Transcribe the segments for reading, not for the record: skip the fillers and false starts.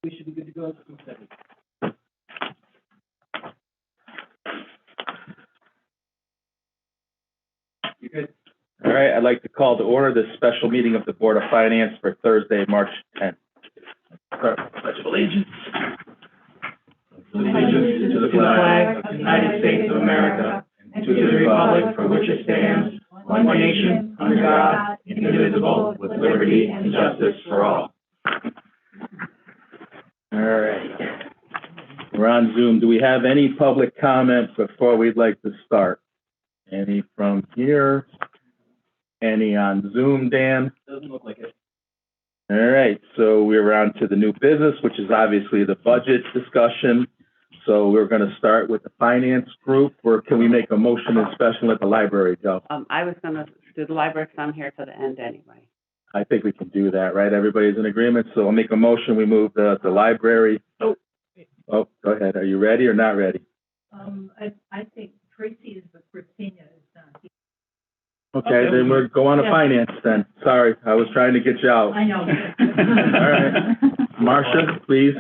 We should be good to go. You good? All right, I'd like to call to order this special meeting of the Board of Finance for Thursday, March 10th. Pledge of allegiance. Allegiance to the flag of the United States of America and to the republic for which it stands, one nation, under God, indivisible, with liberty and justice for all. All right. We're on Zoom. Do we have any public comments before we'd like to start? Any from here? Any on Zoom, Dan? Doesn't look like it. All right, so we're on to the new business, which is obviously the budget discussion. So we're going to start with the finance group, or can we make a motion in special and let the library go? I was going to do the library because I'm here to the end anyway. I think we can do that, right? Everybody's in agreement, so I'll make a motion, we move the library. Oh, go ahead. Are you ready or not ready? I think Tracy is the Christina is done. Okay, then we'll go on to finance then. Sorry, I was trying to get you out. I know. All right. Marcia, please.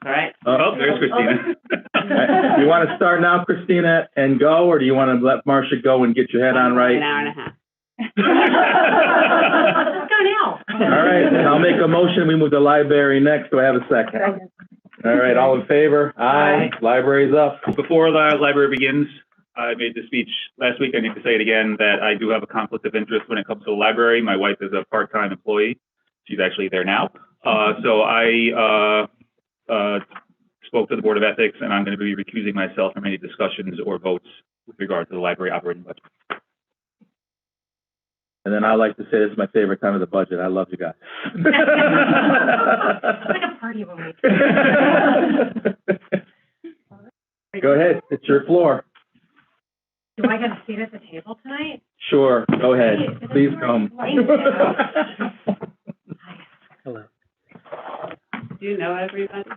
All right. Oh, there's Christina. Do you want to start now, Christina, and go, or do you want to let Marcia go and get your head on right? An hour and a half. Let's go now. All right, then I'll make a motion, we move the library next. Do I have a second? All right, all in favor? Aye. Library's up. Before the library begins, I made the speech last week. I need to say it again that I do have a conflict of interest when it comes to the library. My wife is a part-time employee. She's actually there now. So I spoke to the Board of Ethics, and I'm going to be recusing myself from any discussions or votes with regard to the library operating budget. And then I like to say this is my favorite time of the budget. I love you guys. It's like a party of a week. Go ahead, it's your floor. Do I get a seat at the table tonight? Sure, go ahead. Please come. Thank you. Hello. Do you know everybody?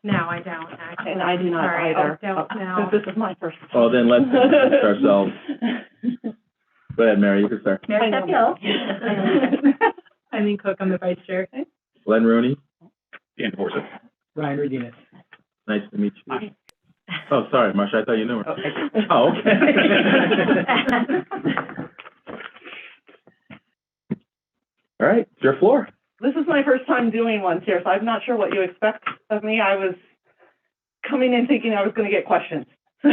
No, I don't actually. And I do not Sorry, either. I don't know. This is my first. Oh, then let's introduce ourselves. Go ahead, Mary, you can start. Mary Sheffield. Eileen Cook, I'm the vice chair. Glenn Rooney, Dan Forsyth. Ryan Redenis. nice to meet you. Hi. Oh, sorry, Marcia, I thought you knew her. Okay. Oh, okay. All right, it's your floor. This is my first time doing one here, so I'm not sure what you expect of me. I was coming in thinking I was going to get questions. So,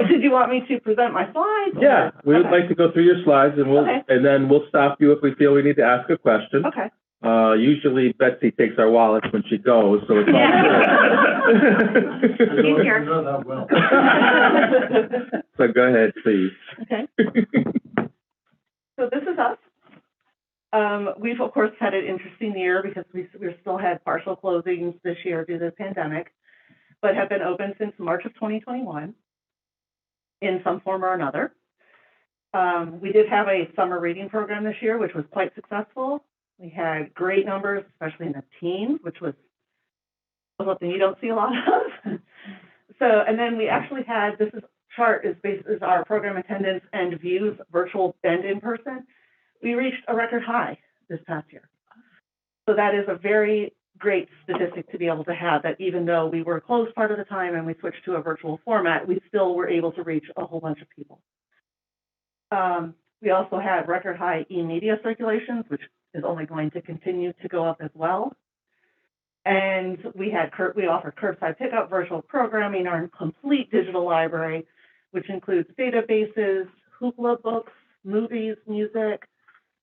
did you want me to present my slides? Or? Yeah, we would Okay. like to go through your slides, and Okay. then we'll stop you if we feel we need to ask a question. Okay. Usually Betsy takes our wallets when she goes, so it's all good. She's here. So go ahead, please. Okay. So this is us. We've, of course, had an interesting year because we still had partial closings this year due to the pandemic, but have been open since March of 2021 in some form or another. We did have a summer reading program this year, which was quite successful. We had great numbers, especially in the teens, which was something you don't see a lot of. So, and then we actually had, this chart is our program attendance and views, virtual and in person. We reached a record high this past year. So that is a very great statistic to be able to have, that even though we were closed part of the time and we switched to a virtual format, we still were able to reach a whole bunch of people. We also had record high e-media circulations, which is only going to continue to go up as well. And we offer curbside pickup, virtual programming, our complete digital library, which includes databases, Hoopla books, movies, music,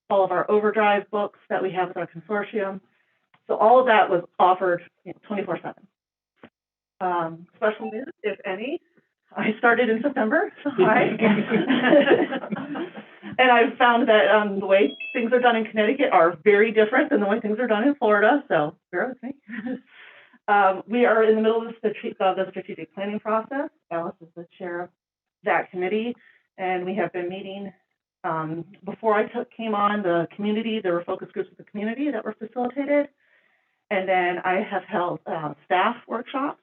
all of our Overdrive books that we have with our consortium. So all of that was offered 24/7. Special news, if any, I started in September, so hi. And I've found that the way things are done in Connecticut are very different than the way things are done in Florida, so bear with me. We are in the middle of the strategic planning process. Alice is the chair of that committee, and we have been meeting. Before I came on, the community, there were focus groups of the community that were facilitated, and then I have held staff workshops,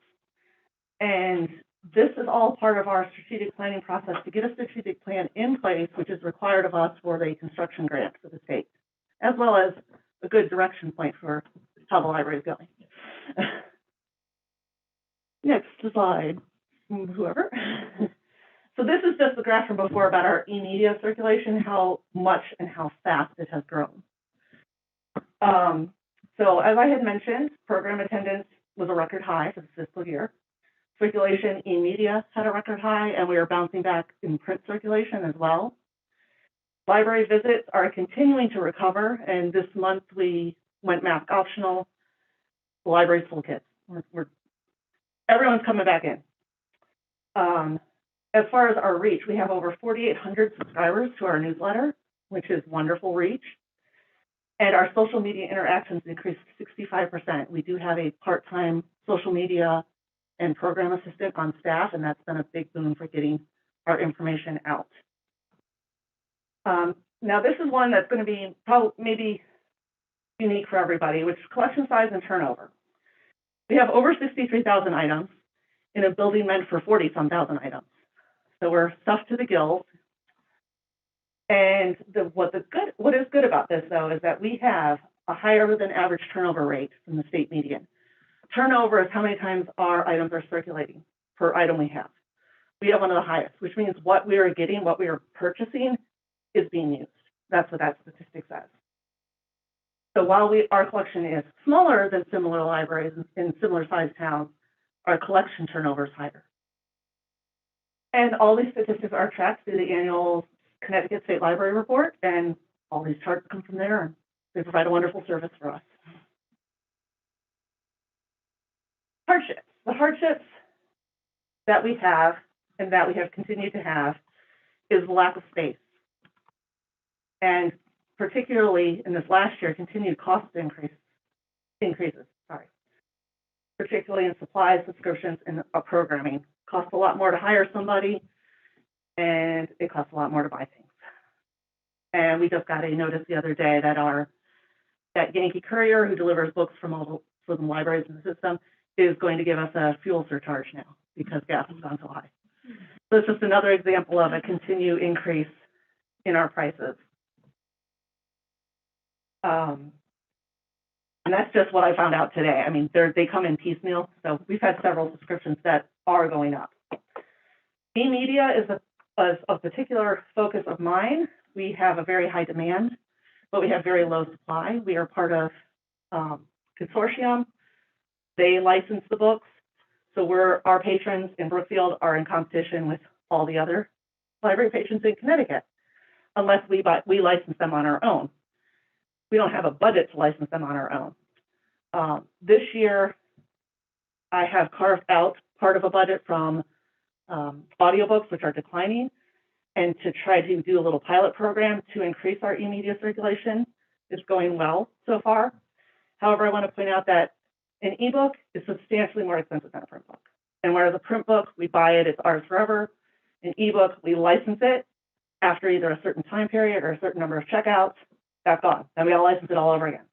and this is all part of our strategic planning process to get a strategic plan in place, which is required of us for the construction grant for the state, as well as a good direction point for how the library is going. Next slide, whoever. So this is just the graph from before about our e-media circulation, how much and how fast it has grown. So as I had mentioned, program attendance was a record high for the fiscal year. Circulation, e-media had a record high, and we are bouncing back in print circulation as well. Library visits are continuing to recover, and this month we went mask optional. The library's full kids. Everyone's coming back in. As far as our reach, we have over 4,800 subscribers to our newsletter, which is wonderful reach. And our social media interactions increased 65%. We do have a part-time social media and program assistant on staff, and that's been a big boon for getting our information out. Now, this is one that's going to be maybe unique for everybody, which is collection size and turnover. We have over 63,000 items in a building meant for 40-some thousand items. So we're stuffed to the gills. And what is good about this, though, is that we have a higher than average turnover rate from the state median. Turnover is how many times our items are circulating per item we have. We have one of the highest, which means what we are getting, what we are purchasing is being used. That's what that statistic says. So while our collection is smaller than similar libraries in similar sized towns, our collection turnover is higher. And all these statistics are tracked through the annual Connecticut State Library Report, and all these charts come from there, and they provide a wonderful service for us. Hardships. The hardships that we have and that we have continued to have is the lack of space. And particularly in this last year, continued cost increases, particularly in supplies, subscriptions, and programming. Costs a lot more to hire somebody, and it costs a lot more to buy things. And we just got a notice the other day that Yankee Courier, who delivers books from the libraries in the system, is going to give us a fuel surcharge now because gas has gone so high. So it's just another example of a continued increase in our prices. And that's just what I found out today. I mean, they come in piecemeal, so we've had several subscriptions that are going up. E-media is a particular focus of mine. We have a very high demand, but we have very low supply. We are part of consortium. They license the books, so our patrons in Brookfield are in competition with all the other library patrons in Connecticut, unless we license them on our own. We don't have a budget to license them on our own. This year, I have carved out part of a budget from audiobooks, which are declining, and to try to do a little pilot program to increase our e-media circulation. It's going well so far. However, I want to point out that an ebook is substantially more expensive than a print book. And whereas a print book, we buy it, it's ours forever. An ebook, we license it after either a certain time period or a certain number of checkouts. That's gone. Then we got to license it all over again.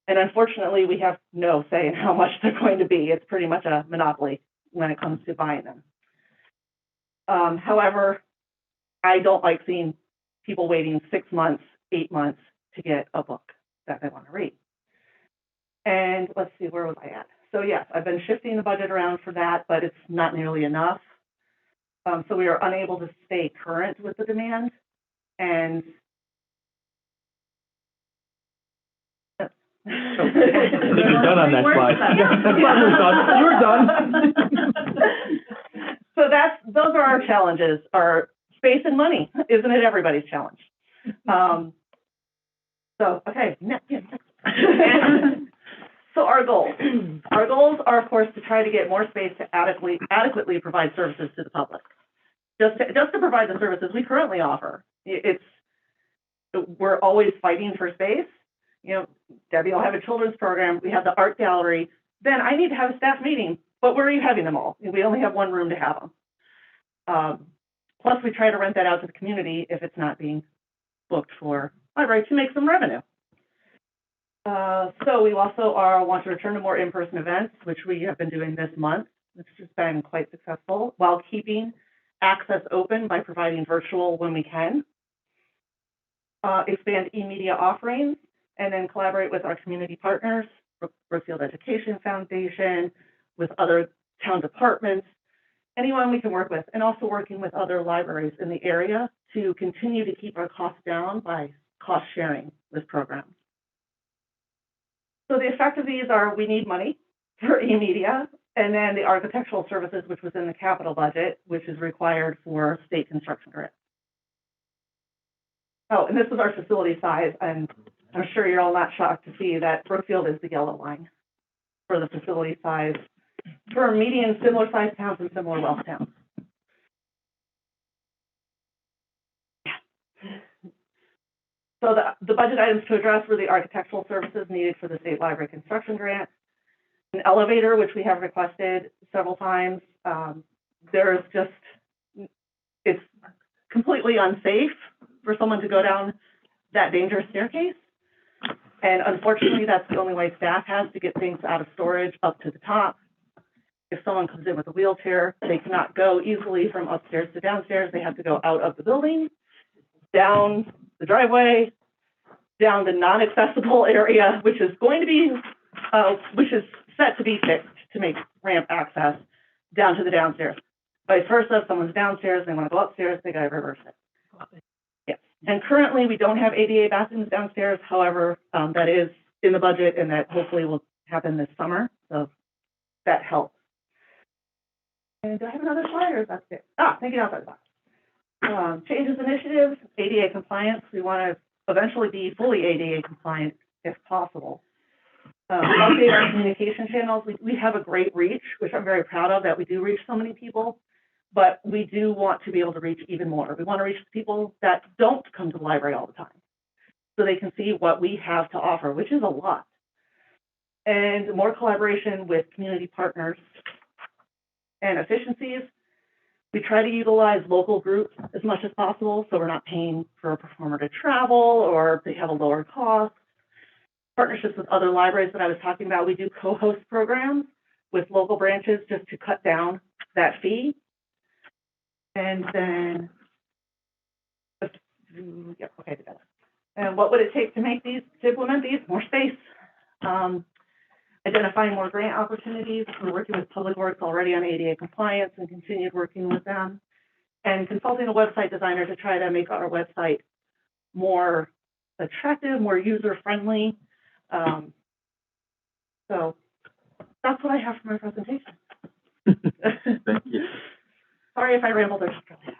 And unfortunately, we have no say in how much they're going to be. It's pretty much a monopoly when it comes to buying them. However, I don't like seeing people waiting 6 months, 8 months to get a book that they want to read. And let's see, where was I at? So yes, I've been shifting the budget around for that, but it's not nearly enough. So we are unable to stay current with the demand. And I think you're done on that slide. You're done. So those are our challenges, our space and money. Isn't it everybody's challenge? Okay, next. So our goals. Our goals are, of course, to try to get more space to adequately provide services to the public. Just to provide the services we currently offer. We're always fighting for space. You know, Debbie will have a children's program. We have the art gallery. Then I need to have a staff meeting. But where are you having them all? We only have one room to have them. Plus, we try to rent that out to the community if it's not being booked for library to make some revenue. So we also want to return to more in-person events, which we have been doing this month. It's just been quite successful, while keeping access open by providing virtual when we can. Expand e-media offerings, and then collaborate with our community partners Brookfield Education Foundation, with other town departments, anyone we can work with, and also working with other libraries in the area to continue to keep our costs down by cost sharing this program. So the effect of these are we need money for e-media, and then the architectural services, which was in the capital budget, which is required for state construction grants. Oh, and this is our facility size, and I'm sure you're all not shocked to see that Brookfield is the yellow line for the facility size for median similar sized towns and similar wealth towns. So the budget items to address were the architectural services needed for the state library construction grant, an elevator, which we have requested several times. There's just, it's completely unsafe for someone to go down that dangerous staircase. And unfortunately, that's the only way staff has to get things out of storage up to the top. If someone comes in with a wheelchair, they cannot go easily from upstairs to downstairs. They have to go out of the building, down the driveway, down the non-accessible area, which is going to be, which is set to be fixed to make ramp access down to the downstairs. Vice versa, if someone's downstairs, they want to go upstairs, they got to reverse it. Yes. And currently, we don't have ADA bathrooms downstairs. However, that is in the budget, and that hopefully will happen this summer. So that helps. And do I have another slide, or is that it? Thinking outside the box. Changes initiatives, ADA compliance. We want to eventually be fully ADA compliant if possible. Update our communication channels. We have a great reach, which I'm very proud of, that we do reach so many people, but we do want to be able to reach even more. We want to reach people that don't come to the library all the time, so they can see what we have to offer, which is a lot. And more collaboration with community partners and efficiencies. We try to utilize local groups as much as possible, so we're not paying for a performer to travel or they have a lower cost. Partnerships with other libraries that I was talking about, we do co-host programs with local branches just to cut down that fee. And then, yep, okay, and what would it take to make these, to implement these? More space. Identifying more grant opportunities. We're working with Public Works already on ADA compliance and continued working with them. And consulting a website designer to try to make our website more attractive, more user-friendly. So that's what I have for my presentation. Thank you. Sorry if I rambled or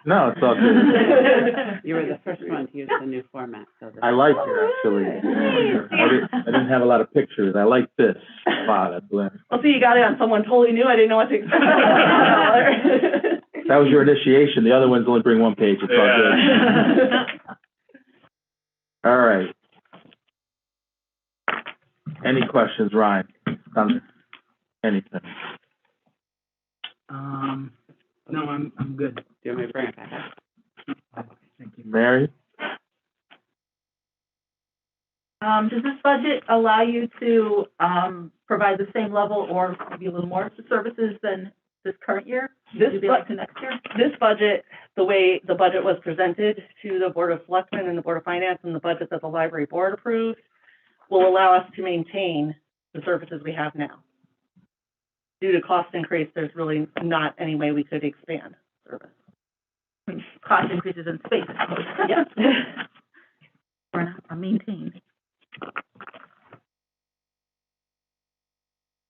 No, it's all good. You were the first one to use the new format, so. I like it, actually. I didn't have a lot of pictures. I like this a lot. Well, see, you got it on someone totally new. I didn't know what to expect. That was your initiation. The other ones only bring one page. It's all good. All right. Any questions, Ryan? On anything? No, I'm good. Do you want me to bring it back up? Thank you. Mary? Does this budget allow you to provide the same level or maybe a little more services than this current year? This Would you be like to next year? This budget, the way the budget was presented to the Board of Selectmen and the Board of Finance and the budget that the library board approved, will allow us to maintain the services we have now. Due to cost increase, there's really not any way we could expand service. I mean, cost increases in space. Yeah. Or maintained.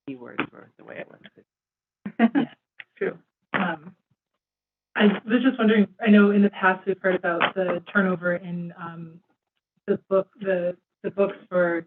Keywords were the way it was. Yeah, true. I was just wondering, I know in the past we've heard about the turnover in the books for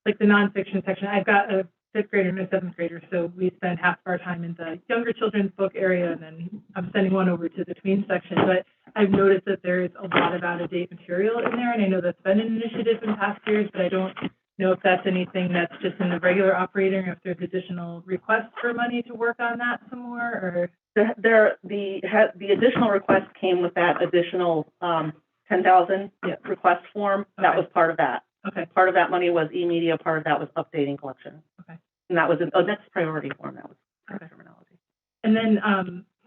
like the nonfiction section. I've got a 5th grader and a 7th grader, so we spend half of our time in the younger children's book area, and then I'm sending one over to the tween section. But I've noticed that there's a lot of out-of-date material in there, and I know that's been an initiative in past years, but I don't know if that's anything that's just in the regular operating, or if there's additional requests for money to work on that some more, or. The additional request came with that additional 10,000 request form. Okay. That was part of that. Okay. Part of that money was e-media, part of that was updating collection. Okay. And that was a next priority form. That was Okay. terminology. And then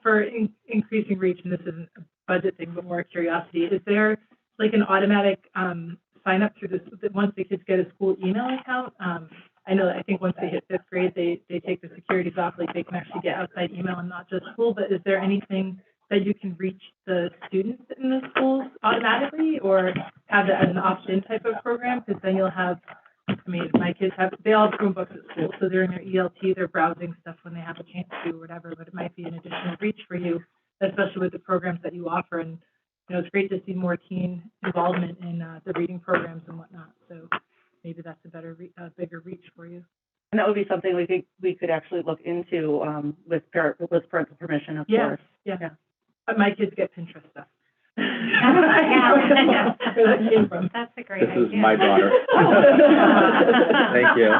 for increasing reach, and this isn't a budget thing, but more curiosity, is there like an automatic sign up through this, that once the kids get a school email account, I know that I think once they hit 5th grade, they take the securities off, like they can actually get outside email and not just school, but is there anything that you can reach the students in the schools automatically, or have that as an opt-in type of program? Because then you'll have, I mean, my kids they all have Chromebooks at school, so during their ELT, they're browsing stuff when they have a chance to or whatever, but it might be an additional reach for you, especially with the programs that you offer. And, you know, it's great to see more teen involvement in the reading programs and whatnot, so maybe that's a bigger reach for you. And that would be something we could actually look into, with parental permission, of Yeah, course. yeah. My kids get Pinterest stuff. Yeah. Where that came from. That's a great This idea. is my daughter. Thank you.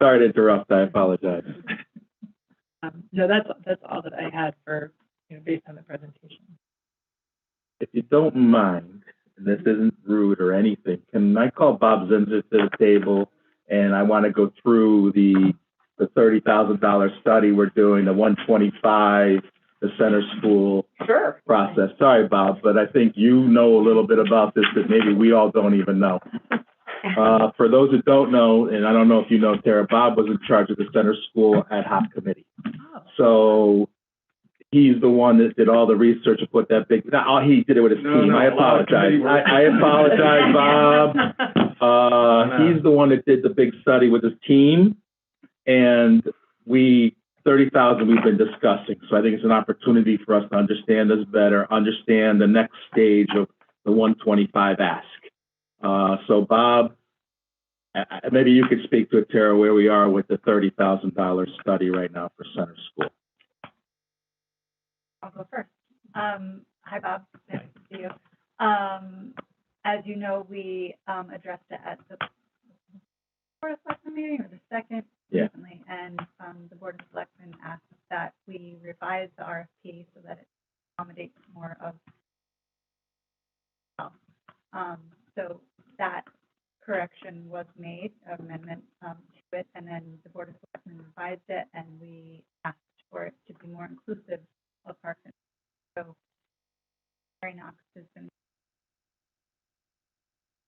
Sorry to interrupt, I apologize. No, that's all that I had for, you know, based on the presentation. If you don't mind, and this isn't rude or anything, can I call Bob Zinser to the table? And I want to go through the $30,000 study we're doing, the 125, the center school Sure. process. Sorry, Bob, but I think you know a little bit about this that maybe we all don't even know. For those who don't know, and I don't know if you know, Tara, Bob was in charge of the center school ad hoc committee. So he's the one that did all the research and put that big, he did it with his team. I apologize. I apologize, Bob. He's the one that did the big study with his team. And 30,000 we've been discussing. So I think it's an opportunity for us to understand this better, understand the next stage of the 125 ask. So Bob, maybe you could speak to it, Tara, where we are with the $30,000 study right now for center school. I'll go first. Hi, Bob. Nice to see you. As you know, we addressed it at the Board of Selectmen meeting, or the second recently, and the Board of Selectmen asked that we revise the RFP so that it accommodates more of so that correction was made, amendment to it, and then the Board of Selectmen revised it, and we asked for it to be more inclusive of Parks and so Mary Knox has been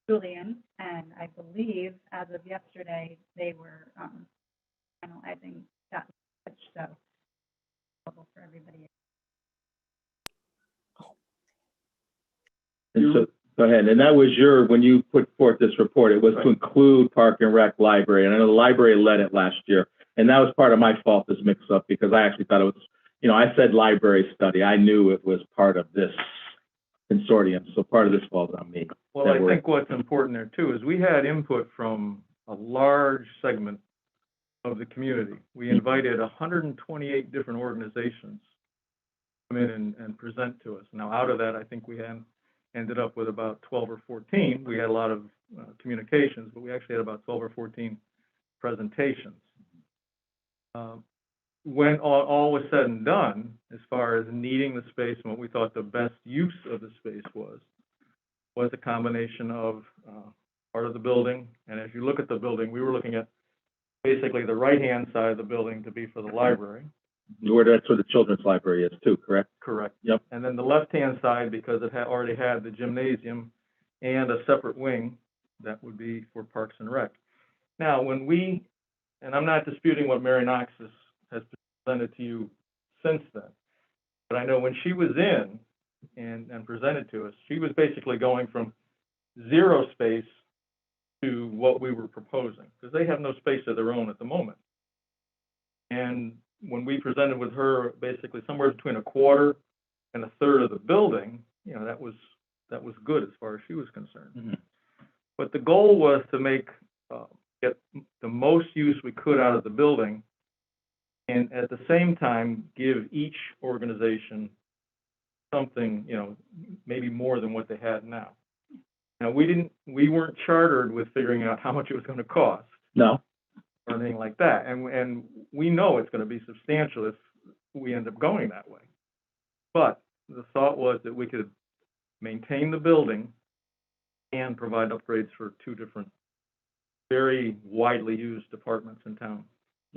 Julian, and I believe as of yesterday they were finalizing that language, so available for everybody. And so, go ahead. And that was when you put forth this report, it was to include Park and Rec Library. And I know the library led it last year. And that was part of my fault, this mix up, because I actually thought it was, you know, I said library study. I knew it was part of this consortium. So part of this falls on me. Well, I think what's important there too is we had input from a large segment of the community. We invited 128 different organizations to come in and present to us. Now, out of that, I think we ended up with about 12 or 14. We had a lot of communications, but we actually had about 12 or 14 presentations. When all was said and done, as far as needing the space and what we thought the best use of the space was a combination of part of the building. And if you look at the building, we were looking at basically the right-hand side of the building to be for the library. That's where the children's library is too, correct? Correct. Yep. And then the left-hand side, because it already had the gymnasium and a separate wing, that would be for Parks and Rec. Now, and I'm not disputing what Mary Knox has presented to you since then, but I know when she was in and presented to us, she was basically going from zero space to what we were proposing, because they have no space of their own at the moment. And when we presented with her, basically somewhere between a quarter and a third of the building, you know, that was good as far as she was concerned. Mm-hmm. But the goal was to get the most use we could out of the building, and at the same time give each organization something, you know, maybe more than what they had now. Now, we weren't chartered with figuring out how much it was going to cost. No. Or anything like that. And we know it's going to be substantial if we end up going that way. But the thought was that we could maintain the building and provide upgrades for two different, very widely used departments in town.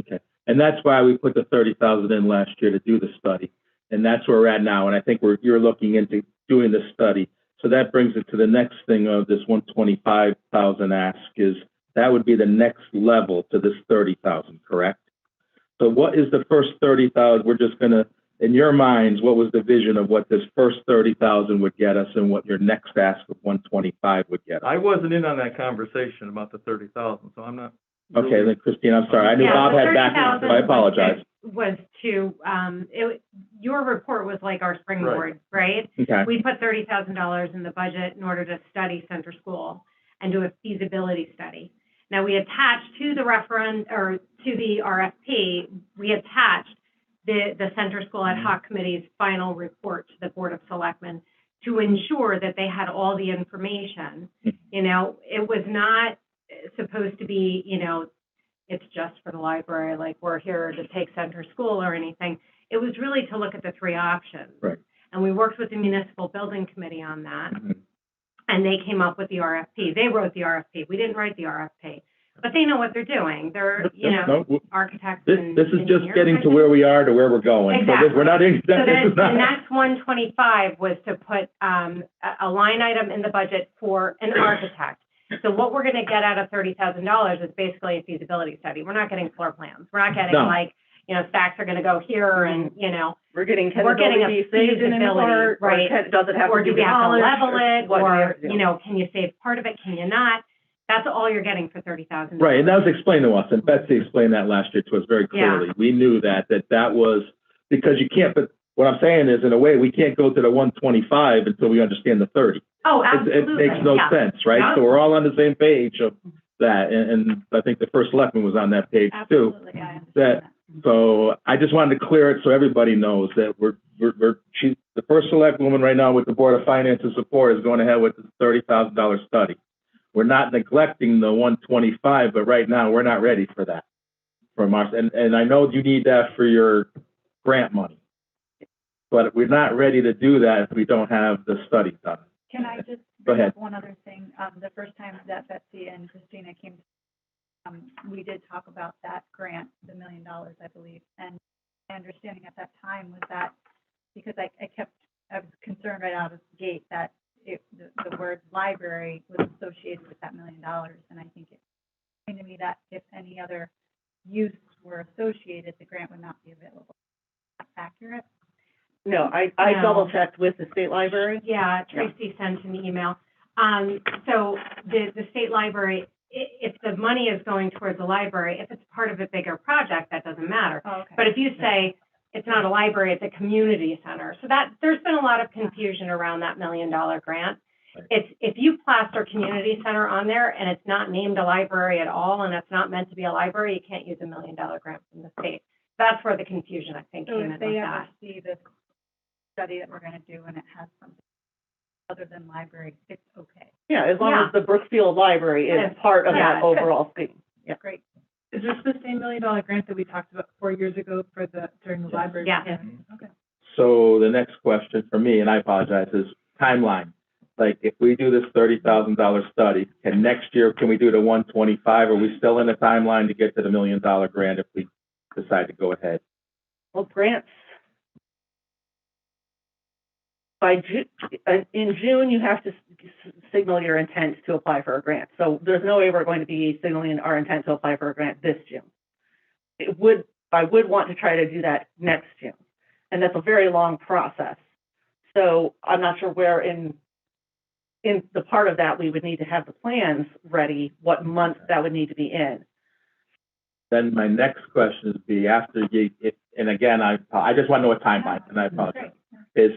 Okay. And that's why we put the 30,000 in last year to do the study. And that's where we're at now. And I think you're looking into doing the study So that brings it to the next thing of this 125,000 ask is, that would be the next level to this 30,000, correct? So what is the first 30,000? We're just gonna, in your minds, what was the vision of what this first 30,000 would get us and what your next ask of 125 would get us? I wasn't in on that conversation about the 30,000, so I'm not. Okay, then Christine, I'm sorry. I knew Yeah, Bob the had background, so I 30,000 apologize. Was to, your report was like our springboard, right? Okay, We put $30,000 in the budget in order to study center school and do a feasibility study. Now, we attached to the or to the RFP, we attached the center school ad hoc committee's final report to the Board of Selectmen to ensure that they had all the information. You know, it was not supposed to be, you know, it's just for the library, like we're here to take center school or anything. It was really to look at the three options. Right. And we worked with the municipal building committee on that. Mhm. And they came up with the RFP. They wrote the RFP. We didn't write the RFP. But they know what they're doing. They're, you know, No, architects this and is just engineers, getting I to think. where we are to where we're going. So Exactly. we're not in, So this then is not. the next 125 was to put a line item in the budget for an architect. So what we're going to get out of $30,000 is basically a feasibility study. We're not getting floor plans. We're not getting No. like, you know, stacks are going to go here and, you know, We're getting, can We're the getting building a be saved in any feasibility, part, or right. does it have or to do be we have to demolished? level it, What do we or, have to do? you know, can you save part of it, can you not? That's all you're getting for $30,000. Right, and that was explained to us, and Betsy explained that last year to us very Yeah. clearly. We knew that was, because you can't, but what I'm saying is, in a way, we can't go to the 125 until we understand the 30. Oh, It absolutely. makes no yeah. sense, right? Yeah. So we're all on the same page of that, and I think the first selectman was on that page too. Absolutely, I understand That, that. so I just wanted to clear it so everybody knows that she's, the first select woman right now with the Board of Finance and Support is going ahead with the $30,000 study. We're not neglecting the 125, but right now we're not ready for that from us. And I know you need that for your grant money, but we're not ready to do that if we don't have the study done. Can I just Go bring ahead. up one other thing? The first time that Betsy and Christina came, we did talk about that grant, the $1 million, I believe. And my understanding at that time was that, because I was concerned right out of the gate that the word library was associated with that $1 million. And I think it seemed to me that if any other use were associated, the grant would not be available. That's accurate? No, I No. double checked with the state library. Yeah, Tracy sent an email. So the state library, if the money is going towards the library, if it's part of a bigger project, that doesn't matter. Oh, okay. But if you say it's not a library, it's a community center, so that, there's been a lot of confusion around that $1 million grant. It's, if you plaster community center on there and it's not named a library at all and it's not meant to be a library, you can't use a $1 million grant from the state. That's where the confusion, I think, So came in if with they ever that. see this study that we're gonna do and it has something other than library, it's okay. Yeah, as long Yeah. as the Brookfield Library is Yes. part of Yeah. that overall scheme. Yeah. Great. Is this the same $1 million grant that we talked about 4 years ago for during the library? Yeah. Okay. So the next question for me, and I apologize, is timeline. Like, if we do this $30,000 study, next year, can we do the 125? Are we still in the timeline to get to the $1 million grant if we decide to go ahead? Well, grants, in June, you have to signal your intent to apply for a grant. So there's no way we're going to be signaling our intent to apply for a grant this June. I would want to try to do that next June, and that's a very long process. So I'm not sure where in the part of that we would need to have the plans ready, what month that would need to be in. Then my next question would be after and again, I just want to know a timeline, and I apologize, is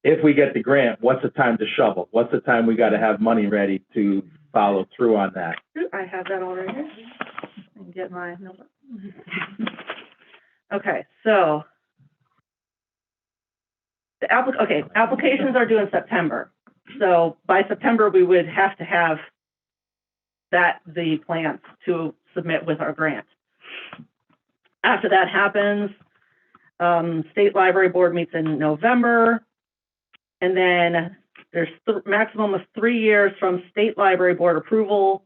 if we get the grant, what's the time to shovel? What's the time we got to have money ready to follow through on that? I have that already. And get my number. Okay, so applications are due in September. So by September, we would have to have the plans to submit with our grant. After that happens, State Library Board meets in November, and then there's maximum of 3 years from State Library Board approval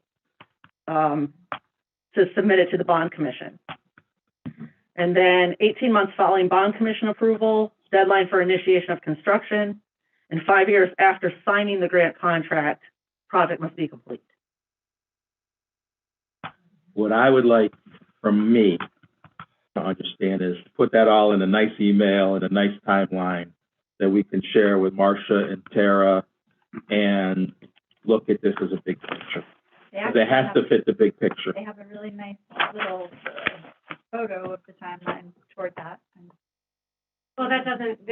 to submit it to the Bond Commission. And then 18 months following Bond Commission approval, deadline for initiation of construction, and 5 years after signing the grant contract, project must be complete. What I would like from me to understand is put that all in a nice email and a nice timeline that we can share with Marcia and Tara and look at this as a big picture. It has to fit the big picture. They have a really nice little photo of the timeline toward that. Well, that doesn't,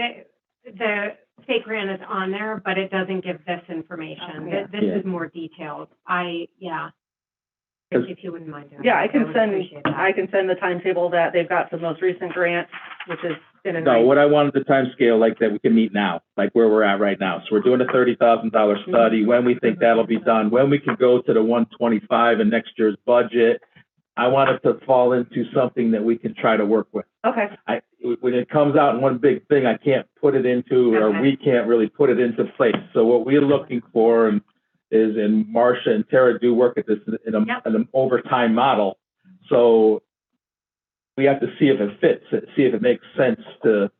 the state grant is on there, but it doesn't give this information. Yeah. This is more detailed. If you wouldn't mind doing Yeah, that, would appreciate that. I can send the timetable that they've got for the most recent grant, which is in a No, nice. what I wanted the time scale like that we can meet now, like where we're at right now. So we're doing a $30,000 study, when we think that'll be done, when we can go to the 125 in next year's budget. I want it to fall into something that we can try to work with. Okay, When it comes out in one big thing, I can't put it into, or Okay. we can't really put it into place. So what we're looking for is, and Marcia and Tara do work at this in an overtime model. So we have to see if it fits, see if it makes sense to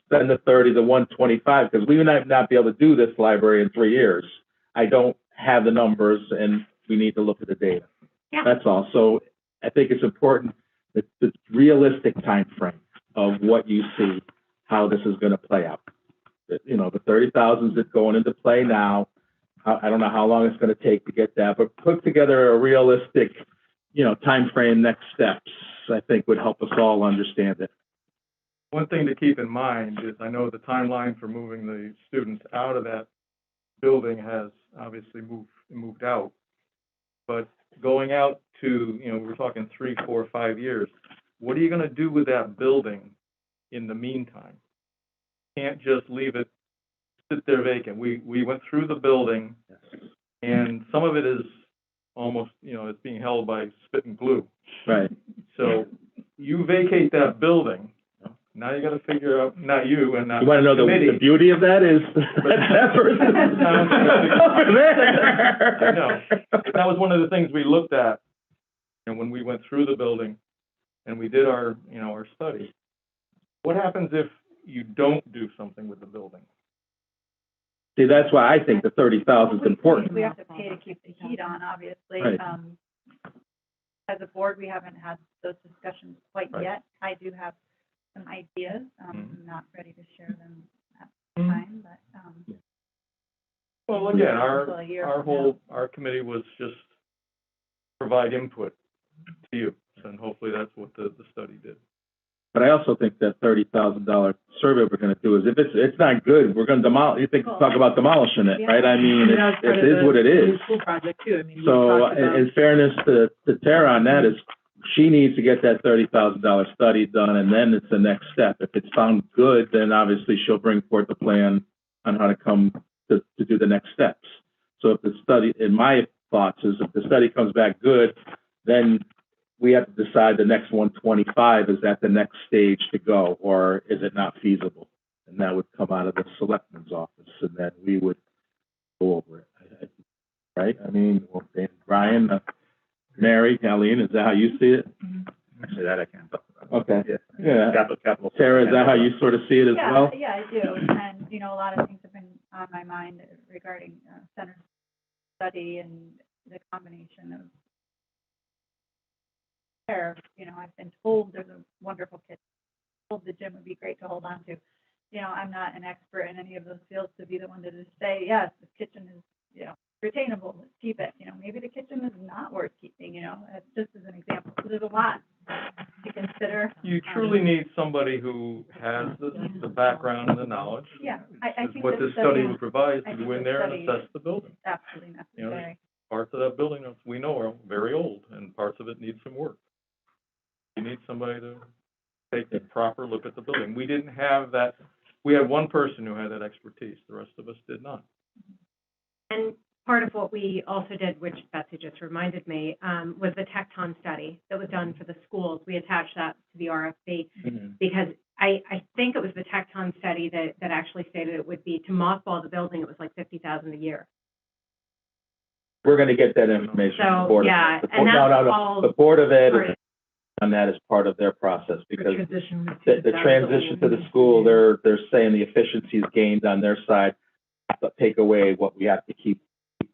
spend the 30 to 125, because we might not be able to do this library in 3 years. I don't have the numbers, and we need to look at the data. Yeah. That's all. So I think it's important that the realistic time frame of what you see, how this is going to play out. You know, the 30,000 is going into play now. I don't know how long it's going to take to get that, but put together a realistic, time frame, next steps, I think would help us all understand it. One thing to keep in mind is I know the timeline for moving the students out of that building has obviously moved out. But going out to, we're talking 3, 4, 5 years, what are you going to do with that building in the meantime? Can't just leave it sit there vacant. We went through the building, and some of it is almost, it's being held by spit and glue. Right. So you vacate that building, now you got to figure out, not you and not You want to know the beauty of that is that person over there. I know. That was one of the things we looked at, and when we went through the building and we did our, our study. What happens if you don't do something with the building? See, that's why I think the 30,000 is important. We have to pay to keep the heat on, obviously. Right. As a board, we haven't had those discussions quite Right. yet. I do have some ideas. I'm not ready to share them at the Mhm. time, but, Well, again, until a year from now. our committee was just provide input to you, and hopefully that's what the study did. But I also think that $30,000 survey we're going to do is, if it's not good, we're going to demolish. You think talk about demolishing it, right? I mean, it is what it is. School project too. I mean, we So, talked about- in fairness to Tara on that, is she needs to get that $30,000 study done, and then it's the next step. If it's found good, then obviously she'll bring forth a plan on how to come to do the next steps. So if the study, in my thoughts, is if the study comes back good, then we have to decide the next 125, is that the next stage to go, or is it not feasible? And that would come out of the selectman's office, and then we would go over it, right? I mean, well, Brian, Mary, Colleen, is that how you see it? Actually, that I can't talk about. Okay, yeah. Capital. Tara, is that how you sort of see it as well? Yeah, I do. And, a lot of things have been on my mind regarding center study and the combination of care. I've been told there's a wonderful kitchen. Told the gym would be great to hold on to. I'm not an expert in any of those fields to be the one to just say, yes, the kitchen is, retainable, let's keep it. Maybe the kitchen is not worth keeping, it's just as an example. So there's a lot to consider. You truly need somebody who has the background and the knowledge. Yeah, I This is think what the this study would provide, I to think go in the there and study- assess the building. absolutely necessary. Parts of that building, as we know, are very old, and parts of it need some work. You need somebody to take a proper look at the building. We didn't have that. We had one person who had that expertise. The rest of us did not. And part of what we also did, which Betsy just reminded me, was the Tecton study that was done for the schools. We attached that to the RFP because I think it was the Tecton study that actually stated it would be to mothball the building. It was like $50,000 a year. We're going to get that information. from the So, Board of yeah, Ed. and that's all The Board of Ed part is on that as part of their process, because transition. the transition to the school, they're saying the efficiencies gained on their side. to take away what we have to keep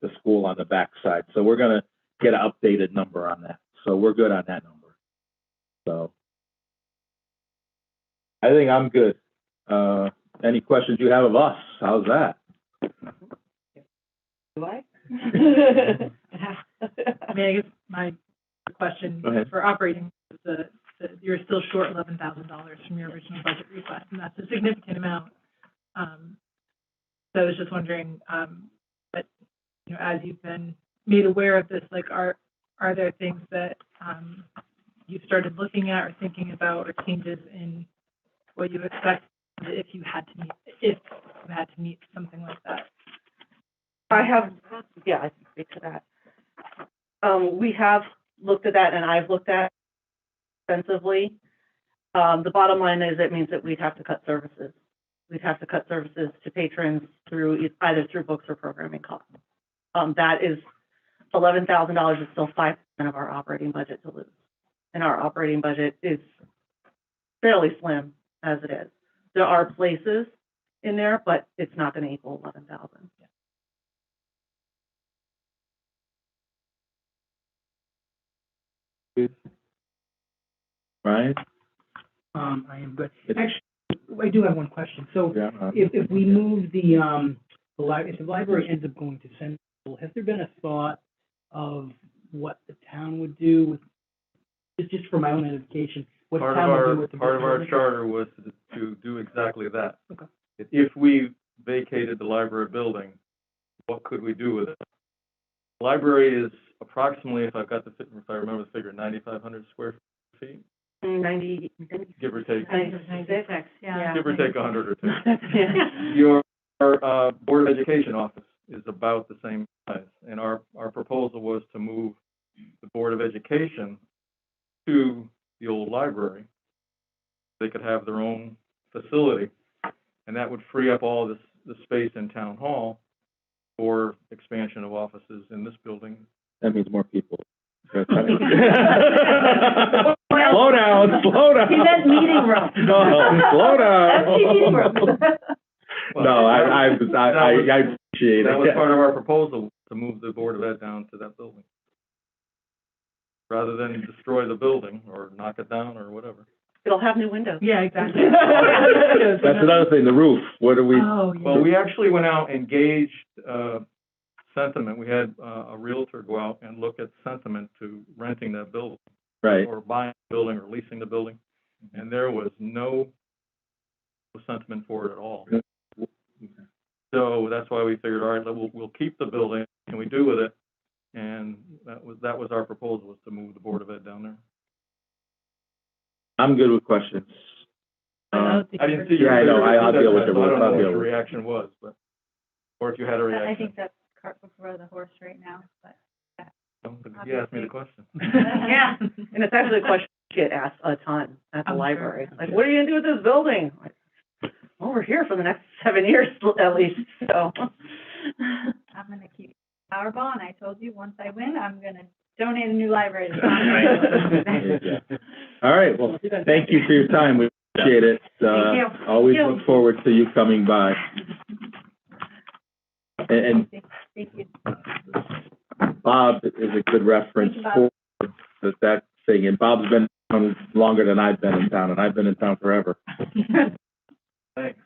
the school on the backside. So we're gonna get an updated number on that. So we're good on that number. So I think I'm good. Any questions you have of us? How's that? Do I? I mean, I guess my question Go ahead. for operating is you're still short $11,000 from your original budget request, and that's a significant amount. So I was just wondering, but, you know, as you've been made aware of this, like, are there things that you've started looking at or thinking about, or changes in what you expect if you had to meet something like that? I can speak to that. We have looked at that, and I've looked at it extensively. The bottom line is it means that we'd have to cut services. We'd have to cut services to patrons either through books or programming costs. That is, $11,000 is still 5% of our operating budget to lose. And our operating budget is fairly slim as it is. There are places in there, but it's not going to equal 11,000. Good. Ryan? I am good. It's- Actually, I do have one question. So Yeah. if we move if the library ends up going to Central, has there been a thought of what the town would do with, just for my own edification, what the Part of town would do our, with the part of our building? charter was to do exactly that. Okay. If we vacated the library building, what could we do with it? The library is approximately, if I remember the figure, 9,500 square feet, 90, give or take. 96, yeah. Give or take 100 or two. yeah. Your Board of Education office is about the same size, and our proposal was to move the Board of Education to the old library. They could have their own facility, and that would free up all the space in Town Hall for expansion of offices in this building. That means more people. Slow down. He meant meeting room. No, slow down. Empty meeting room. No, I appreciate it. That was part of our proposal, to move the Board of Ed down to that building, rather than destroy the building or knock it down or whatever. It'll have new windows. Yeah, exactly. That's another thing, the roof. What do we? Oh, yeah. Well, we actually went out and gauged sentiment. We had a realtor go out and look at sentiment to renting that building, Right. or buying the building or leasing the building, and there was no sentiment for it at all. So that's why we figured, all right, we'll keep the building. What can we do with it? And that was our proposal, was to move the Board of Ed down there. I'm good with questions. I didn't see your. Yeah, I know. figure. I'll deal with So it. I don't know I'll what deal your with it. reaction was, but, or if you had a reaction. I think that's cart before the horse right now, but. You asked me the question. Yeah, and it's actually a question you get asked a ton at the I'm library. sure. Like, what are you gonna do with this building? Like, well, we're here for the next 7 years at least, so. I'm gonna keep Powerball, and I told you, once I win, I'm gonna donate a new library to Congress. Yeah. All right, well, thank you for your time. We appreciate it. Thank you. Always Thank you. look forward to you coming by. And Thank you. Bob is a good reference Thank you, for that thing. And Bob's been in town longer than I've been in town, and I've been in town forever. Thanks.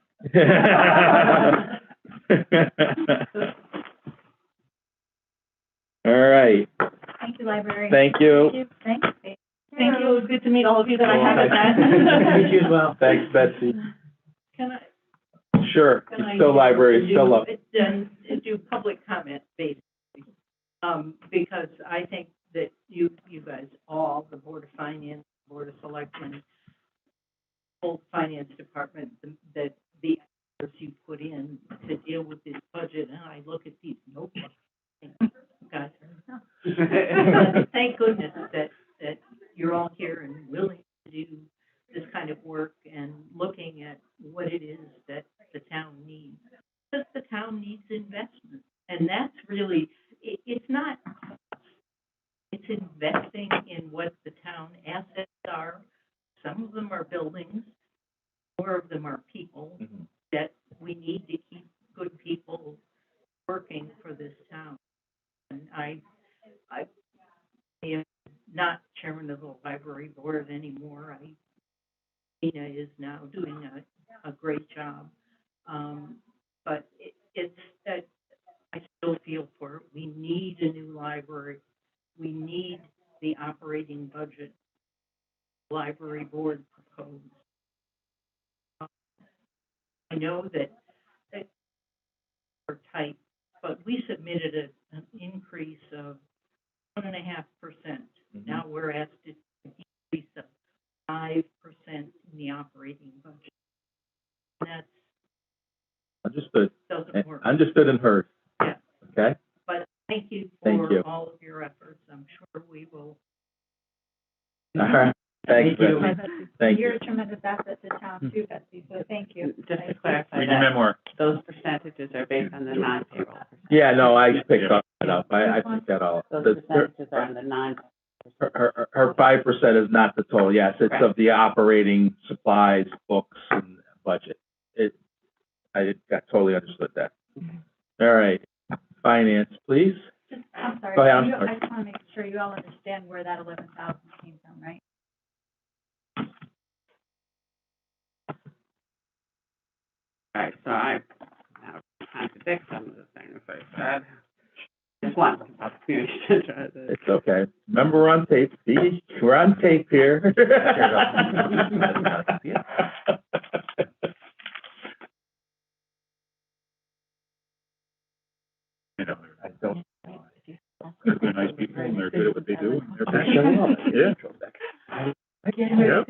All right. Thank you, library. Thank you. Thank you. Thank you, it was good to meet all of you that I haven't Meet you as met. well. Thanks, Betsy. Can I, Sure. can I? It's still library, still up. Then do public comment, basically. Because I think that you guys all, the Board of Finance, Board of Selectmen, whole Finance Department, that the efforts you put in to deal with this budget, and I look at these notebooks, guys, thank goodness that you're all here and willing to do this kind of work and looking at what it is that the town needs. Because the town needs investment, and that's really, it's not, it's investing in what the town assets are. Some of them are buildings, more of them are people, that we need to keep good people chairman of the library board anymore. Tina is now doing a great job. But it's that I still feel for it. We need a new library. We need the operating budget library board proposed. I know that we're tight, but we submitted an increase of 1.5%. Now we're asked to increase of 5% in the operating budget. That's Understood. doesn't work. Understood and heard. Yeah. Okay? But thank you Thank for you. all of your efforts. I'm sure we will. All right. Thanks, Thank you. Betsy. Thank You're you. a tremendous asset to town too, Betsy, so thank you. Just to clarify Read your that, memoir. those percentages are based on the non-payroll. Yeah, no, I picked that up. I picked that all up. Those percentages are on the non. Her 5% is not the total, yes, it's of the operating supplies, books, and budget. I got totally understood that. All right, finance, please. I'm sorry. Go ahead, I'm I sorry. just want to make sure you all understand where that 11,000 came from, right? All right, so I now contradict some of the things I said. Just one about the community center. It's okay. Remember, we're on tape. See, we're on tape here. You know, I don't. they're nice people and they're good at what they do. And they're Shut up. Yeah. Yeah.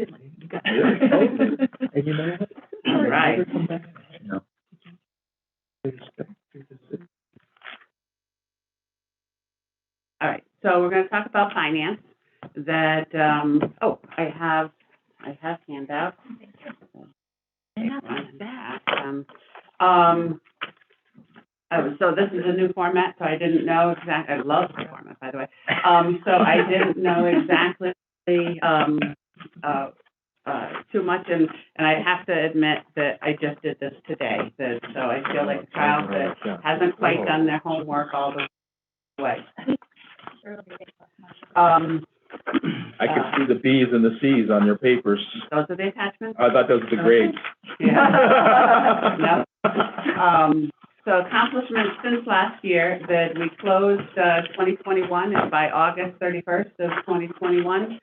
Yeah. And you know what? All right. Never come back. No. All right, so we're gonna talk about finance, that, I have handouts. So this is a new format, so I didn't know I love the format, by the way. So I didn't know exactly, too much, and I have to admit that I just did this today, so I feel like a child that hasn't quite done their homework all the way. I can see the B's and the C's on your papers. Those are the attachments? I thought those were the grades. Yeah. No. So accomplishments since last year, that we closed 2021, and by August 31st of 2021,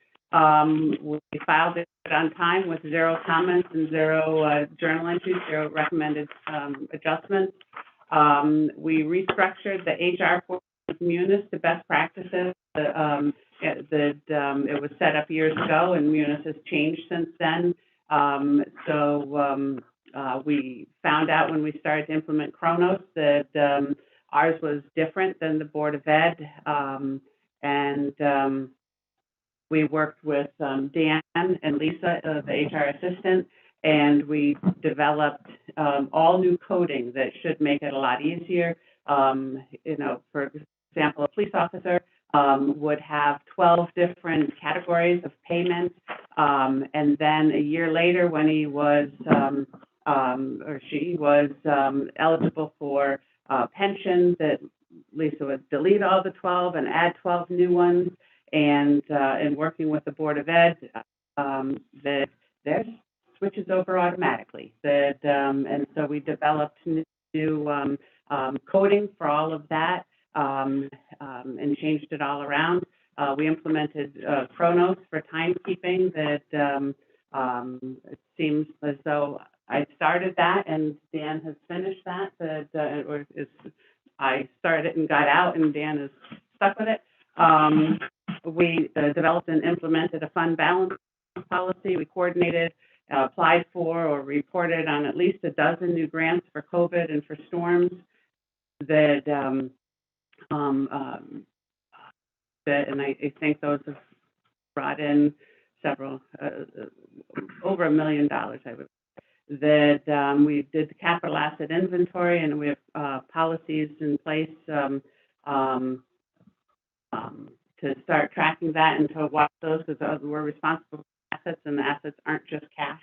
we filed it on time with 0 comments and 0 journal entries, 0 recommended adjustments. We restructured the HR portion of Munis to best practices. It was set up years ago, and Munis has changed since then. We found out when we started to implement Kronos that ours was different than the Board of Ed, and we worked with Dan and Lisa, the HR assistant, and we developed all new coding that should make it a lot easier. For example, a police officer would have 12 different categories of payments, and then a year later, when he was or she was eligible for pension, that Lisa would delete all the 12 and add 12 new ones, and working with the Board of Ed, that theirs switches over automatically. And so we developed new coding for all of that, and changed it all around. We implemented Kronos for timekeeping. That it seems as though I started that and Dan has finished that. I started it and got out, and Dan is stuck with it. We developed and implemented a fund balance policy. We coordinated, applied for, or reported on at least a dozen new grants for COVID and for storms. And I think those have brought in several, over $1 million, I would. We did the capital asset inventory, and we have policies in place to start tracking that and to watch those, because we're responsible for assets, and the assets aren't just cash.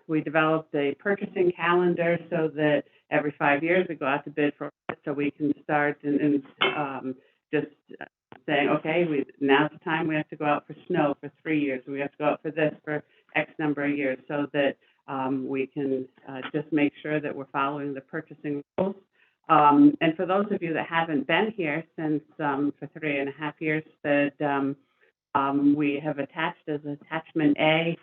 We developed a purchasing calendar so that every 5 years we go out to bid for it, so we can start and just saying, okay, now's the time we have to go out for snow for 3 years. We have to go out for this for X number of years, so that we can just make sure that we're following the purchasing rules. And for those of you that haven't been here since for 3.5 years, that we have attached as attachment A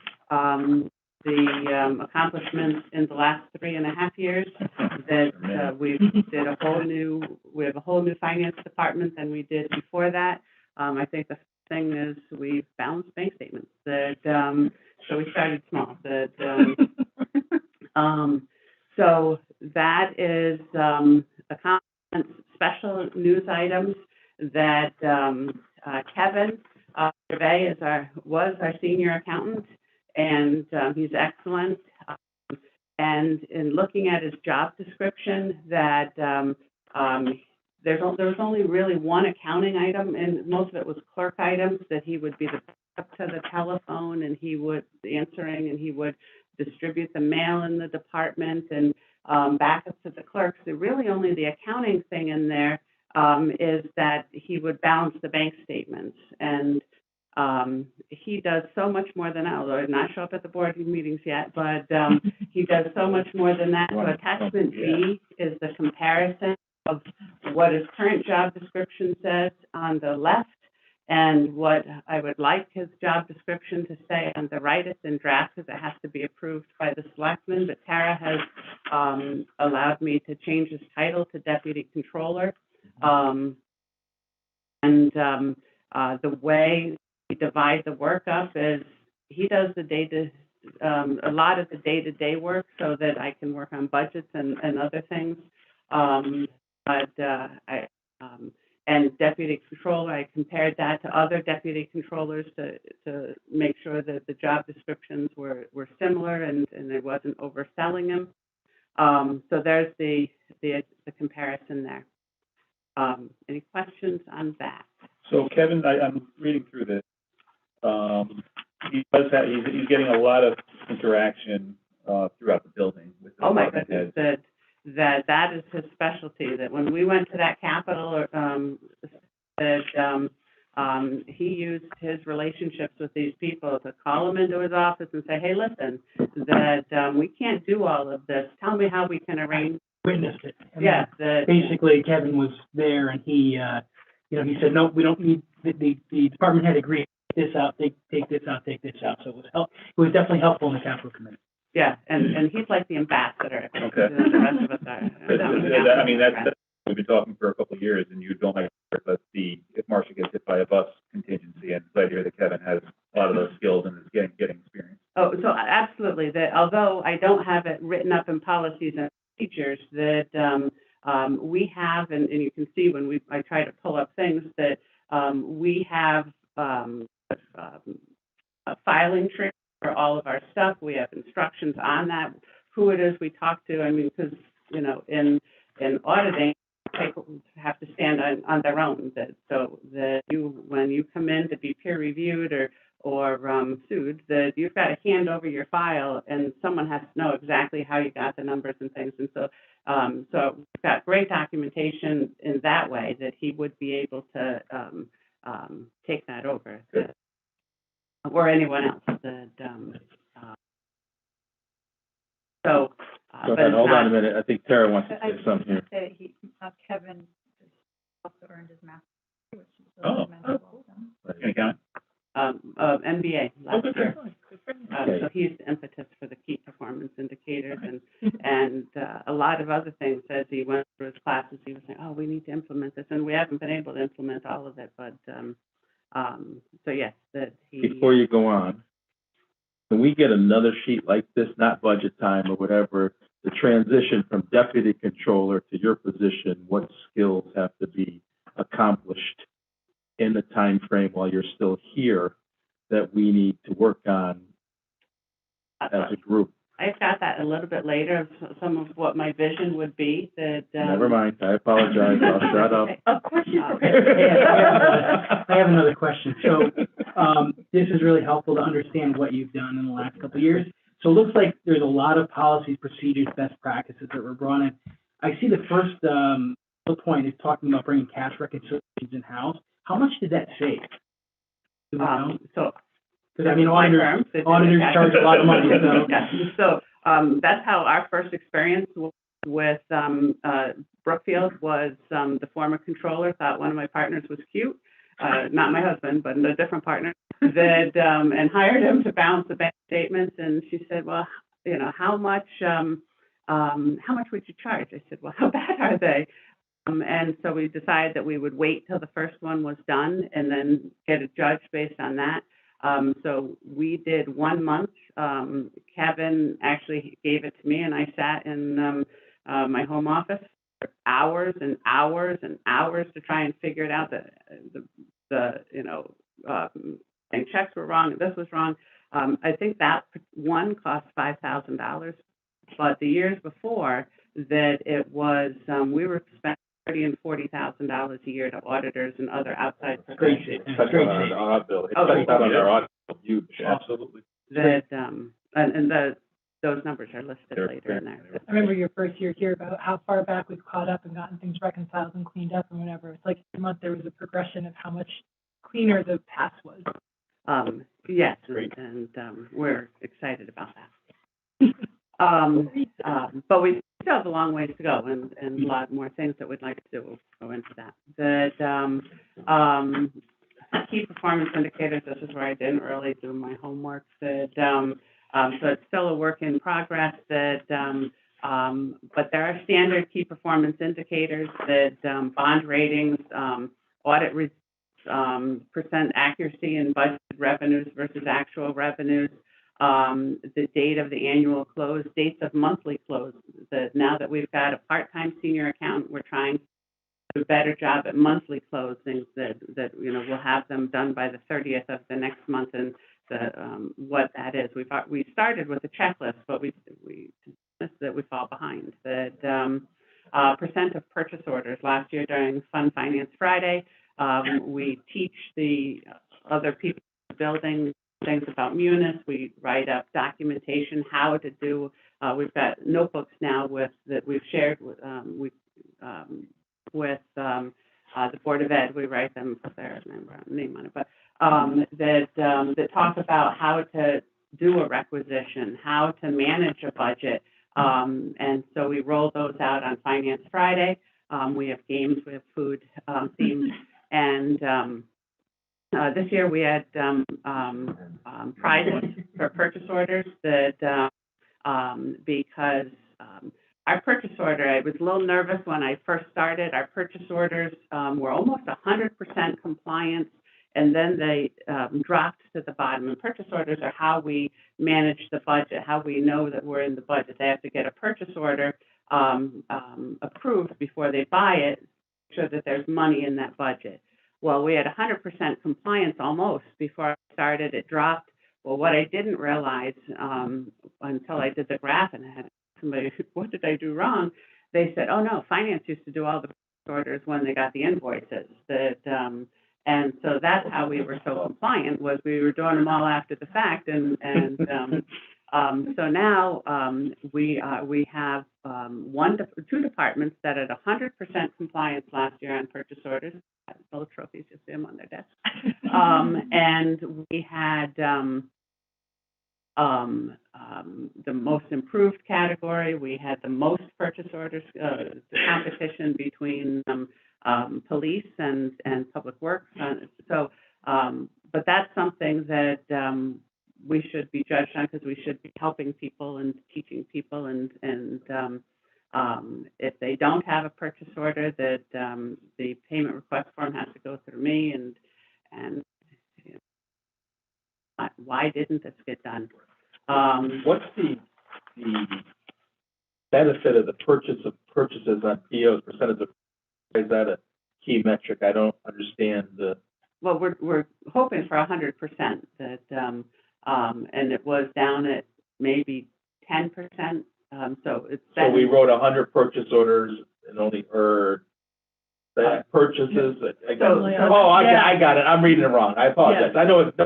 the accomplishments in the last 3.5 years. That we have a whole new finance department than we did before that. I think the thing is we've balanced bank statements. That so we started small. That so that is accomplishments, special news items that Kevin Gervais was our senior accountant, and he's excellent. And in looking at his job description, that there was only really one accounting item, and most of it was clerk items, that he would be up to the telephone, and he would answering, and he would distribute the mail in the department, and back up to the clerks. So really only the accounting thing in there is that he would balance the bank statements. And he does so much more than that, although he did not show up at the board meetings yet, but he does so much more than that. So attachment B is the comparison of what his current job description says on the left and what I would like his job description to say on the right. It's in draft because it has to be approved by the selectmen, but Tara has allowed me to change his title to deputy controller. The way we divide the work up is he does a lot of the day-to-day work so that I can work on budgets and other things. And deputy controller, I compared that to other deputy controllers to make sure that the job descriptions were similar and I wasn't overselling them. So there's the comparison there. Any questions on that? So Kevin, I'm reading through this. He's getting a lot of interaction throughout the building with the department heads. That is his specialty. That when we went to that Capitol, he used his relationships with these people to call them into his office and say, "Hey, listen, that we can't do all of this. Tell me how we can arrange." Witnessed it. And yeah. Basically, Kevin was there, and he said, "No, we don't need." The department had agreed. Take this out. Take this out. Take this out. So it was definitely helpful in the capital committee. Yeah, and he's like the ambassador. Okay. The rest of us are. I mean, that's we've been talking for a couple of years, and you don't like but if Marcia gets hit by a bus contingency, and glad to hear that Kevin has a lot of those skills and is getting experience. Oh, so absolutely. That although I don't have it written up in policies and procedures, that we have, and you can see when I try to pull up things that we have a filing tree for all of our stuff. We have instructions on that, who it is we talk to. I mean, because, in auditing, people have to stand on their own. So that when you come in to be peer reviewed or sued, that you've got to hand over your file and someone has to know exactly how you got the numbers and things. And so we've got great documentation in that way that he would be able to take that over. Or anyone else that, So hold on a minute. I think Tara wants to say something here. Kevin also earned his master's, which is cool. Any comment? MBA last year. Okay. So he's the impetus for the key performance indicators and a lot of other things. As he went through his classes, he was saying, "Oh, we need to implement this," and we haven't been able to implement all of it, but. So yes, that he. Before you go on, can we get another sheet like this, not budget time or whatever, the transition from deputy controller to your position, what skills have to be accomplished in the time frame while you're still here that we need to work on as a group? I've got that a little bit later, some of what my vision would be. That Never mind. I apologize. I'll shut up. Of course you I have another question. So this is really helpful to understand what you've done in the last couple of years. So it looks like there's a lot of policies, procedures, best practices that were brought in. I see the first point is talking about bringing cash reconciliations in-house. How much did that save? Do we know? So Because I mean, my auditors firm, charge a lot of money, so. Yeah, so, that's how our first experience with, Brookfield was, the former controller thought one of my partners was cute, not my husband, but a different partner, that, and hired him to balance the bank statements, and she said, well, you know, how much would you charge? I said, well, how bad are they? And so we decided that we would wait till the first one was done and then get a judge based on that. So we did 1 month. Kevin actually gave it to me, and I sat in my home office for hours and hours and hours to try and figure it out. The and checks were wrong, and this was wrong. I think that one cost $5,000, but the years before that it was we were spending $30,000 and $40,000 a year to auditors and other outside professionals. Especially on our bill. Especially on our audit. Huge, absolutely. That those numbers are listed later in there. I remember your first year here about how far back we've caught up and gotten things reconciled and cleaned up and whatever. It's like every month there was a progression of how much cleaner the past was. Yes, and we're excited about that. But we still have a long ways to go and a lot more things that we'd like to do. We'll go into that. Key performance indicators, this is where I didn't really do my homework. So it's still a work in progress. But there are standard key performance indicators that bond ratings, audit results, percent accuracy in budget revenues versus actual revenues, the date of the annual close, dates of monthly close. Now that we've got a part-time senior accountant, we're trying to do a better job at monthly closings that we'll have them done by the 30th of the next month, and what that is. We started with a checklist, but we fall behind. Percent of purchase orders last year during Fund Finance Friday. We teach the other people in the building things about munis. We write up documentation, how to do. We've got notebooks now that we've shared with the Board of Ed. We write them, their name on it, but that talk about how to do a requisition, how to manage a budget. And so we roll those out on Finance Friday. We have games, we have food themed. And this year we had prizes for purchase orders because our purchase order, I was a little nervous when I first started. Our purchase orders were almost 100% compliance, and then they dropped to the bottom. And purchase orders are how we manage the budget, how we know that we're in the budget. They have to get a purchase order approved before they buy it, so that there's money in that budget. Well, we had 100% compliance almost before I started. It dropped. Well, what I didn't realize until I did the graph and I had somebody, what did I do wrong? They said, oh no, finance used to do all the orders when they got the invoices. And so that's how we were so compliant, was we were doing them all after the fact. So now we have two departments that had 100% compliance last year on purchase orders. Little trophies, you see them on their desk. And we had the most improved category. We had the most purchase orders, the competition between police and public works. But that's something that we should be judged on, because we should be helping people and teaching people, and if they don't have a purchase order, that the payment request form has to go through me, and why didn't this get done? What's the benefit of the purchases on POs, percentage of, is that a key metric? I don't understand the. Well, we're hoping for 100%, that and it was down at maybe 10%. So it's. So we wrote 100 purchase orders and only heard that purchases. I got it. I'm reading it wrong. I apologize. Yeah. I know it's.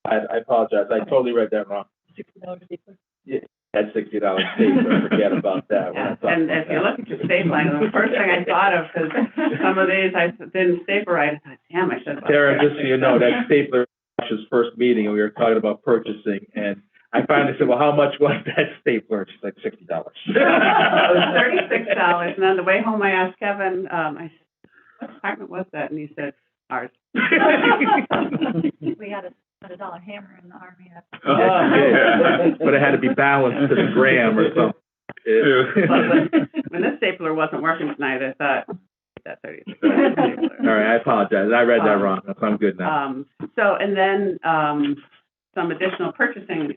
I apologize. I totally read that wrong. $60 paper. Yeah. That $60 stapler, forget about that. We're Yeah, not talking and about if you that. look at your stapling, the first thing I thought of, because some of these I didn't staple right, I thought, damn, I should have. Tara, just so you know, that stapler was Josh's first meeting, and we were talking about purchasing, and I finally said, well, how much was that stapler? She's like, $60. It was $36, and on the way home, I asked Kevin, I said, what department was that? And he said, ours. We had a $100 hammer in the Army. But it had to be balanced to the gram or something. When this stapler wasn't working tonight, I thought, that $36 All right, I apologize. I read that wrong. I'm good now. So, and then, some additional purchasing,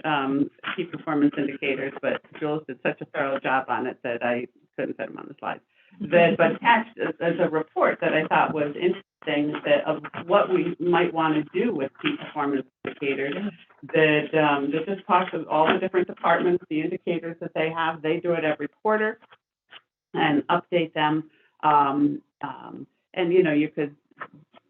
key performance indicators, but Jules did such a thorough job on it that I couldn't fit them on the slides. But attached as a report that I thought was interesting, that of what we might want to do with key performance indicators, that just talks of all the different departments, the indicators that they have. They do it every quarter and update them. And, you know, you could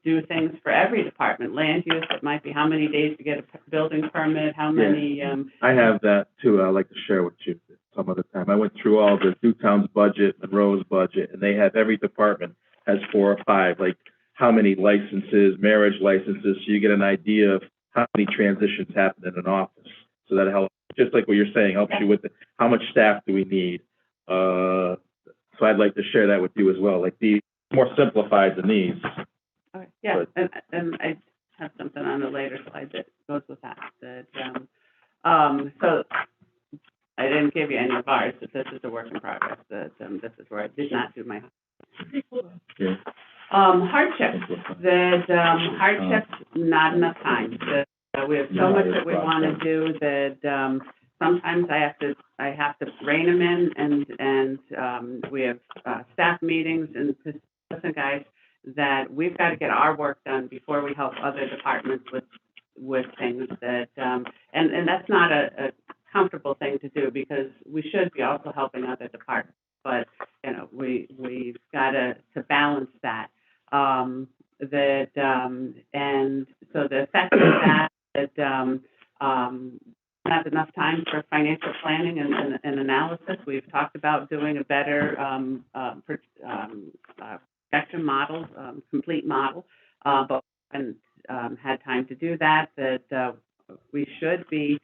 do things for every department. Land use, it might be how many days to get a building permit, how many, I have that too. I'd like to share with you some other time. I went through all the Newtown's budget, Monroe's budget, and they have every department has 4 or 5, like how many licenses, marriage licenses, so you get an idea of how many transitions happen in an office. So that helps, just like what you're saying, helps you with how much staff do we need. So I'd like to share that with you as well, like these more simplified than these. okay, yeah, and I have something on the later slide that goes with that. So I didn't give you any of ours, but this is a work in progress. This is where I did not do my Yeah. hardships. Hardships, not enough time. We have so much that we want to do that sometimes I have to rein them in, and we have staff meetings, and listen, guys, that we've got to get our work done before we help other departments with things that and that's not a comfortable thing to do, because we should be also helping other departments, but you know, we've got to balance that. And so the effect of that not enough time for financial planning and analysis. We've talked about doing a better projection model, complete model, but we haven't had time to do that. We should be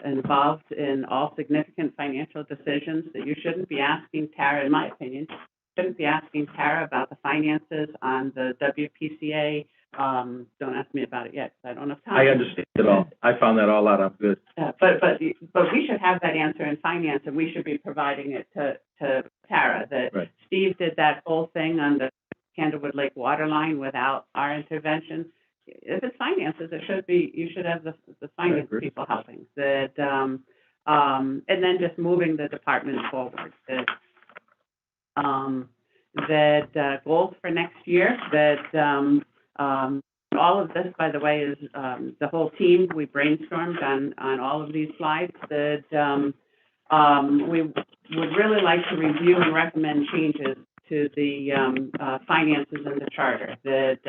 involved in all significant financial decisions, that you shouldn't be asking Tara, in my opinion, shouldn't be asking Tara about the finances on the WPCA. Don't ask me about it yet, because I don't have time. I understand it all. I found that all out. I'm good. But we should have that answer in finance, and we should be providing it to Tara. That Right. Steve did that whole thing on the Candlewood Lake water line without our intervention. If it's finances, it should be, you should have the finance people helping. That and then just moving the department forward. That goals for next year. That all of this, by the way, is the whole team. We brainstormed on all of these slides. That we would really like to review and recommend changes to the finances in the charter. That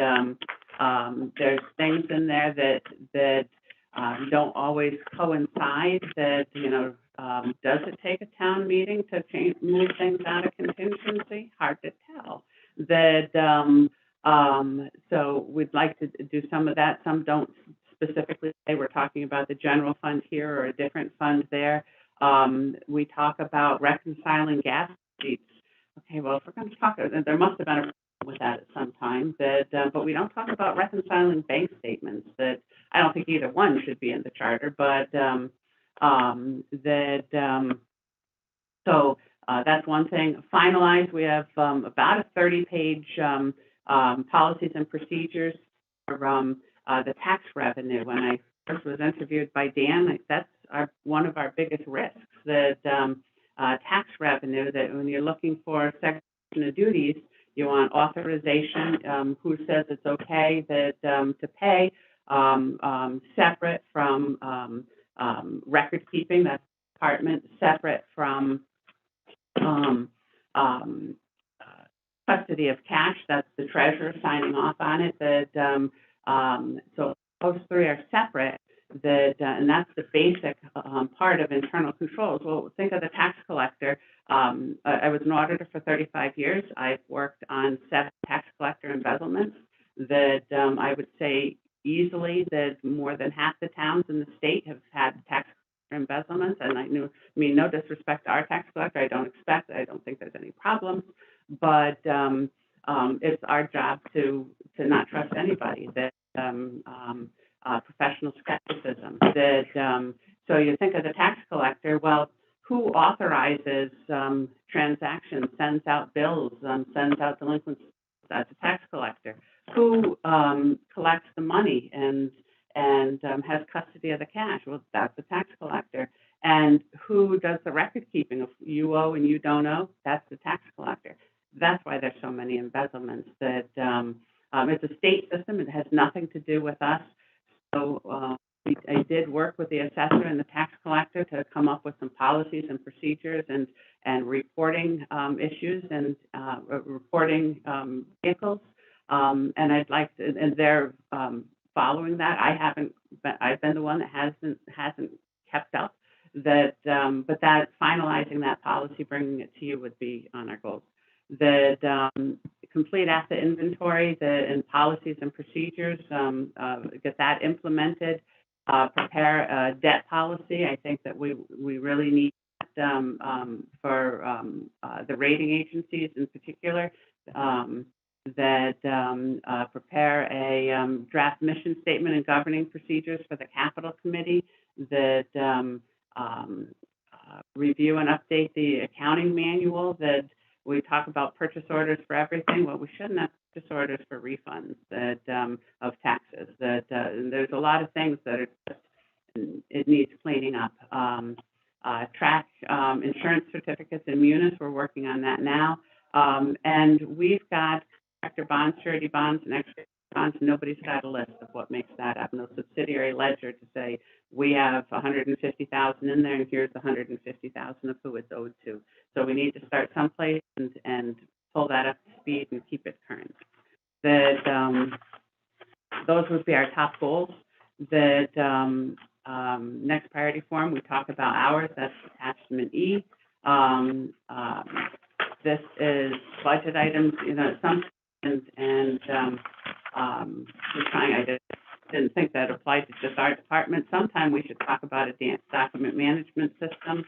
there's things in there that don't always coincide. That, you know, does it take a town meeting to move things out of contingency? Hard to tell. That so we'd like to do some of that. Some don't specifically say we're talking about the general fund here or a different fund there. We talk about reconciling gas receipts. Okay, well, if we're going to talk, there must have been a problem with that at some time. That, but we don't talk about reconciling bank statements. That I don't think either one should be in the charter. But so that's one thing. Finalized. We have about a 30-page policies and procedures for the tax revenue. When I first was interviewed by Dan, that's one of our biggest risks. That tax revenue, that when you're looking for section of duties, you want authorization, who says it's okay that to pay, separate from record keeping, that's department, separate from custody of cash, that's the treasurer signing off on it. That so those three are separate. and that's the basic part of internal controls. Well, think of the tax collector. I was an auditor for 35 years. I've worked on 7 tax collector embezzlements that I would say easily that more than half the towns in the state have had tax embezzlements, and I mean, no disrespect to our tax collector, I don't think there's any problems, but it's our job to not trust anybody, that professional skepticism, that so you think of the tax collector, well, who authorizes transactions, sends out bills, sends out delinquents? That's a tax collector. Who collects the money and has custody of the cash? Well, that's the tax collector. And who does the record keeping? If you owe and you don't owe, that's the tax collector. That's why there's so many embezzlements. That it's a state system. It has nothing to do with us. So I did work with the assessor and the tax collector to come up with some policies and procedures and reporting issues and reporting vehicles. And I'd like to, and they're following that. I've been the one that hasn't kept up. That, but that finalizing that policy, bringing it to you would be on our goals. That complete asset inventory, and policies and procedures, get that implemented. Prepare a debt policy. I think that we really need for the rating agencies in particular. Prepare a draft mission statement and governing procedures for the capital committee. That review and update the accounting manual. That we talk about purchase orders for everything. Well, we shouldn't have purchase orders for refunds of taxes. And there's a lot of things that are just, it needs cleaning up. Track insurance certificates and munis. We're working on that now. And we've got director bonds, surety bonds, and extra bonds. Nobody's got a list of what makes that up. No subsidiary ledger to say we have 150,000 in there, and here's 150,000 of who it's owed to. So we need to start someplace and pull that up to speed and keep it current. That those would be our top goals. That next priority form, we talk about hours. That's attachment E. This is budget items. Some we're trying. I didn't think that applied to just our department. Sometime we should talk about advanced document management system,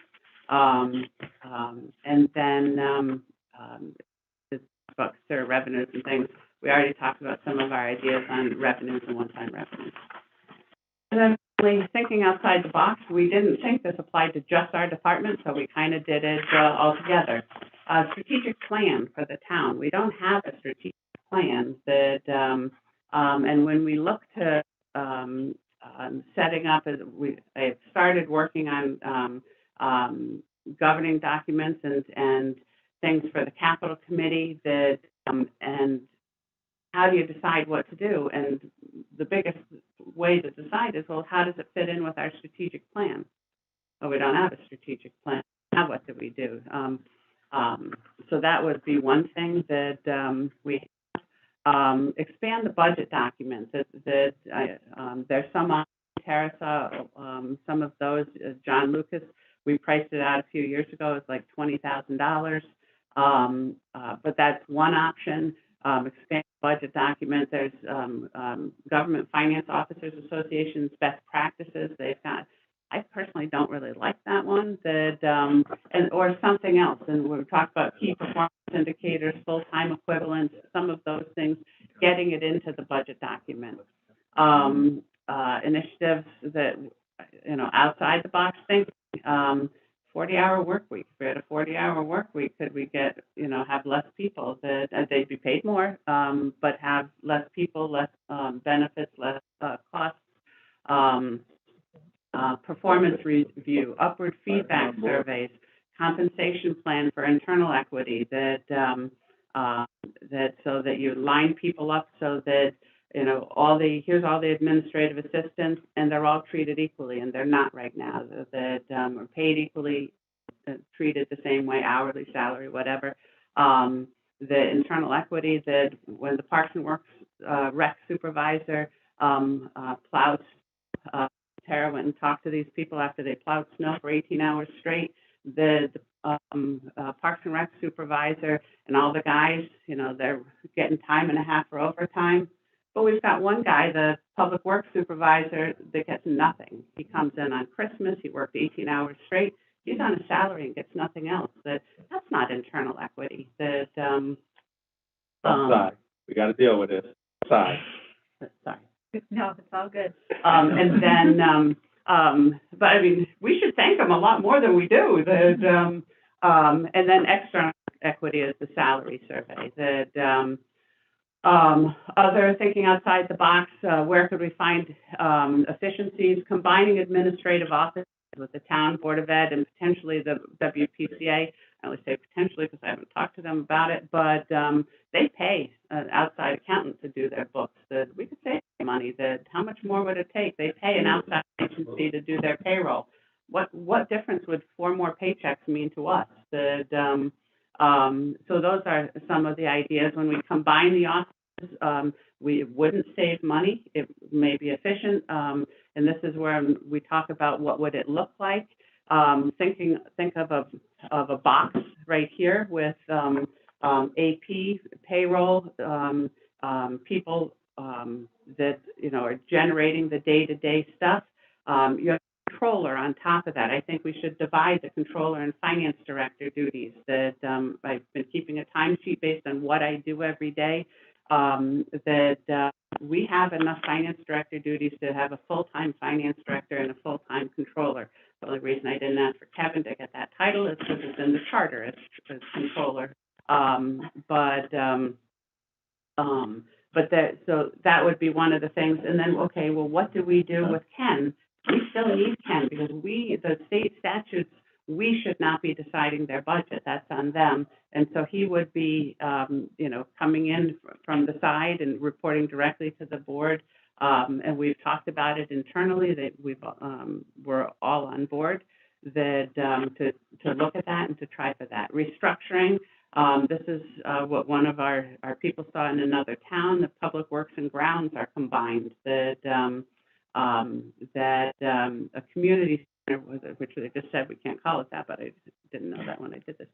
and then about revenues and things. We already talked about some of our ideas on revenues and one-time revenues. And then really thinking outside the box, we didn't think this applied to just our department, so we kind of did it all together. A strategic plan for the town. We don't have a strategic plan that, and when we look to setting up, I started working on governing documents and things for the capital committee. That and how do you decide what to do? And the biggest way to decide is, well, how does it fit in with our strategic plan? Well, we don't have a strategic plan. Now what do we do? So that would be one thing that we expand the budget documents. There's some on Teresa, some of those, John Lucas, we priced it out a few years ago. It's like $20,000. But that's one option. Expand budget document. There's Government Finance Officers Association's best practices. They've got, I personally don't really like that one, or something else. And we talked about key performance indicators, full-time equivalents, some of those things, getting it into the budget document. Initiatives that, outside the box thinking, 40-hour work week. If we had a 40-hour work week, could we get, have less people that they'd be paid more, but have less people, less benefits, less costs. Performance review, upward feedback surveys, compensation plan for internal equity. That so that you line people up so that here's all the administrative assistants and they're all treated equally, and they're not right now. That are paid equally, treated the same way, hourly, salary, whatever. The internal equity, that when the Parks and Works rec supervisor plows Tara went and talked to these people after they plowed snow for 18 hours straight. The Parks and Rec supervisor and all the guys, you know, they're getting time and a half for overtime. But we've got one guy, the Public Works supervisor, that gets nothing. He comes in on Christmas, he worked 18 hours straight. He's on a salary and gets nothing else. That's not internal equity. Sorry, we got to deal with it. Sorry. Sorry. No, it's all good. And then, but I mean, we should thank them a lot more than we do. And then external equity is the salary survey. Other thinking outside the box, where could we find efficiencies? Combining administrative offices with the town board of ed and potentially the WPCA. I only say potentially because I haven't talked to them about it, but they pay an outside accountant to do their books. We could save money. How much more would it take? They pay an outside agency to do their payroll. What difference would 4 more paychecks mean to us? So those are some of the ideas. When we combine the offices, we wouldn't save money. It may be efficient. And this is where we talk about what would it look like. Think of a box right here with AP, payroll, people that are generating the day-to-day stuff. You have a controller on top of that. I think we should divide the controller and finance director duties. That I've been keeping a timesheet based on what I do every day. We have enough finance director duties to have a full-time finance director and a full-time controller. The only reason I didn't ask for Kevin to get that title is because it's in the charter as controller. So that would be one of the things. And then, okay, well, what do we do with Ken? We still need Ken because the state statutes, we should not be deciding their budget. That's on them. And so he would be, coming in from the side and reporting directly to the board. And we've talked about it internally that we're all on board that to look at that and to try for that. Restructuring, this is what one of our people saw in another town. The Public Works and Grounds are combined. That a community center, which they just said we can't call it that, but I didn't know that when I did this,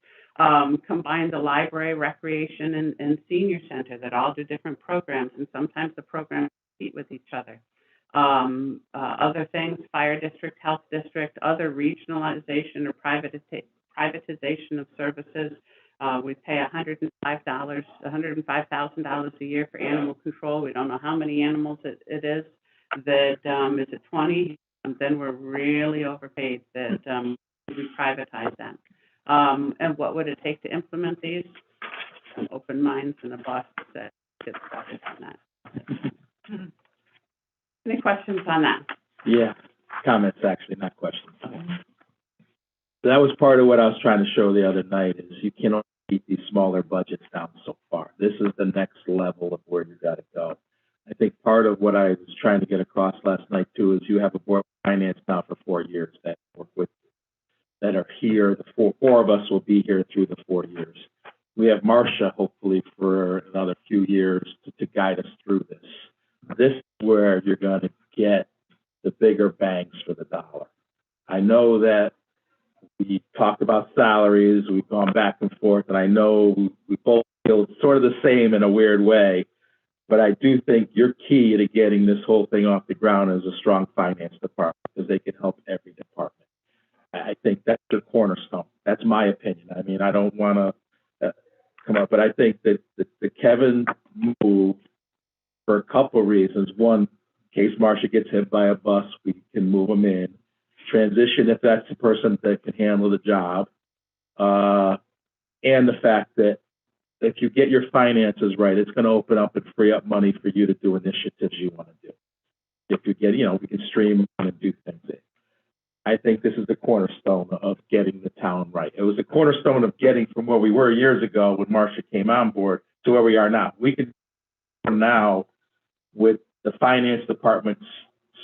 combined the library, recreation, and senior center that all do different programs, and sometimes the programs compete with each other. Other things, fire district, health district, other regionalization or privatization of services. We pay $105,000 a year for animal control. We don't know how many animals it is. Is it 20? Then we're really overpaid. We privatize them. And what would it take to implement these? Some open minds and a boss that get started on that. Any questions on that? Yeah, comments actually, not questions. That was part of what I was trying to show the other night is you cannot keep these smaller budgets down so far. This is the next level of where you got to go. I think part of what I was trying to get across last night too is you have a board of finance now for 4 years that work with that are here. The four of us will be here through the 4 years. We have Marcia hopefully for another few years to guide us through this. This is where you're going to get the bigger bangs for the dollar. I know that we talked about salaries, we've gone back and forth, and I know we both feel sort of the same in a weird way, but I do think your key to getting this whole thing off the ground is a strong finance department because they can help every department. I think that's your cornerstone. That's my opinion. I mean, I don't want to come up, but I think that the Kevin move for a couple of reasons. One, in case Marcia gets hit by a bus, we can move him in. Transition if that's the person that can handle the job. And the fact that if you get your finances right, it's going to open up and free up money for you to do initiatives you want to do. If you get, we can stream and do things. I think this is the cornerstone of getting the town right. It was the cornerstone of getting from where we were years ago when Marcia came on board to where we are now. We can now with the finance department's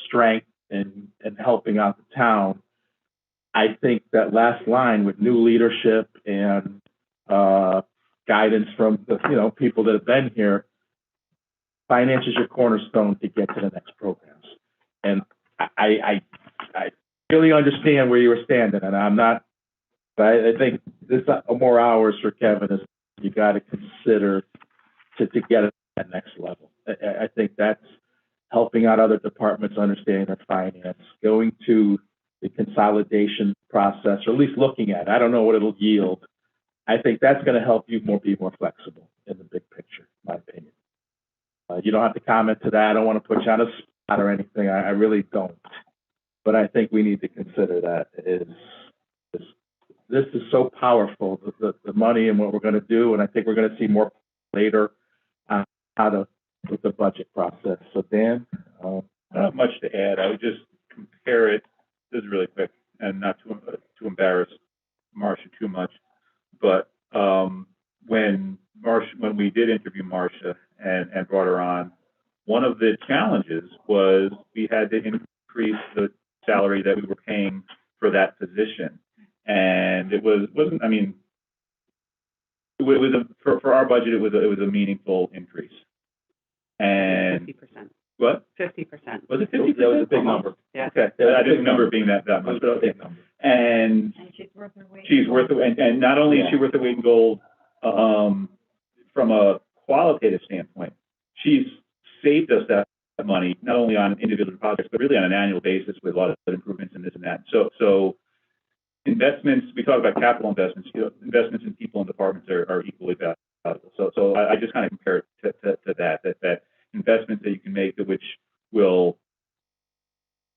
strength and helping out the town. I think that last line with new leadership and guidance from the people that have been here, finance is your cornerstone to get to the next programs. And I really understand where you were standing, and I'm not, but I think this, more hours for Kevin is, you got to consider to get it to that next level. I think that's helping out other departments understanding their finance, going to the consolidation process, or at least looking at it. I don't know what it'll yield. I think that's going to help you be more flexible in the big picture, in my opinion. You don't have to comment to that. I don't want to put you on a spot or anything. I really don't. But I think we need to consider that this is so powerful, the money and what we're going to do, and I think we're going to see more later on how to with the budget process. So Dan, I don't have much to add. I would just compare it. This is really quick, and not to embarrass Marcia too much, but when we did interview Marcia and brought her on, one of the challenges was we had to increase the salary that we were paying for that position, and it wasn't. I mean, it was for our budget. It was a meaningful increase. And 50%. What? 50%. Was it 50%? that was a big number. Yeah. Okay, I didn't remember it being that much. That was a big number. And she's worth her weight. she's worth it, and not only is she worth her weight in gold, from a qualitative standpoint, she's saved us that money, not only on individual projects, but really on an annual basis with a lot of improvements in this and that. So investments, we talk about capital investments, investments in people and departments are equally valuable. So I just kind of compare it to that investments that you can make, which will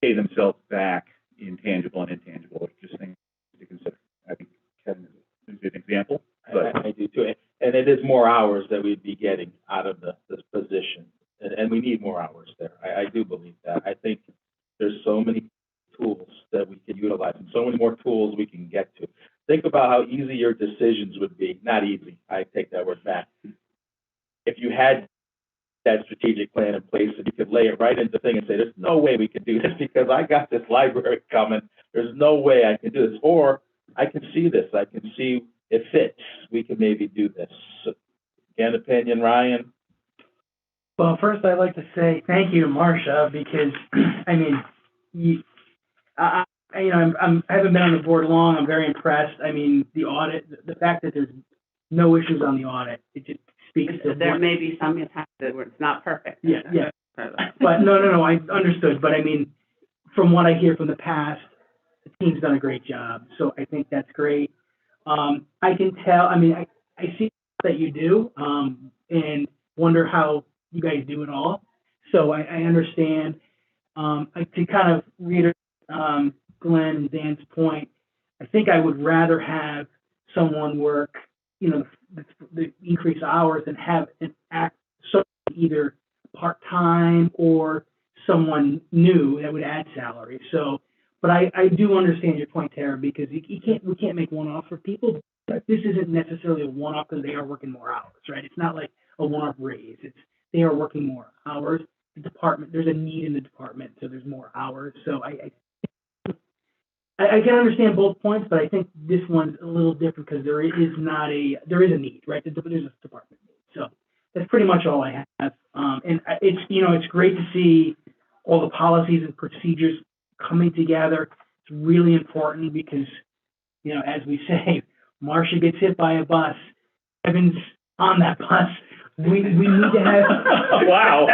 pay themselves back in tangible and intangible, which just things to consider. I think Kevin is a good example. But I do too. And it is more hours that we'd be getting out of this position. And we need more hours there. I do believe that. I think there's so many tools that we can utilize and so many more tools we can get to. Think about how easy your decisions would be. Not easy. I take that word back. If you had that strategic plan in place and you could lay it right into the thing and say, there's no way we can do this because I got this library coming. There's no way I can do this. Or I can see this. I can see it fits. We can maybe do this. So, again, opinion, Ryan? Well, first I'd like to say thank you to Marcia because, I mean, I haven't been on the board long. I'm very impressed. I mean, the audit, the fact that there's no issues on the audit, it just speaks to There may be some times where it's not perfect. Yeah. But no, I understood. But I mean, from what I hear from the past, the team's done a great job. So I think that's great. I can tell, I mean, I see that you do, and wonder how you guys do it all. So I understand. To kind of reiterate Glenn and Dan's point, I think I would rather have someone work, the increased hours and have an act so either part-time or someone new that would add salary. So, but I do understand your point, Tara, because we can't make one-off for people. But this isn't necessarily a one-off because they are working more hours, right? It's not like a one-off raise. They are working more hours. The department, there's a need in the department, so there's more hours. So I can understand both points, but I think this one's a little different because there is a need, right? There's a department need. So that's pretty much all I have. And it's great to see all the policies and procedures coming together. It's really important because, as we say, Marcia gets hit by a bus, Kevin's on that bus. We need to have. Wow.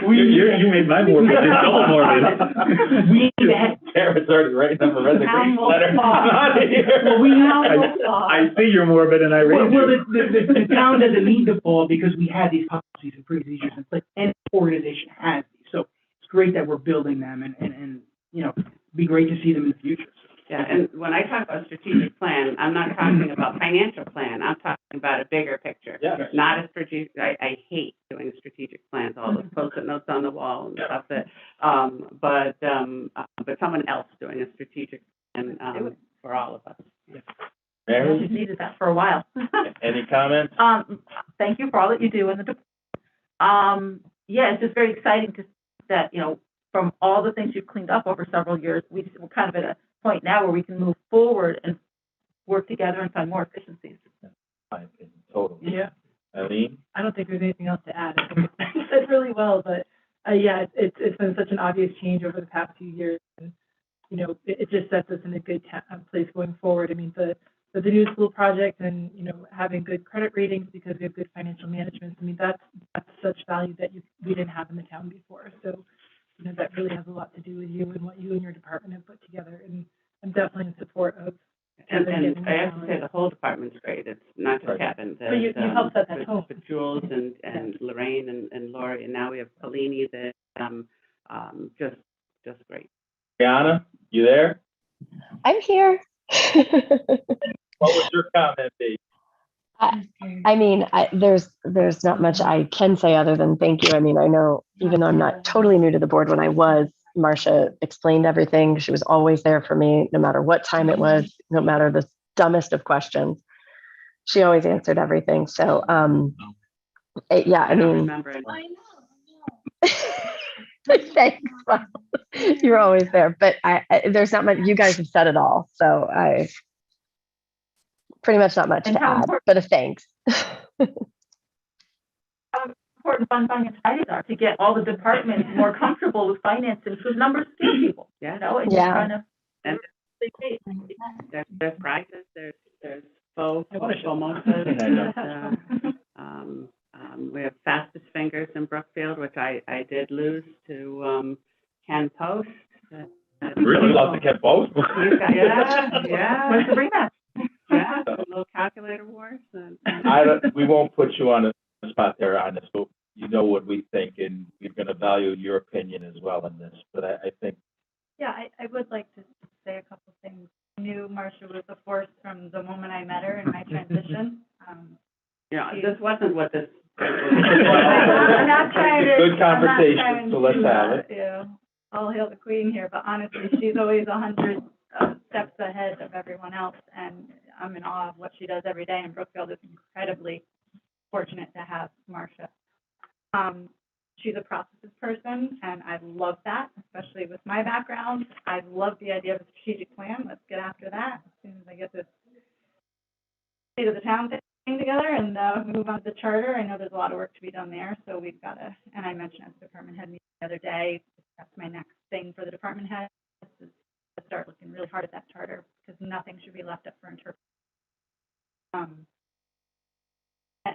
You made my morbid double morbid. We need to have. Tara's already writing them a resignation letter. Well, we now. I see you're morbid, and I raised well, you. the town doesn't need to fall because we had these policies and procedures in place, and the organization has these. So it's great that we're building them, and be great to see them in the future. Yeah, and when I talk about strategic plan, I'm not talking about financial plan. I'm talking about a bigger picture. Yeah. Not a strategic. I hate doing strategic plans, all those post-it notes on the wall and stuff that. But someone else doing a strategic plan for all of us. Mary? We've needed that for a while. Any comments? Thank you for all that you do in the department. Yeah, it's just very exciting to that, from all the things you've cleaned up over several years, we're kind of at a point now where we can move forward and work together and find more efficiencies. My opinion, totally. Yeah. Eileen? I don't think there's anything else to add. I think it's said really well, but yeah, it's been such an obvious change over the past few years, and you know, it just sets us in a good place going forward. I mean, the new school project and, you know, having good credit ratings because we have good financial management. I mean, that's such value that we didn't have in the town before. So, you know, that really has a lot to do with you and what you and your department have put together. And I'm definitely in support of. And I have to say, the whole department's great. It's not just Kevin. But you helped set that tone. But Jules and Lorraine and Lori, and now we have Colini that, just great. Brianna, you there? I'm here. What would your comment be? I mean, there's not much I can say other than thank you. I mean, I know even though I'm not totally new to the board, when I was, Marcia explained everything. She was always there for me, no matter what time it was, no matter the dumbest of questions. She always answered everything. So, yeah, I mean, remember it. thanks. Well, you're always there, but there's not much. You guys have said it all, so I pretty much not much to add, but a thanks. Important fun excited are to get all the departments more comfortable with financing, because numbers scare people. Yeah. You know, and Yeah. you're trying to. And there's prizes, there's faux mimosas, we have fastest fingers in Brookfield, which I did lose to, Ken Post. Really love to get both. Yeah. Where's the rematch? Yeah, little calculator wars. We won't put you on the spot there on this, but you know what we think, and we're going to value your opinion as well in this. But I think. Yeah, I would like to say a couple things. I knew Marcia was a force from the moment I met her in my transition. This wasn't what this. I'm not trying to. Good conversation, so let's have it. Yeah, all hail the queen here, but honestly, she's always 100 steps ahead of everyone else, and I'm in awe of what she does every day. And Brookfield is incredibly fortunate to have Marcia. She's a processes person, and I love that, especially with my background. I love the idea of a strategic plan. Let's get after that as soon as I get this state of the town thing together and move on to the charter. I know there's a lot of work to be done there, so we've got to, and I mentioned at the department head meeting the other day, that's my next thing for the department head, is to start looking really hard at that charter, because nothing should be left up for interpretation.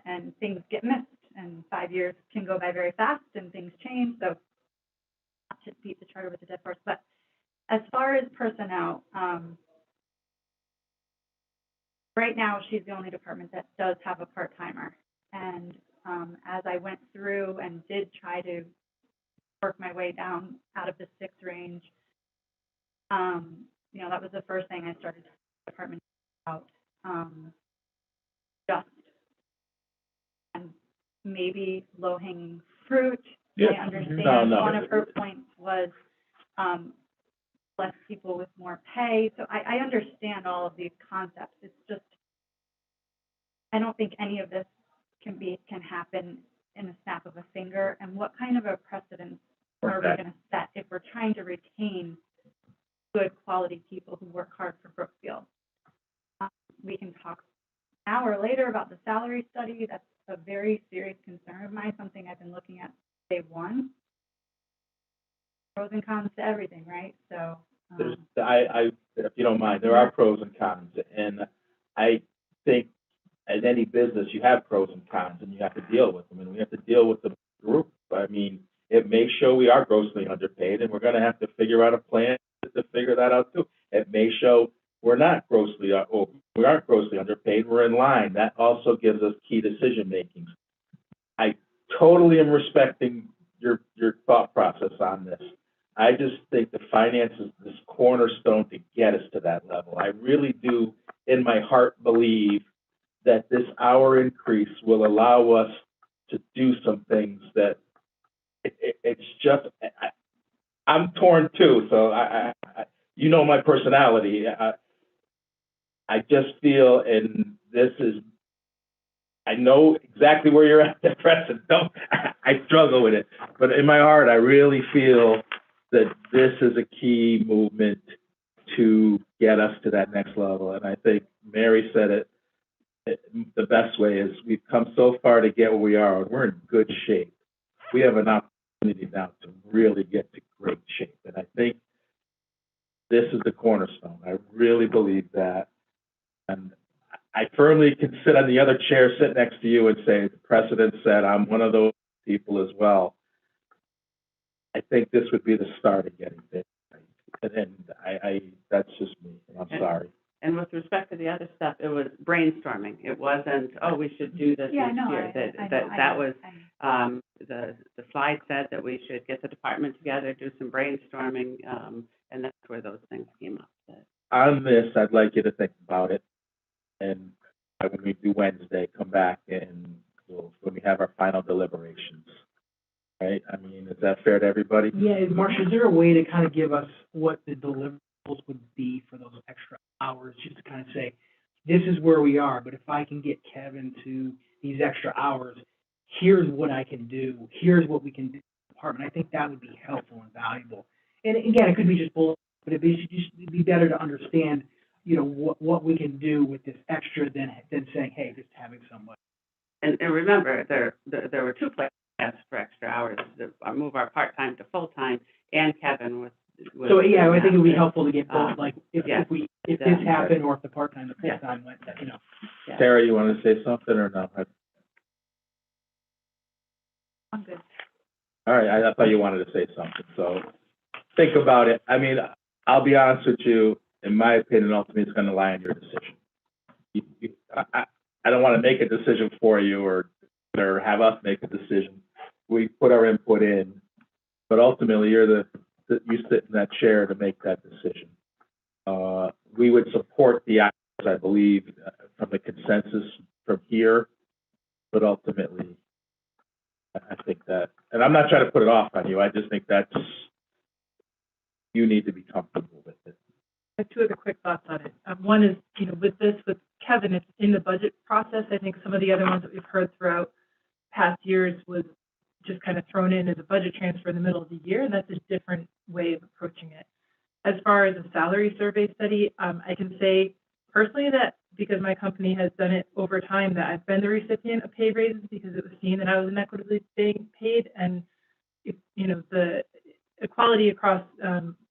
And things get missed, and 5 years can go by very fast, and things change, so not to beat the charter with a dead horse. But as far as personnel, right now she's the only department that does have a part-timer, and as I went through and did try to work my way down out of the 6 range, you know, that was the first thing I started to the department about, just and maybe low-hanging fruit. Yeah. I understand No. one of her points was less people with more pay. So I understand all of these concepts. It's just, I don't think any of this can happen in a snap of a finger. And what kind of a precedent are we going to set if we're trying to retain good quality people who work hard for Brookfield? We can talk now or later about the salary study. That's a very serious concern of mine, something I've been looking at day one. Pros and cons to everything, right? So If you don't mind, there are pros and cons, and I think as any business, you have pros and cons, and you have to deal with them, and we have to deal with the group. I mean, it may show we are grossly underpaid, and we're going to have to figure out a plan to figure that out too. It may show we're not grossly, or we aren't grossly underpaid. We're in line. That also gives us key decision making. I totally am respecting your thought process on this. I just think the finance is this cornerstone to get us to that level. I really do, in my heart, believe that this hour increase will allow us to do some things that it's just, I'm torn too. So I you know my personality. I just feel, and this is, I know exactly where you're at, Preston. I struggle with it, but in my heart, I really feel that this is a key movement to get us to that next level. And I think Mary said it the best way is we've come so far to get where we are, and we're in good shape. We have enough opportunity now to really get to great shape. And I think this is the cornerstone. I really believe that. And I firmly can sit on the other chair, sit next to you and say, the president said, I'm one of those people as well. I think this would be the start of getting there. And that's just me, and I'm sorry. And with respect to the other stuff, it was brainstorming. It wasn't, oh, we should do this Yeah, next no, year. That was, the slide said that we should get the department together, do some brainstorming, and that's where those things came up. On this, I'd like you to think about it. And when we do Wednesday, come back and when we have our final deliberations. Right? I mean, is that fair to everybody? Yeah, Marcia, is there a way to kind of give us what the deliverables would be for those extra hours, just to kind of say, this is where we are, but if I can get Kevin to these extra hours, here's what I can do, here's what we can do in the department. I think that would be helpful and valuable. And again, it could be just bullet, but it'd be better to understand, you know, what we can do with this extra than saying, hey, just having somebody. And remember, there were two plans for extra hours, to move our part-time to full-time, and Kevin was. So, yeah, I think it would be helpful to get both, like, if this Yeah. happened, or if the part-time to full-time went, you know. Yeah. Sarah, you want to say something or no? I'm good. All right, I thought you wanted to say something, so think about it. I mean, I'll be honest with you, in my opinion, ultimately it's going to lie on your decision. I don't want to make a decision for you or have us make a decision. We put our input in, but ultimately you sit in that chair to make that decision. We would support the hours, I believe, from the consensus from here, but ultimately, I think that, and I'm not trying to put it off on you, I just think that's, you need to be comfortable with it. I have two other quick thoughts on it. One is, you know, with Kevin, it's in the budget process. I think some of the other ones that we've heard throughout past years was just kind of thrown in as a budget transfer in the middle of the year, and that's a different way of approaching it. As far as a salary survey study, I can say personally that because my company has done it over time, that I've been the recipient of pay raises because it was seen that I was inequitably being paid, and you know, the equality across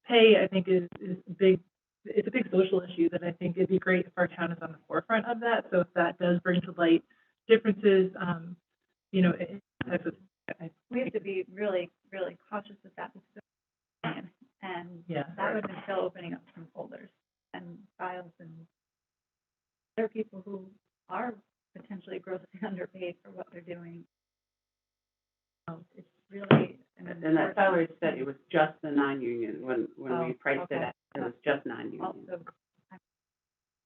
pay, I think, is big. It's a big social issue that I think it'd be great if our town is on the forefront of that. So if that does bring to light differences, you know, We have to be really, really cautious with that. And that would entail opening up some folders and files, and there are people who are potentially grossly underpaid for what they're doing. So it's really And that salary study was just the non-union when we priced it out. It was just non-union. Also,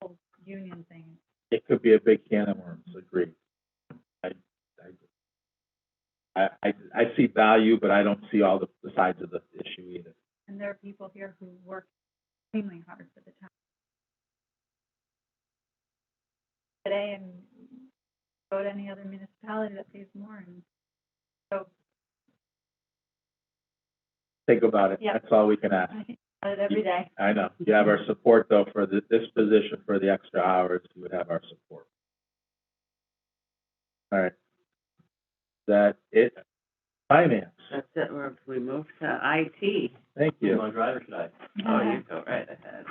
whole union thing. It could be a big can of worms, agreed. I see value, but I don't see all the sides of the issue either. And there are people here who work extremely hard for the town today, and go to any other municipality that pays more. And so, Think about it. Yeah. That's all we can ask. I think about it every day. I know. You have our support, though, for this position, for the extra hours. You would have our support. All right. That it? Finance. That's it. We moved to IT. Thank you. You want to drive or should I? Oh, you go right ahead.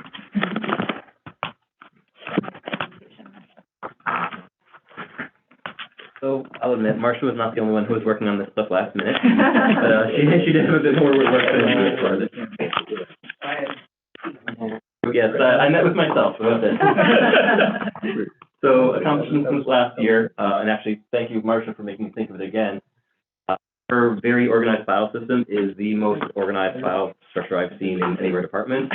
So I'll admit, Marcia was not the only one who was working on this stuff last minute. But she did have a bit more work than me as far as it. Yes, I met with myself about this. So accomplishments since last year, and actually thank you, Marcia, for making me think of it again. Her very organized file system is the most organized file structure I've seen in any of our departments.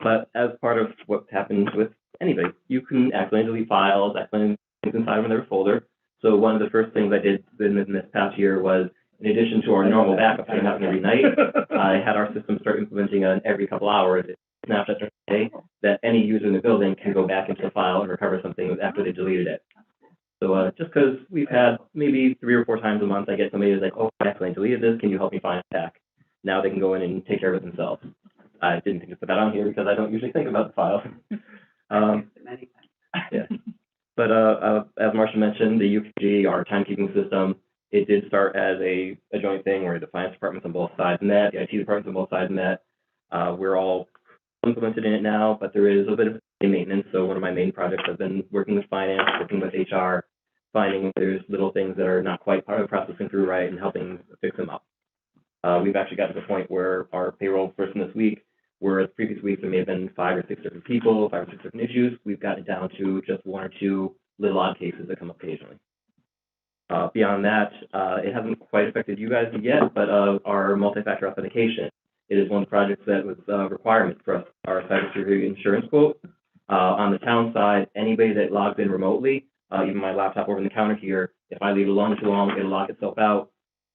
But as part of what happens with anybody, you can accidentally delete files, accidentally things inside of another folder. So one of the first things I did in this past year was, in addition to our normal backup that happened every night, I had our system start implementing an every couple hours snapshot during the day that any user in the building can go back into the file and recover something after they deleted it. So just because we've had maybe 3 or 4 times a month, I get somebody who's like, oh, I accidentally deleted this, can you help me find it back? Now they can go in and take care of it themselves. I didn't think to put that on here because I don't usually think about the file. Yeah. But as Marcia mentioned, the UKG, our timekeeping system, It did start as a joint thing where the finance department's on both sides met, the IT department's on both sides met. We're all implemented in it now, but there is a bit of maintenance. So one of my main projects has been working with finance, working with HR, finding there's little things that are not quite part of processing through right and helping fix them up. We've actually gotten to the point where our payroll person this week, where the previous week there may have been 5 or 6 different people, 5 or 6 different issues, we've gotten it down to just 1 or 2 little odd cases that come up occasionally. Beyond that, it hasn't quite affected you guys yet, but our multi-factor authentication, it is one of the projects that was a requirement for us, our cybersecurity insurance quote. On the town side, anybody that logs in remotely, even my laptop over the counter here, if I leave it alone too long, it'll lock itself out.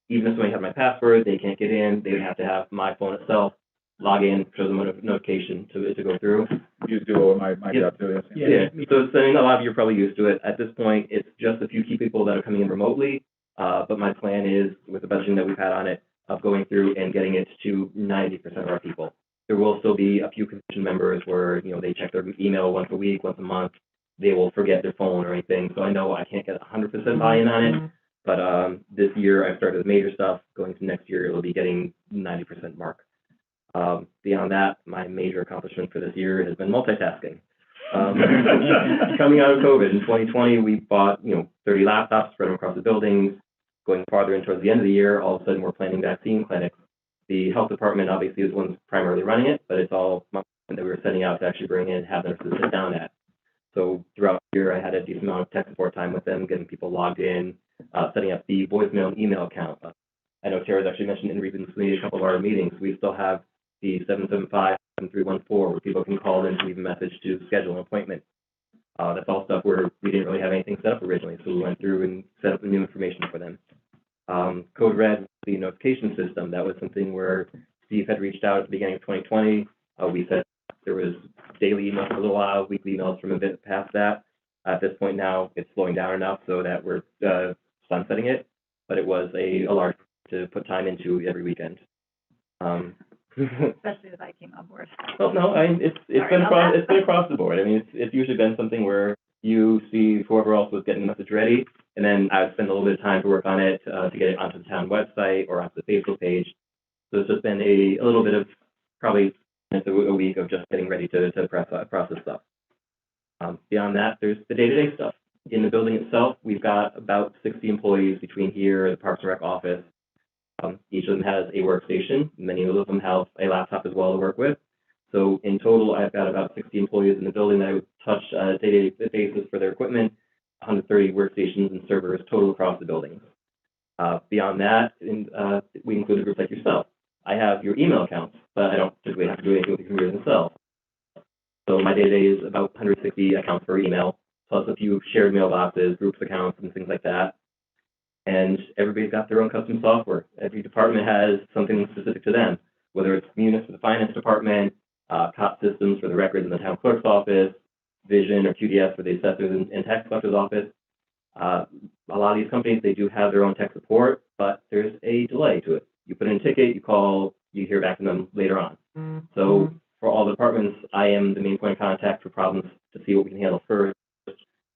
Even if somebody has my password, they can't get in, they would have to have my phone itself log in, show them a notification to go through. You do my job too. Yeah. So it's, I mean, a lot of you are probably used to it. At this point, it's just a few key people that are coming in remotely. But my plan is, with the budgeting that we've had on it, of going through and getting it to 90% of our people. There will still be a few commission members where, you know, they check their email once a week, once a month. They will forget their phone or anything. So I know I can't get 100% buy-in on it. But this year I've started with major stuff. Going to next year, it'll be getting 90% mark. Beyond that, my major accomplishment for this year has been multitasking. Coming out of COVID in 2020, we bought, 30 laptops, spread them across the buildings. Going farther in towards the end of the year, all of a sudden we're planning vaccine clinics. The health department obviously is the one primarily running it, but it's all that we were sending out to actually bring in, have nurses sit down at. So throughout the year, I had a decent amount of tech support time with them, getting people logged in, setting up the voicemail and email account. I know Tara's actually mentioned in recently a couple of our meetings, we still have the 775-7314 where people can call in to leave a message to schedule an appointment. That's all stuff where we didn't really have anything set up originally, so we went through and set up the new information for them. Code Red, the notification system, that was something where Steve had reached out at the beginning of 2020. We said there was daily emails for a little while, weekly emails from a bit past that. At this point now, it's slowing down enough so that we're sunsetting it, but it was a large to put time into every weekend. Especially as I came on board. Well, no, it's been across the board. I mean, it's usually been something where you see whoever else was getting the message ready, and then I would spend a little bit of time to work on it to get it onto the town website or onto the Facebook page. So it's just been a little bit of probably a week of just getting ready to process stuff. Beyond that, there's the day-to-day stuff. In the building itself, we've got about 60 employees between here, the Parks and Rec office. Each of them has a workstation. Many of them have a laptop as well to work with. So in total, I've got about 60 employees in the building that I would touch on a day-to-day basis for their equipment, 130 workstations and servers total across the building. Beyond that, we include a group like yourself. I have your email accounts, but I don't typically have to do anything with the computers themselves. So my day-to-day is about 160 accounts per email, plus a few shared mailboxes, groups accounts, and things like that. And everybody's got their own custom software. Every department has something specific to them, whether it's Munis for the finance department, COP systems for the records in the town clerk's office, Vision or QDS for the assessors and tax collector's office. A lot of these companies, they do have their own tech support, but there's a delay to it. You put in a ticket, you call, you hear back from them later on. So for all the departments, I am the main point of contact for problems to see what we can handle first.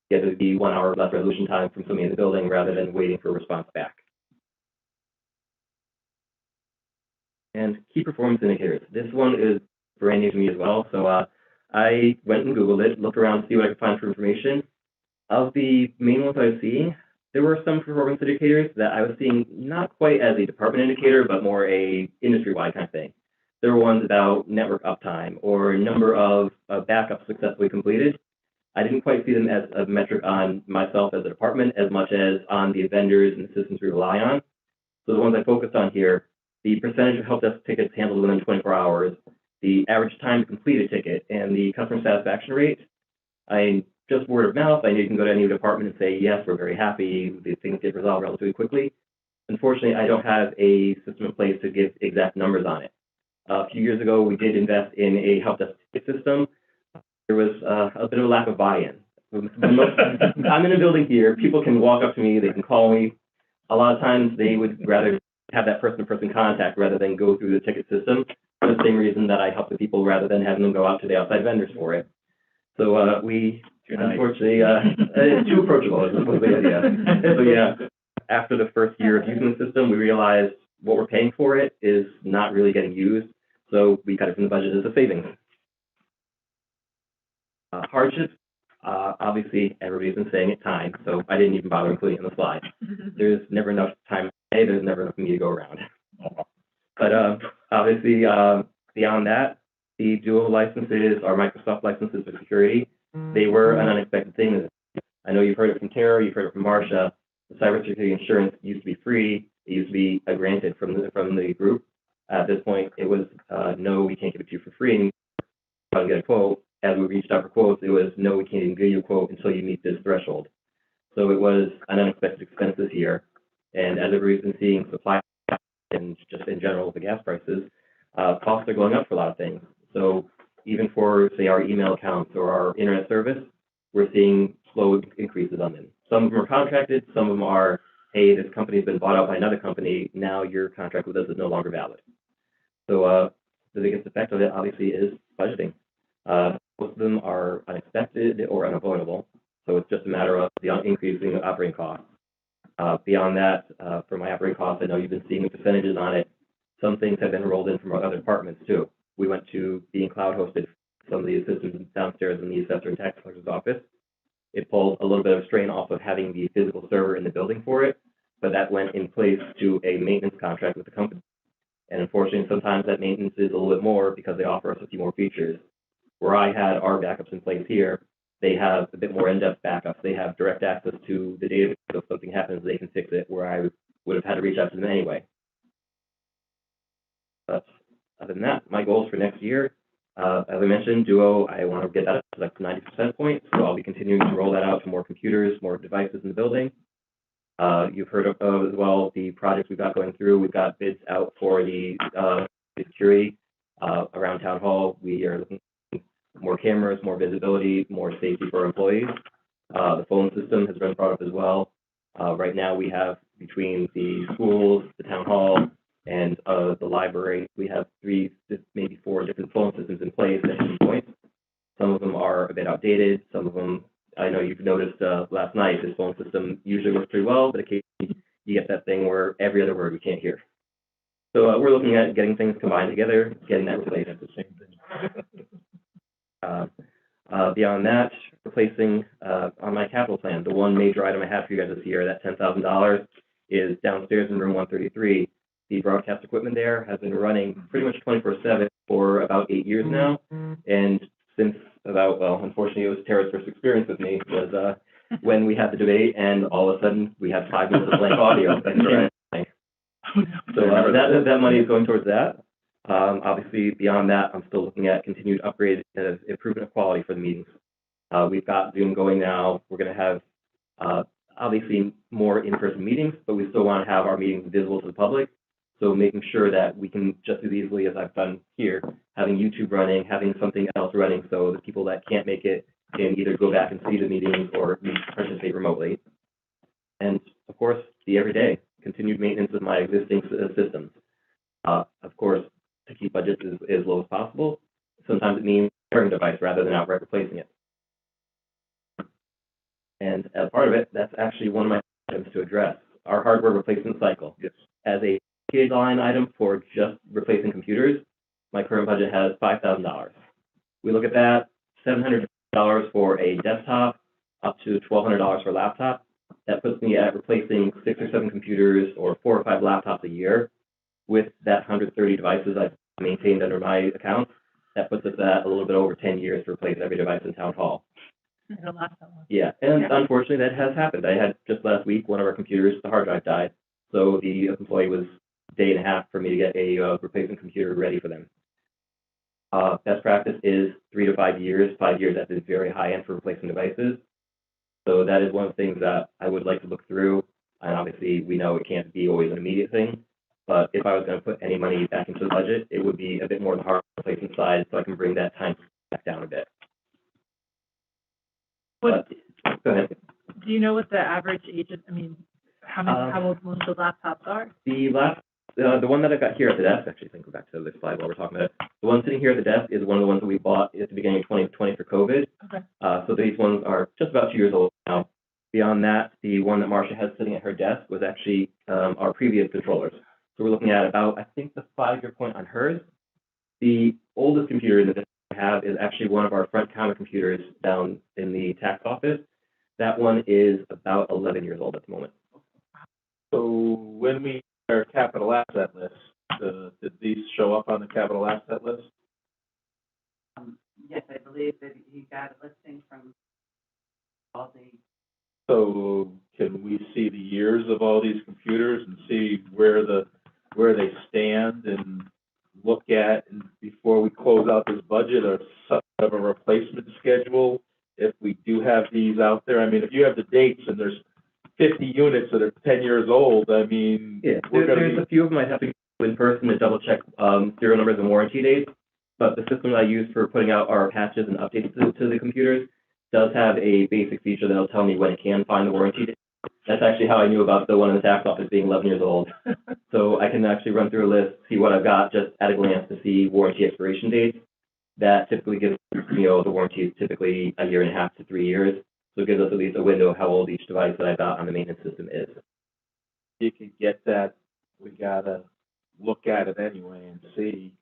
Get the 1 hour less resolution time from somebody in the building rather than waiting for a response back. And key performance indicators. This one is brand new to me as well. So I went and Googled it, looked around to see what I could find for information. Of the main ones I was seeing, there were some performance indicators that I was seeing not quite as a department indicator, but more a industry-wide kind of thing. There were ones about network uptime or number of backups successfully completed. I didn't quite see them as a metric on myself as a department as much as on the vendors and the systems we rely on. So the ones I focused on here, the percentage of help desk tickets handled within 24 hours, the average time to complete a ticket, and the customer satisfaction rate. Just word of mouth, I know you can go to any department and say, yes, we're very happy, these things get resolved relatively quickly. Unfortunately, I don't have a system in place to give exact numbers on it. A few years ago, we did invest in a help desk ticket system. There was a bit of a lack of buy-in. I'm in a building here, people can walk up to me, they can call me. A lot of times they would rather have that person-to-person contact rather than go through the ticket system, for the same reason that I help the people rather than having them go out to the outside vendors for it. So we, unfortunately, it's too approachable is the idea. So yeah, after the first year of using the system, we realized what we're paying for it is not really getting used, so we cut it from the budget as a savings. Hardships, obviously, everybody's been saying it time, so I didn't even bother including it in the slide. There's never enough time, there's never enough for me to go around. But obviously, beyond that, the dual licenses, our Microsoft licenses for security, they were an unexpected thing. I know you've heard it from Tara, you've heard it from Marcia. The cybersecurity insurance used to be free. It used to be granted from the group. At this point, it was, no, we can't give it to you for free anymore. Try to get a quote. As we reached out for quotes, it was, no, we can't even give you a quote until you meet this threshold. So it was an unexpected expense this year. And as everybody's been seeing supply and just in general with the gas prices, costs are going up for a lot of things. So even for, say, our email accounts or our internet service, we're seeing slow increases on them. Some of them are contracted, some of them are, hey, this company's been bought out by another company, now your contract with us is no longer valid. So the biggest effect of it obviously is budgeting. Most of them are unexpected or unavoidable, so it's just a matter of the increasing operating costs. Beyond that, for my operating costs, I know you've been seeing the percentages on it. Some things have been rolled in from our other departments too. We went to being cloud hosted. Some of the assistants downstairs in the assessor and tax collector's office. It pulled a little bit of strain off of having the physical server in the building for it, but that went in place to a maintenance contract with the company. And unfortunately, sometimes that maintenance is a little bit more because they offer us a few more features. Where I had our backups in place here, they have a bit more in-depth backups. They have direct access to the database, so if something happens, they can fix it, where I would have had to reach out to them anyway. But other than that, my goals for next year, as I mentioned, Duo, I want to get that up to like 90% point, so I'll be continuing to roll that out to more computers, more devices in the building. You've heard of as well the projects we've got going through. We've got bids out for the security around Town Hall. We are looking at more cameras, more visibility, more safety for our employees. The phone system has been brought up as well. Right now we have between the schools, the Town Hall, and the library, we have 3, maybe 4 different phone systems in place at any point. Some of them are a bit outdated. Some of them, I know you've noticed last night, this phone system usually works pretty well, but occasionally you get that thing where every other word we can't hear. So we're looking at getting things combined together, getting that replaced. The same thing. Beyond that, replacing on my capital plan, the one major item I have for you guys this year, that $10,000 is downstairs in room 133. The broadcast equipment there has been running pretty much 24/7 for about 8 years now. And since about, well, unfortunately, it was Tara's first experience with me, was when we had the debate, and all of a sudden we had 5 minutes of blank audio. So that money is going towards that. Obviously, beyond that, I'm still looking at continued upgrade and improvement of quality for the meetings. We've got Zoom going now. We're going to have obviously more in-person meetings, but we still want to have our meetings visible to the public. So making sure that we can just as easily as I've done here, having YouTube running, having something else running, so the people that can't make it can either go back and see the meetings or participate remotely. And of course, the everyday continued maintenance of my existing systems. Of course, to keep budgets as low as possible, sometimes it means repairing a device rather than outright replacing it. And as part of it, that's actually one of my items to address, our hardware replacement cycle. Yes. As a line item for just replacing computers, my current budget has $5,000. We look at that, $700 for a desktop, up to $1,200 for a laptop. That puts me at replacing 6 or 7 computers or 4 or 5 laptops a year. With that 130 devices I've maintained under my account, that puts us at a little bit over 10 years to replace every device in Town Hall. Yeah, and unfortunately that has happened. I had just last week, one of our computers, the hard drive died. So the employee was a day and a half for me to get a replacement computer ready for them. Best practice is 3 to 5 years. 5 years at the very high end for replacing devices. So that is one of the things that I would like to look through. And obviously we know it can't be always an immediate thing. But if I was going to put any money back into the budget, it would be a bit more on the hard replacement side, so I can bring that time back down a bit. Go ahead. Do you know what the average age of, how old most of the laptops are? The one that I've got here at the desk, actually, I think go back to this slide while we're talking about it. The one sitting here at the desk is one of the ones that we bought at the beginning of 2020 for COVID. Okay. So these ones are just about 2 years old now. Beyond that, the one that Marcia has sitting at her desk was actually our previous controllers. So we're looking at about, I think, the 5-year point on hers. The oldest computer in the district we have is actually one of our front counter computers down in the tax office. That one is about 11 years old at the moment. So when we, our capital asset list, did these show up on the capital asset list? Yes, I believe that he got a listing from all the, So can we see the years of all these computers and see where they stand and look at, and before we close out this budget, or some of a replacement schedule if we do have these out there? I mean, if you have the dates and there's 50 units that are 10 years old, I mean, yeah, there's a few of them I have to go in person to double check serial numbers and warranty dates. But the system that I use for putting out our patches and updates to the computers does have a basic feature that'll tell me when it can find the warranty date. That's actually how I knew about the one in the tax office being 11 years old. So I can actually run through a list, see what I've got just at a glance to see warranty expiration dates. That typically gives, the warranty is typically 1.5 to 3 years. So it gives us at least a window of how old each device that I've got on the maintenance system is. you can get that, we gotta look at it anyway and see,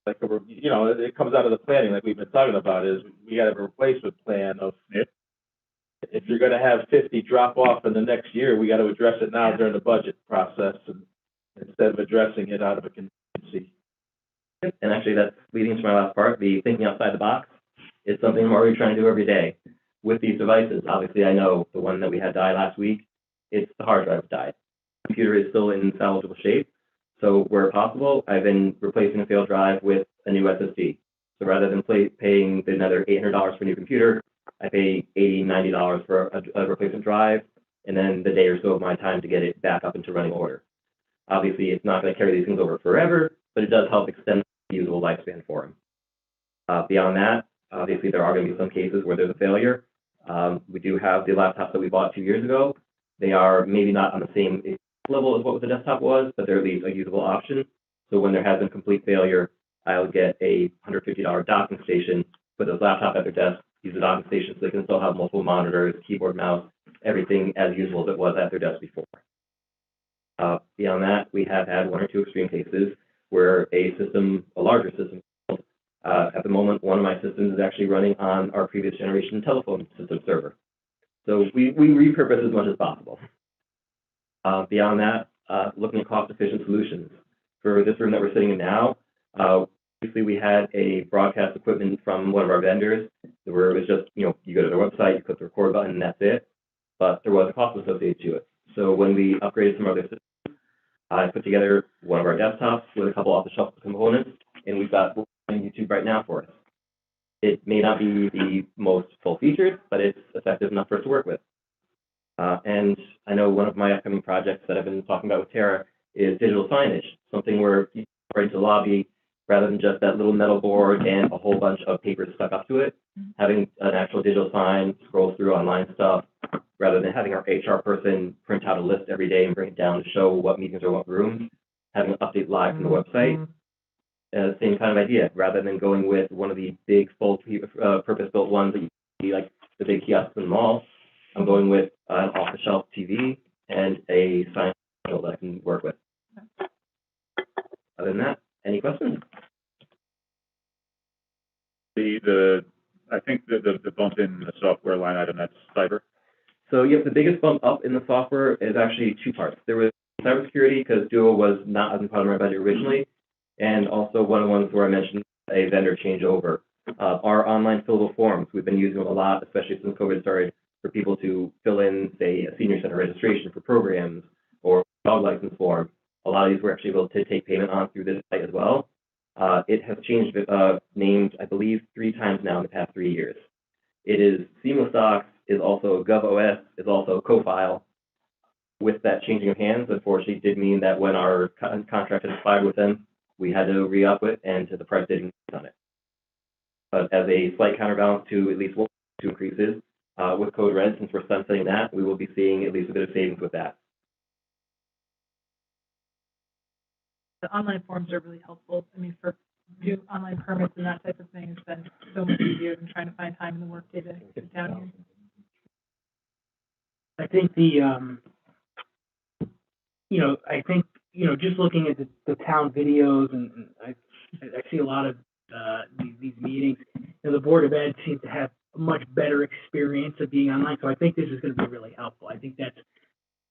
like, it comes out of the planning, like we've been talking about, is we gotta have a replacement plan of, if you're gonna have 50 drop off in the next year, we gotta address it now during the budget process, and instead of addressing it out of a contingency. And actually, that's leading to my last part, the thinking outside the box. It's something I'm already trying to do every day with these devices. Obviously, I know the one that we had die last week, it's the hard drive died. The computer is still in salvageable shape. So where possible, I've been replacing a failed drive with a new SSD. So rather than paying another $800 for a new computer, I pay $80, $90 for a replacement drive, and then the day or so of my time to get it back up into running order. Obviously, it's not going to carry these things over forever, but it does help extend the usable lifespan for them. Beyond that, obviously, there are going to be some cases where there's a failure. We do have the laptops that we bought 2 years ago. They are maybe not on the same level as what the desktop was, but they're at least a usable option. So when there has been complete failure, I'll get a $150 docking station, put those laptops at their desk, use the docking station so they can still have multiple monitors, keyboard, mouse, everything as usual as it was at their desk before. Beyond that, we have had 1 or 2 extreme cases where a larger system, at the moment, one of my systems is actually running on our previous generation telephone system server. So we repurpose as much as possible. Beyond that, looking at cost-efficient solutions. For this room that we're sitting in now, obviously we had a broadcast equipment from one of our vendors where it was just, you go to their website, you click the record button, and that's it. But there was a cost associated to it. So when we upgraded some other systems, I put together one of our desktops with a couple off-the-shelf components, and we've got YouTube right now for us. It may not be the most full-featured, but it's effective enough for us to work with. And I know one of my upcoming projects that I've been talking about with Tara is digital signage, something where you go into the lobby, rather than just that little metal board and a whole bunch of papers stuck up to it, having an actual digital sign, scroll through online stuff, rather than having our HR person print out a list every day and bring it down to show what meetings are what rooms, having an update live from the website. Same kind of idea, rather than going with one of the big full purpose-built ones that you see, like the big kiosks in the mall. I'm going with an off-the-shelf TV and a sign that I can work with. Other than that, any questions? I think the bump in the software line item, that's cyber. So the biggest bump up in the software is actually 2 parts. There was cybersecurity, because Duo was not as part of my budget originally, and also one of the ones where I mentioned a vendor changeover. Our online fillable forms, we've been using them a lot, especially since COVID started, for people to fill in, say, a senior center registration for programs or dog license form. A lot of these we're actually able to take payment on through this site as well. It has changed names, I believe, 3 times now in the past 3 years. It is Seamless Docs, is also GovOS, is also CoFile. With that changing of hands, unfortunately, did mean that when our contract had expired with them, we had to re-up it, and the price did increase on it. But as a slight counterbalance to at least 2 increases, with Code Red, since we're sunsetting that, we will be seeing at least a bit of savings with that. The online forms are really helpful. I mean, for do online permits and that type of thing has been so much easier than trying to find time in the workday to get down here. I think I think, just looking at the town videos and I see a lot of, these meetings, the Board of Ed seems to have a much better experience of being online. So I think this is going to be really helpful. I think that's going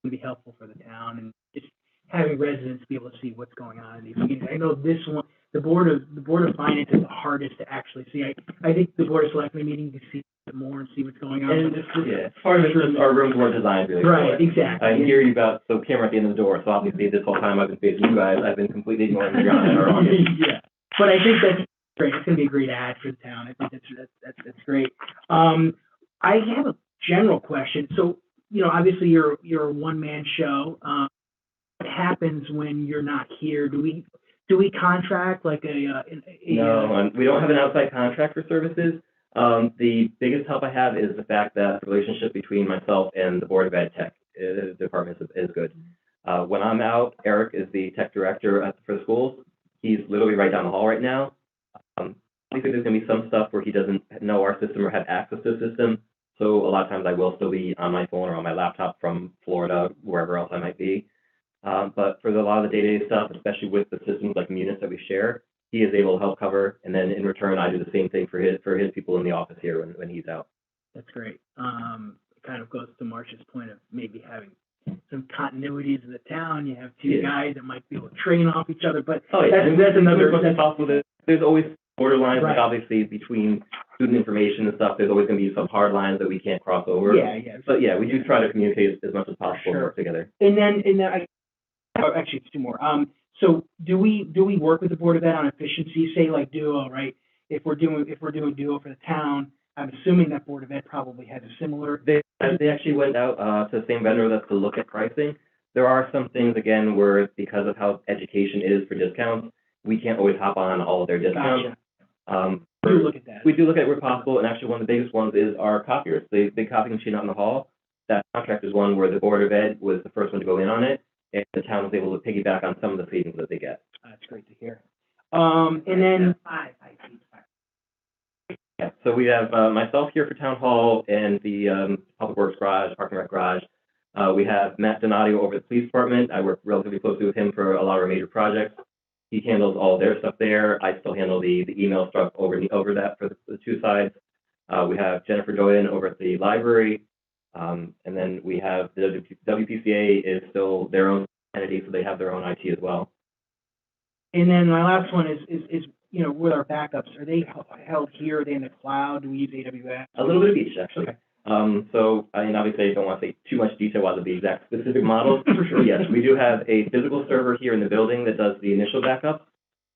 to be helpful for the town and just having residents be able to see what's going on in these meetings. I know this one, the Board of Finance is the hardest to actually see. I think the Board of Selectmen meeting, you can see it more and see what's going on. And part of it is our rooms were designed really right, for it. exactly. I hear you about, so camera at the end of the door, so obviously this whole time I've been facing you guys, I've been completely ignoring Brianna and our audience. Yeah, but I think that's great. It's going to be a great ad for the town. I think that's great. I have a general question. So, obviously you're a one-man show. What happens when you're not here? Do we contract like No, we don't have an outside contract for services. The biggest help I have is the fact that the relationship between myself and the Board of Ed Tech department is good. When I'm out, Eric is the tech director for the schools. He's literally right down the hall right now. Obviously, there's going to be some stuff where he doesn't know our system or have access to the system. So a lot of times I will still be on my phone or on my laptop from Florida, wherever else I might be. But for a lot of the day-to-day stuff, especially with the systems like Munis that we share, he is able to help cover. And then in return, I do the same thing for his people in the office here when he's out. That's great. It kind of goes to Marcia's point of maybe having some continuities in the town. You have two guys that might be able to train off each other, but that's another. That's possible. There's always borderlines, right. Like obviously between student information and stuff. There's always going to be some hard lines that we can't cross over. Yeah. But yeah, we do try to communicate as much as possible and work together. And then actually, it's two more. So do we work with the Board of Ed on efficiency? Say like Duo, right? If we're doing Duo for the town, I'm assuming that Board of Ed probably has a similar. They actually went out to the same vendor that's to look at pricing. There are some things again where because of how education is for discounts, we can't always hop on all of their discounts. Gotcha. We do look at that. We do look at it where possible, and actually one of the biggest ones is our copiers. The big copying machine out in the hall. That contract is one where the Board of Ed was the first one to go in on it, and the town was able to piggyback on some of the savings that they get. That's great to hear. And then yeah, so we have myself here for Town Hall and the Public Works Garage, Park and Rec Garage. We have Matt Donadio over at the Police Department. I work relatively closely with him for a lot of our major projects. He handles all their stuff there. I still handle the email stuff over that for the two sides. We have Jennifer Doyen over at the library. And then we have the WPCA is still their own entity, so they have their own IT as well. And then my last one is with our backups, are they held here? Are they in the cloud? Do we use AWS? A little bit of each, actually. Okay. So, I mean, obviously, I don't want to say too much detail about the exact specific models. For sure. Yes, we do have a physical server here in the building that does the initial backup.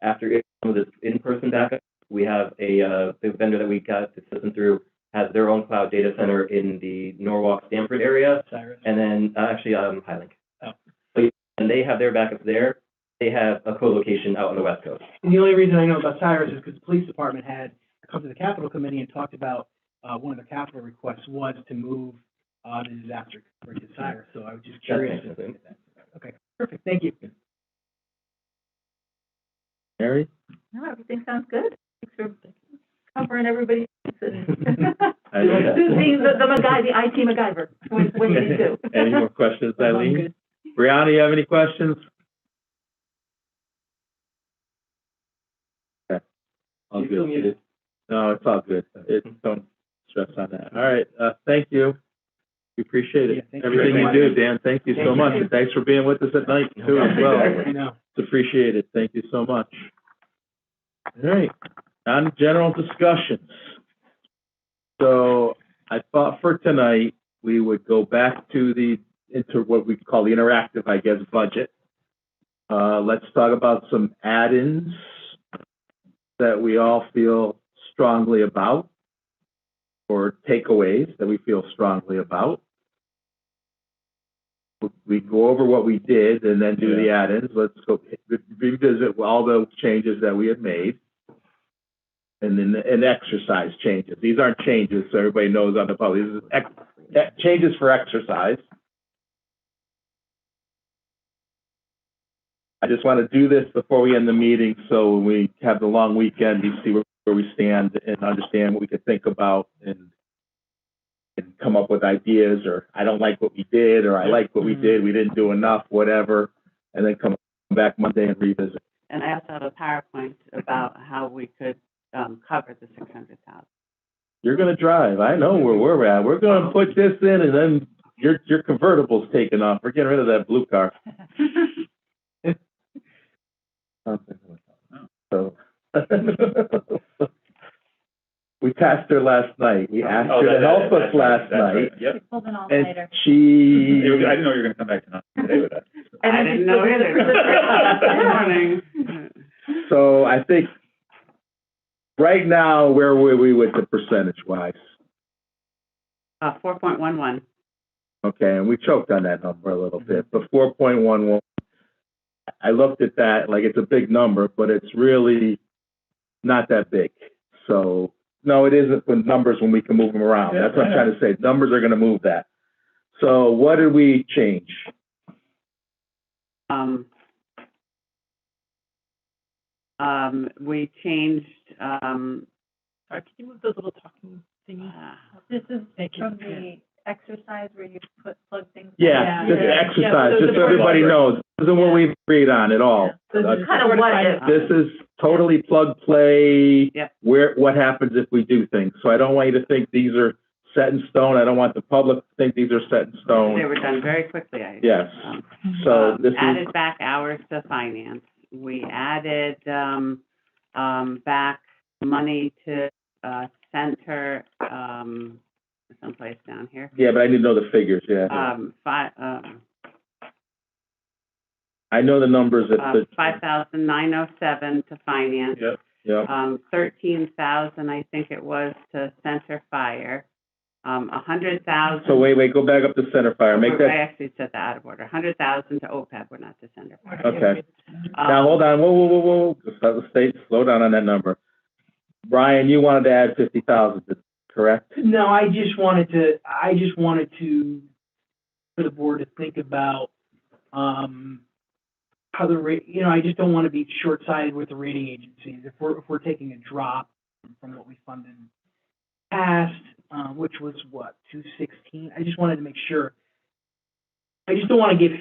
After some of the in-person backup, we have the vendor that we got the system through has their own cloud data center in the Norwalk, Stamford area. Cyrus. And then, Highlink. Oh. And they have their backups there. They have a co-location out on the West Coast. And the only reason I know about Cyrus is because the police department had come to the Capitol Committee and talked about one of the capital requests was to move the disaster recovery to Cyrus. So I was just curious. Okay, perfect. Thank you. Mary? No, everything sounds good. Thanks for covering everybody's. Being the IT MacGyver, when you need to. Any more questions, Eileen? Brianna, you have any questions? Okay. All good. No, it's all good. Don't stress on that. All right. Thank you. We appreciate it. Yeah, Everything you do, Dan. Thank you so much. And thanks for being with us at night too as well. I know. It's appreciated. Thank you so much. All right. On general discussions. So I thought for tonight we would go back to into what we call the interactive, I guess, budget. Let's talk about some add-ins that we all feel strongly about, or takeaways that we feel strongly about. We go over what we did and then do the add-ins. Let's go revisit all the changes that we had made. And then exercise changes. These aren't changes, so everybody knows on the public. This is changes for exercise. I just want to do this before we end the meeting, so when we have the long weekend, you see where we stand and understand what we could think about and come up with ideas, or I don't like what we did, or I like what we did, we didn't do enough, whatever, and then come back Monday and revisit. And I also have a PowerPoint about how we could, cover the 600,000. You're gonna drive. I know where we're at. We're gonna put this in, and then your convertible's taken off. We're getting rid of that blue car. So we passed her last night. We asked her to help us last night, Yep. Pulled an all and nighter. I didn't know you were gonna come back today with that. I didn't know either. This morning. So I think right now, where were we with the percentage wise? 4.11. Okay, and we choked on that number a little bit, but 4.11. I looked at that like it's a big number, but it's really not that big. So no, it isn't with numbers when we can move them around. That's what I'm trying to say. Numbers are going to move that. So what did we change? We changed, Sorry, can you move those little talking thingies? This is from the exercise where you plug things. Yeah, this Yeah. exercise, Yeah, so just the so everybody board- knows. This isn't what we've agreed on at all. So this is Kind of sort what kind it of- This is totally plug play. Yep. What happens if we do things. So I don't want you to think these are set in stone. I don't want the public to think these are set in they stone. were done very quickly, I Yes. So this added is, back hours to finance. We added, back money to, center, someplace down here. yeah, but I need to know the figures, yeah. I know the numbers at the, 5,907 to finance. Yep. yeah. 13,000, I think it was, to center fire. 100,000. So wait, go back up to center fire. Make I that, actually said that out of order. 100,000 to OPEB, we're not to center fire. okay. Now, hold on, whoa. Slow down on that number. Brian, you wanted to add 50,000, correct? No, I just wanted to, for the board to think about, how the rate, I just don't want to be short-sighted with the rating agencies. If we're taking a drop from what we funded in the past, which was what, 216? I just wanted to make sure. I just don't want to give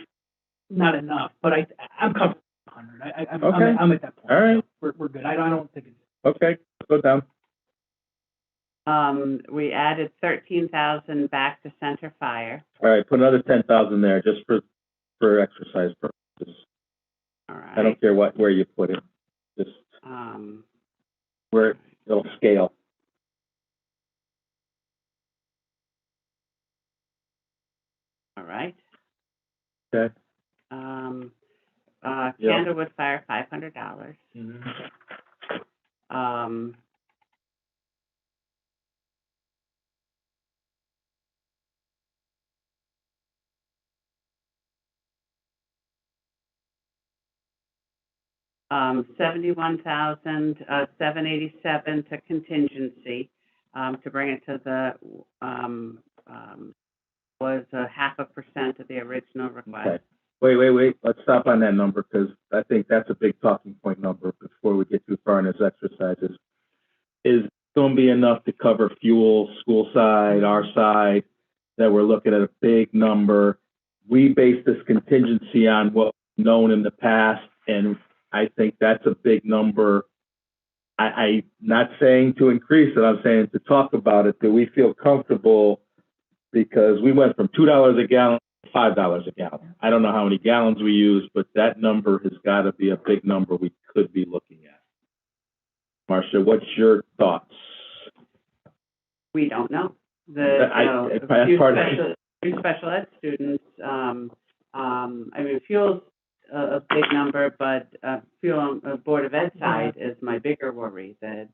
not enough, but I'm comfortable with 100. Okay. I'm at that point. All right. So we're good. I don't think it's. Okay, go down. We added 13,000 back to center fire. All right, put another 10,000 there, just for exercise purposes. All right. I don't care where you put it, just where it'll scale. All right. Okay. Candlewood Fire, $500. $71,787 to contingency, to bring it to the, was 0.5% of the original request. Okay. Wait. Let's stop on that number, because I think that's a big talking point number before we get too far in this exercises. Is going to be enough to cover fuel, school side, our side, that we're looking at a big number? We base this contingency on what we've known in the past, and I think that's a big number. I'm not saying to increase it, I'm saying to talk about it. Do we feel comfortable? Because we went from $2 a gallon to $5 a gallon. I don't know how many gallons we use, but that number has got to be a big number we could be looking at. Marcia, what's your thoughts? We don't know. Few special ed students, fuel's a big number, but fuel on the Board of Ed side is my bigger worry, that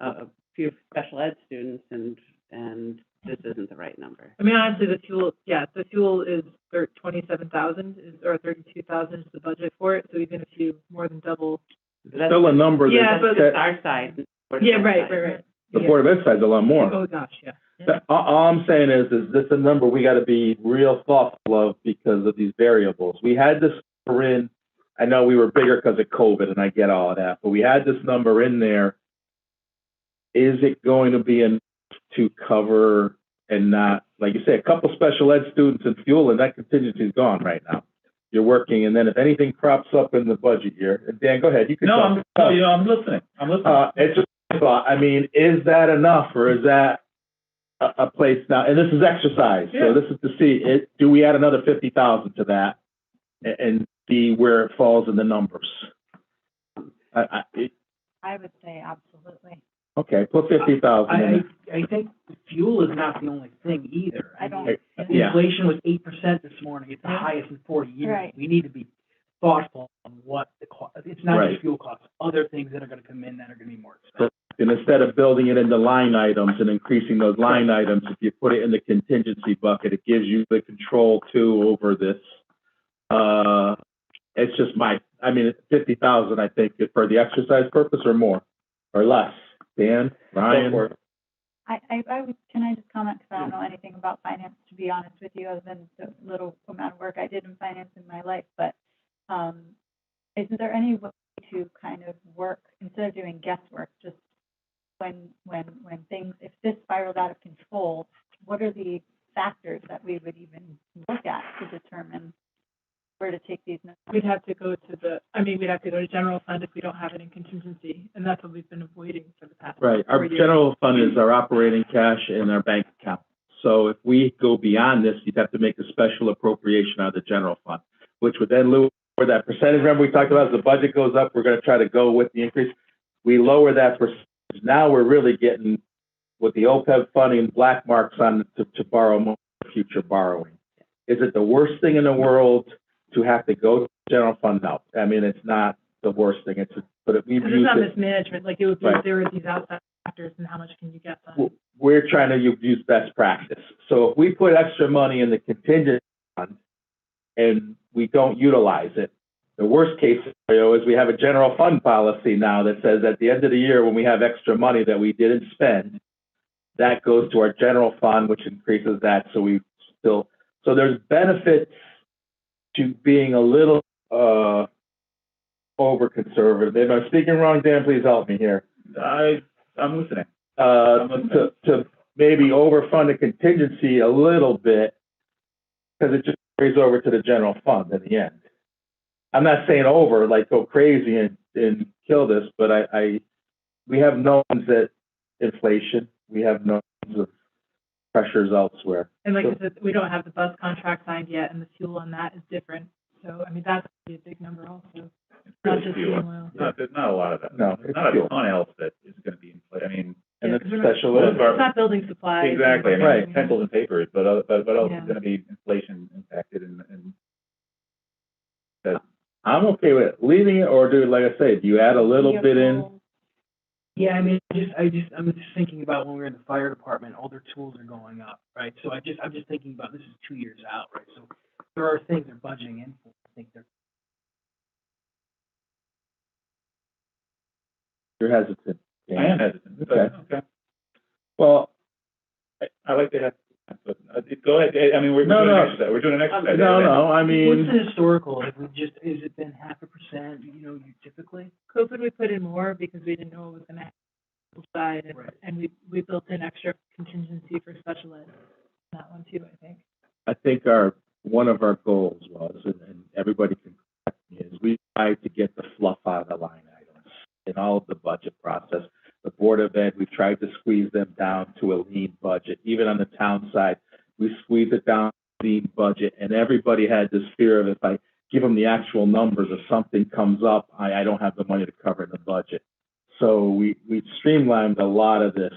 a few special ed students and this isn't the right number. I mean, honestly, the fuel is 27,000 or 32,000 is the budget for it. So even if you more than double. It's still a number. Yeah, That's but just our side. yeah, right. The Board of Ed side's a lot more. Oh gosh, yeah. All I'm saying is this a number we got to be real thoughtful of because of these variables. We had this in I know we were bigger because of COVID, and I get all of that, but we had this number in there. Is it going to be enough to cover and not, like you say, a couple special ed students and fuel, and that contingency is gone right now. You're working, and then if anything crops up in the budget year, and Dan, go ahead. You can. I'm listening. It's just a thought. I mean, is that enough, or is that a place now? And this is exercise, so this is to see it. Do we add another 50,000 to that, and see where it falls in the numbers? I would say absolutely. Okay, put 50,000. I think fuel is not the only thing either. I don't. Inflation was 8% this morning. It's the highest in 40 years. Right. We need to be thoughtful on what the cost. It's not just fuel costs. Other things that are going to come in that are going to be more expensive. And instead of building it into line items and increasing those line items, if you put it in the contingency bucket, it gives you the control too over this. It's just 50,000, I think, for the exercise purpose or more or less. Dan, Ryan. Can I just comment, because I don't know anything about finance, to be honest with you, other than the little amount of work I did in finance in my life, but isn't there any way to kind of work, instead of doing guesswork, just when things, if this spiraled out of control, what are the factors that we would even look at to determine where to take these numbers? We'd have to go to general fund if we don't have it in contingency, and that's what we've been avoiding for the past 4 years. Our general fund is our operating cash and our bank account. So if we go beyond this, you'd have to make a special appropriation out of the general fund, which would then lower that percentage. Remember we talked about as the budget goes up, we're going to try to go with the increase. We lower that percentage. Now we're really getting with the OPEB funding black marks on to borrow more future borrowing. Is it the worst thing in the world to have to go to the general fund? No. I mean, it's not the worst thing. But if we've There's used not it, mismanagement, like it would be if there were these outside factors, and how much can you get them? we're trying to use best practice. So if we put extra money in the contingent fund and we don't utilize it, the worst case scenario is we have a general fund policy now that says at the end of the year when we have extra money that we didn't spend, that goes to our general fund, which increases that. So there's benefits to being a little over conservative. If I'm speaking wrong, Dan, please help me here. I'm listening. To maybe overfund a contingency a little bit, because it just carries over to the general fund in the end. I'm not saying over, like go crazy and kill this, but we have knowns that inflation, we have knowns of pressures elsewhere. And like I said, we don't have the bus contract signed yet, and the fuel on that is different. So, I mean, that's a big number also. Not just fuel. There's not a lot of that. No, there's not a ton else that is going to be inflated. I mean, and it's it's special ed. It's not building supplies. Exactly. I mean, Right. pencils and papers, but else is going to be inflation impacted and that. I'm okay with leaving it, or do, like I say, do you add a little bit in? Yeah, I mean, I'm just thinking about when we were in the fire department, all their tools are going up, right? So I'm just thinking about, this is 2 years out, right? So there are things they're budgeting in for. I think You're hesitant. I am hesitant. Okay. Well, I like to have. But, go ahead. I mean, we're doing an exercise. We're doing an exercise. I mean, what's the historical? Has it been 0.5%? You typically. COVID, we put in more because we didn't know it was going to happen side, and we built in extra contingency for special ed. That one too, I think. I think one of our goals was, and everybody can correct me, is we tried to get the fluff out of the line items in all of the budget process. The Board of Ed, we tried to squeeze them down to a lean budget. Even on the town side, we squeezed it down to a lean budget, and everybody had this fear of if I give them the actual numbers, if something comes up, I don't have the money to cover in the budget. So we streamlined a lot of this,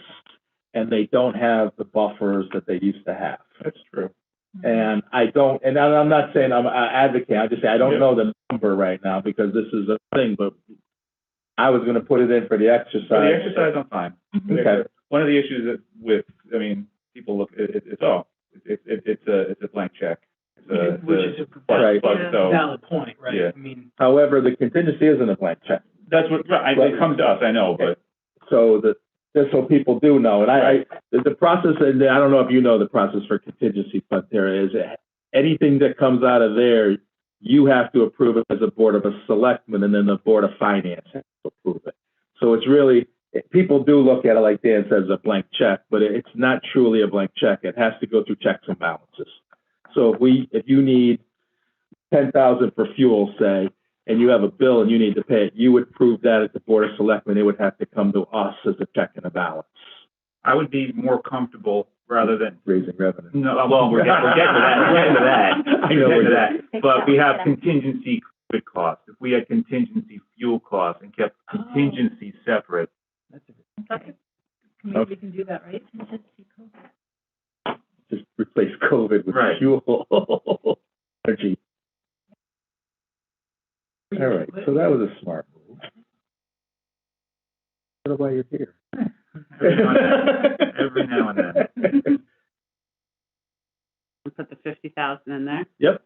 and they don't have the buffers that they used to have. That's true. And I'm not saying I'm an advocate, I just say I don't know the number right now because this is a thing, but I was going to put it in for the exercise. For the exercise, I'm fine. Okay. One of the issues people look, it's a blank check. Which is a right. valid point, right? Yeah. I mean, however, the contingency isn't a blank check. That's what, it comes to us, I know, but. So just so people do know, and the process, and I don't know if you know the process for contingency fund there is anything that comes out of there, you have to approve it as a Board of Selectmen, and then the Board of Finance has to approve it. So it's really, people do look at it, like Dan says, a blank check, but it's not truly a blank check. It has to go through checks and balances. So if you need 10,000 for fuel, say, and you have a bill and you need to pay it, you would prove that at the Board of Selectmen. It would have to come to us as a check and a balance. I would be more comfortable rather than, Raising revenue. no, well, we're getting to that, we're getting to that. I know We're we're getting to that. But we have contingency COVID costs. If we had contingency fuel costs and kept contingency separate, We can do that, right? Just replace COVID with Right. fuel. Energy. All right, so that was a smart move. I don't know why you're here. every now and then. We'll put the 50,000 in there. Yep.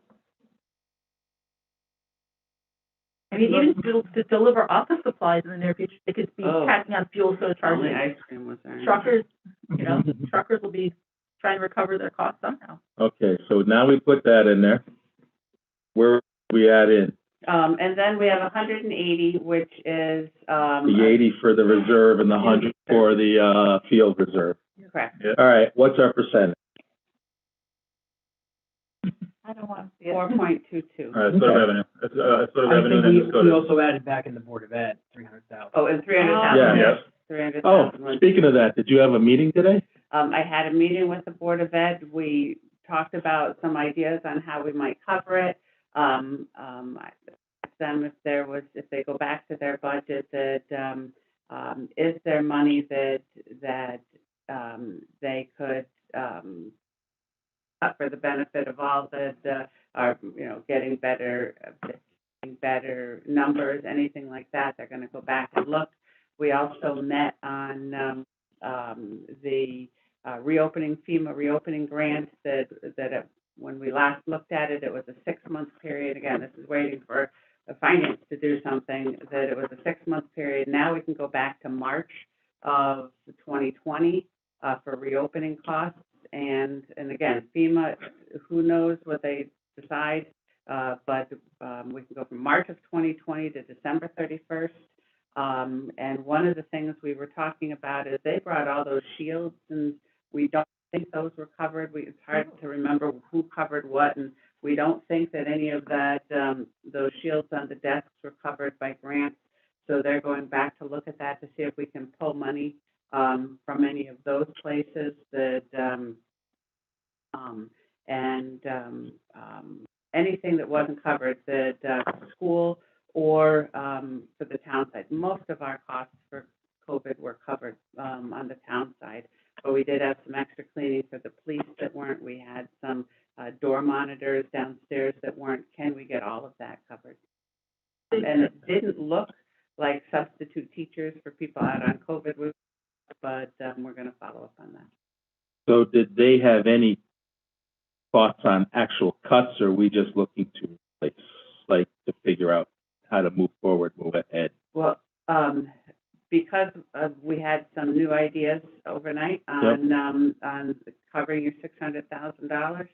I mean, even to deliver office supplies in the near future, they could be Oh. passing on fuel surcharges. Only ice cream was there. Truckers, you know, truckers will be trying to recover their costs somehow. Okay, so now we put that in there. Where we add in? And then we have 180, which is, The 80 for the reserve and the 100 for the, field reserve. correct, Yeah. All right, what's our percentage? I don't want to see it. 4.22. All right, let's go to revenue. Let's go to I revenue, think then let's go we to. also added back in the Board of Ed, 300,000. Oh, and 300,000. Yeah. Yes. 300,000. Oh, speaking of that, did you have a meeting today? I had a meeting with the Board of Ed. We talked about some ideas on how we might cover it. I asked them if they go back to their budget, that, is there money that they could, cut for the benefit of all that, are, getting better numbers, anything like that. They're gonna go back and look. We also met on, the FEMA reopening grant that when we last looked at it, it was a 6-month period. Again, this is waiting for the finance to do something, that it was a 6-month period. Now we can go back to March of 2020 for reopening costs. And again, FEMA, who knows what they decide, but we can go from March of 2020 to December 31st. And one of the things we were talking about is they brought all those shields, and we don't think those were covered. It's hard to remember who covered what, and we don't think that any of that, those shields on the desks were covered by grants. So they're going back to look at that to see if we can pull money from any of those places that, anything that wasn't covered, that school or for the town side. Most of our costs for COVID were covered on the town side, but we did have some extra cleaning for the police that weren't. We had some door monitors downstairs that weren't. Can we get all of that covered? And it didn't look like substitute teachers for people out on COVID, but we're going to follow up on that. So did they have any thoughts on actual cuts, or are we just looking to like to figure out how to move forward, move ahead? Well, because we had some new ideas overnight on covering your $600,000.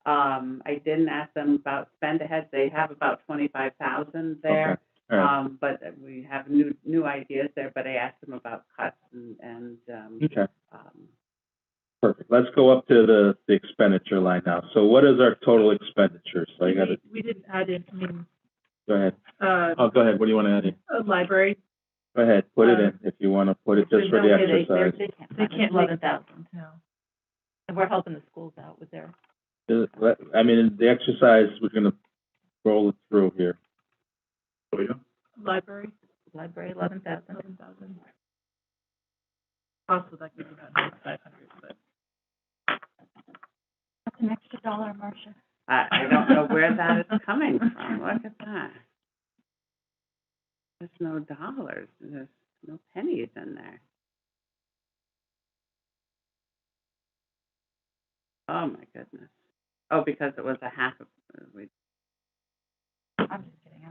I didn't ask them about spend ahead. They have about 25,000 there. Okay. All right. But we have new ideas there, but I asked them about cuts and Okay. Perfect. Let's go up to the expenditure line now. So what is our total expenditures? So I got to We didn't add in, go ahead. uh, Go ahead. What do you want to add in? a library. Go ahead. Put it in if you want to put it just for the exercise. They can't 11,000. No. And we're helping the schools out with their. I mean, the exercise, we're going to roll it through here. What do we do? Library, 11,000. 11,000. Also, that gives you about 500, but. That's an extra dollar, Marcia. I don't know where that is coming from. Look at that. There's no dollars. There's no pennies in there. Oh, my goodness. Oh, because it was a half of, I'm just kidding,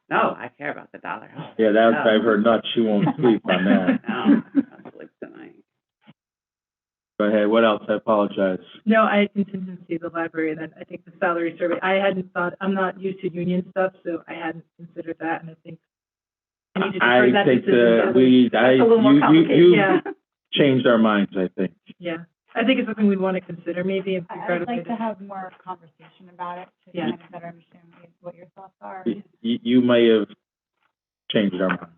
no, I care about the dollar. Yeah, that would drive her nuts. She won't sleep on that. No, I'll sleep tonight. Go ahead, what else? I apologize. No, I had contingency, the library, and then I think the salary survey, I hadn't thought, I'm not used to union stuff, so I hadn't considered that, and I think I need to defer that think decision. That's a little more complicated. you Yeah, changed our minds, I think. yeah. I think it's something we'd want to consider maybe and figure I out would a way like to have more conversation about it to Yeah. kind of better understand what your thoughts are. You may have changed our minds.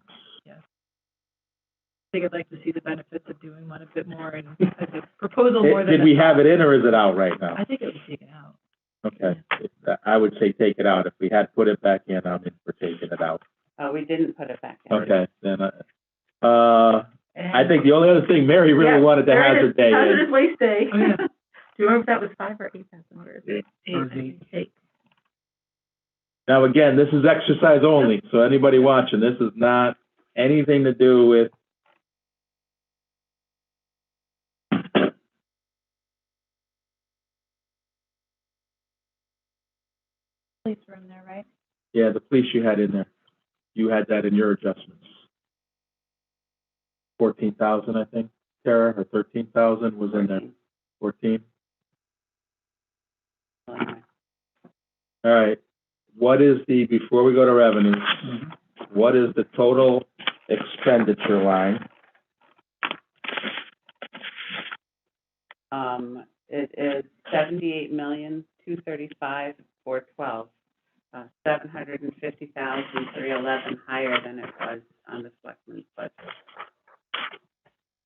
I think I'd like to see the benefits of doing one a bit more and as a proposal more than. Did we have it in or is it out right now? I think it was taken out. Okay, I would say take it out. If we had put it back in, I'm in for taking it out. We didn't put it back in. Okay, then, I think the only other thing Mary really wanted to hazard day Hazardous is. waste day. Oh, yeah. Do you remember if that was 5 or 8,000? Or is it Eight. Now, again, this is exercise only, so anybody watching, this is not anything to do with. Police room there, right? Yeah, the police you had in there. You had that in your adjustments. 14,000, I think, Tara, or 13,000 was in there. 14. All right. What is before we go to revenues, what is the total expenditure line? It is 78,235,412, 750,311 higher than it was on the selectmen's budget.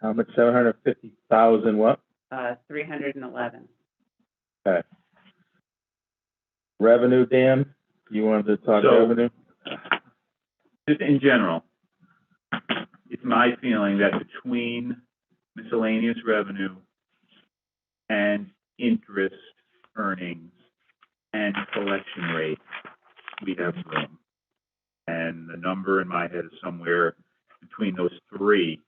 How much? 750,000 what? 311. Okay. Revenue, Dan? You wanted to talk So- revenue? Just in general, it's my feeling that between miscellaneous revenue and interest earnings and collection rate, we have room. And the number in my head is somewhere between those three.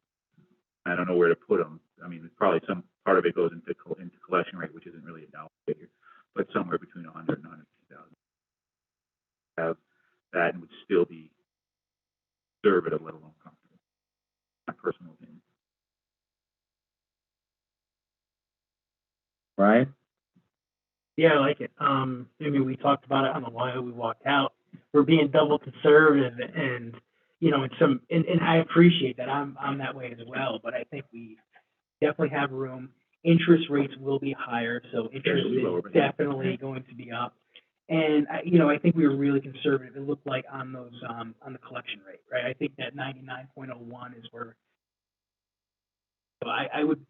I don't know where to put them. I mean, probably some part of it goes into collection rate, which isn't really a dollar figure, but somewhere between 100 and 150,000. Have that and would still be conservative, let alone comfortable. My personal opinion. Ryan? Yeah, I like it. I mean, we talked about it on the while we walked out. We're being double conservative and, you know, and I appreciate that. I'm that way as well, but I think we definitely have room. Interest rates will be higher, so interest is definitely going to be up. And, I think we were really conservative. It looked like on those, on the collection rate, right? I think that 99.01 is where, so I would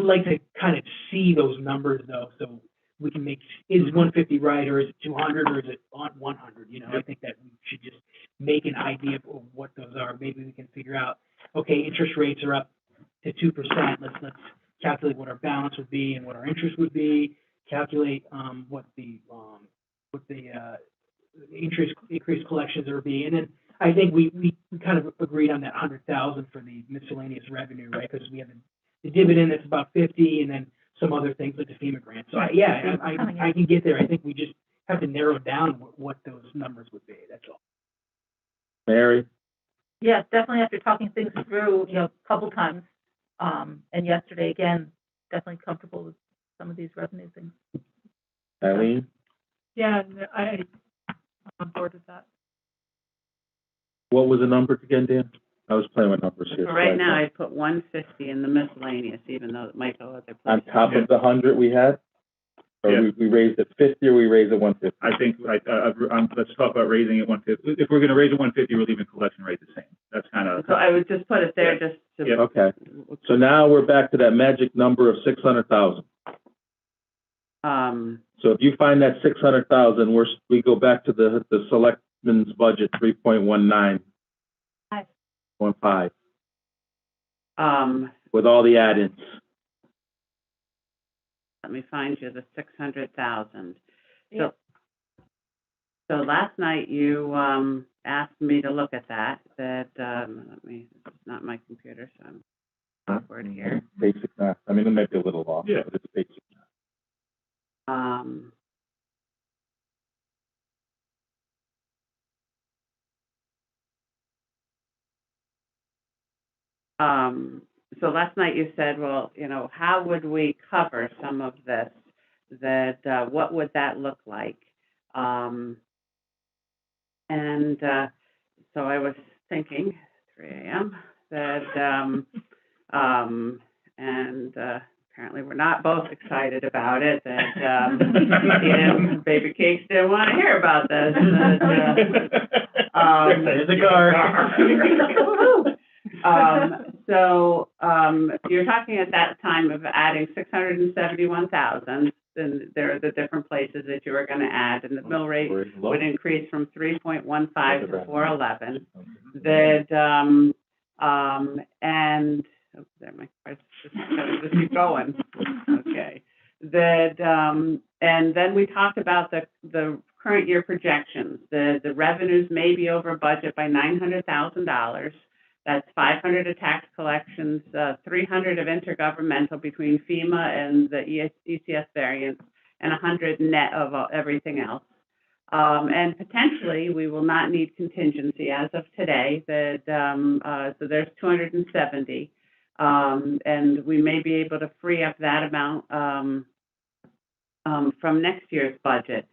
like to kind of see those numbers though, so we can make, is 150 right, or is it 200, or is it on 100? I think that we should just make an idea of what those are. Maybe we can figure out, okay, interest rates are up to 2%. Let's calculate what our balance would be and what our interest would be. Calculate what the interest increased collections are be, and then I think we kind of agreed on that 100,000 for the miscellaneous revenue, right? Because we have the dividend that's about 50, and then some other things like the FEMA grant. So I can get there. I think we just have to narrow down what those numbers would be. That's all. Mary? Yes, definitely after talking things through, a couple times, and yesterday again, definitely comfortable with some of these revenue things. Eileen? Yeah, no, I'm on board with that. What was the numbers again, Dan? I was playing with numbers here. So right now, I put 150 in the miscellaneous, even though it might go other On places. top of the 100 we had? Or Yeah. we raised it 50 or we raised it 150? I think, let's talk about raising it 150. If we're going to raise it 150, we're leaving collection rate the same. That's kind of. So I would just put it there just to. Yeah. Okay. So now we're back to that magic number of 600,000. So if you find that 600,000, we go back to the selectmen's budget, 3.19. 15. With all the add-ins. Let me find you the 600,000. Yeah. So last night you asked me to look at that. It's not my computer, so I'm awkward here. Basic math. I mean, it might be a little off, Yeah. but it's basic math. so last night you said, well, how would we cover some of this? What would that look like? So I was thinking, 3 a.m., apparently we're not both excited about it, Baby Cakes didn't want to hear about this. There's a car. So you're talking at that time of adding 671,000, and there are the different places that you are going to add, and the mill rate would increase from 3.15 to 411. There, my just keep going. Okay. And then we talked about the current year projections. The revenues may be over budget by $900,000. That's 500 of tax collections, 300 of intergovernmental between FEMA and the ECS variants, and 100 net of everything else. And potentially, we will not need contingency as of today. So there's 270, and we may be able to free up that amount from next year's budget.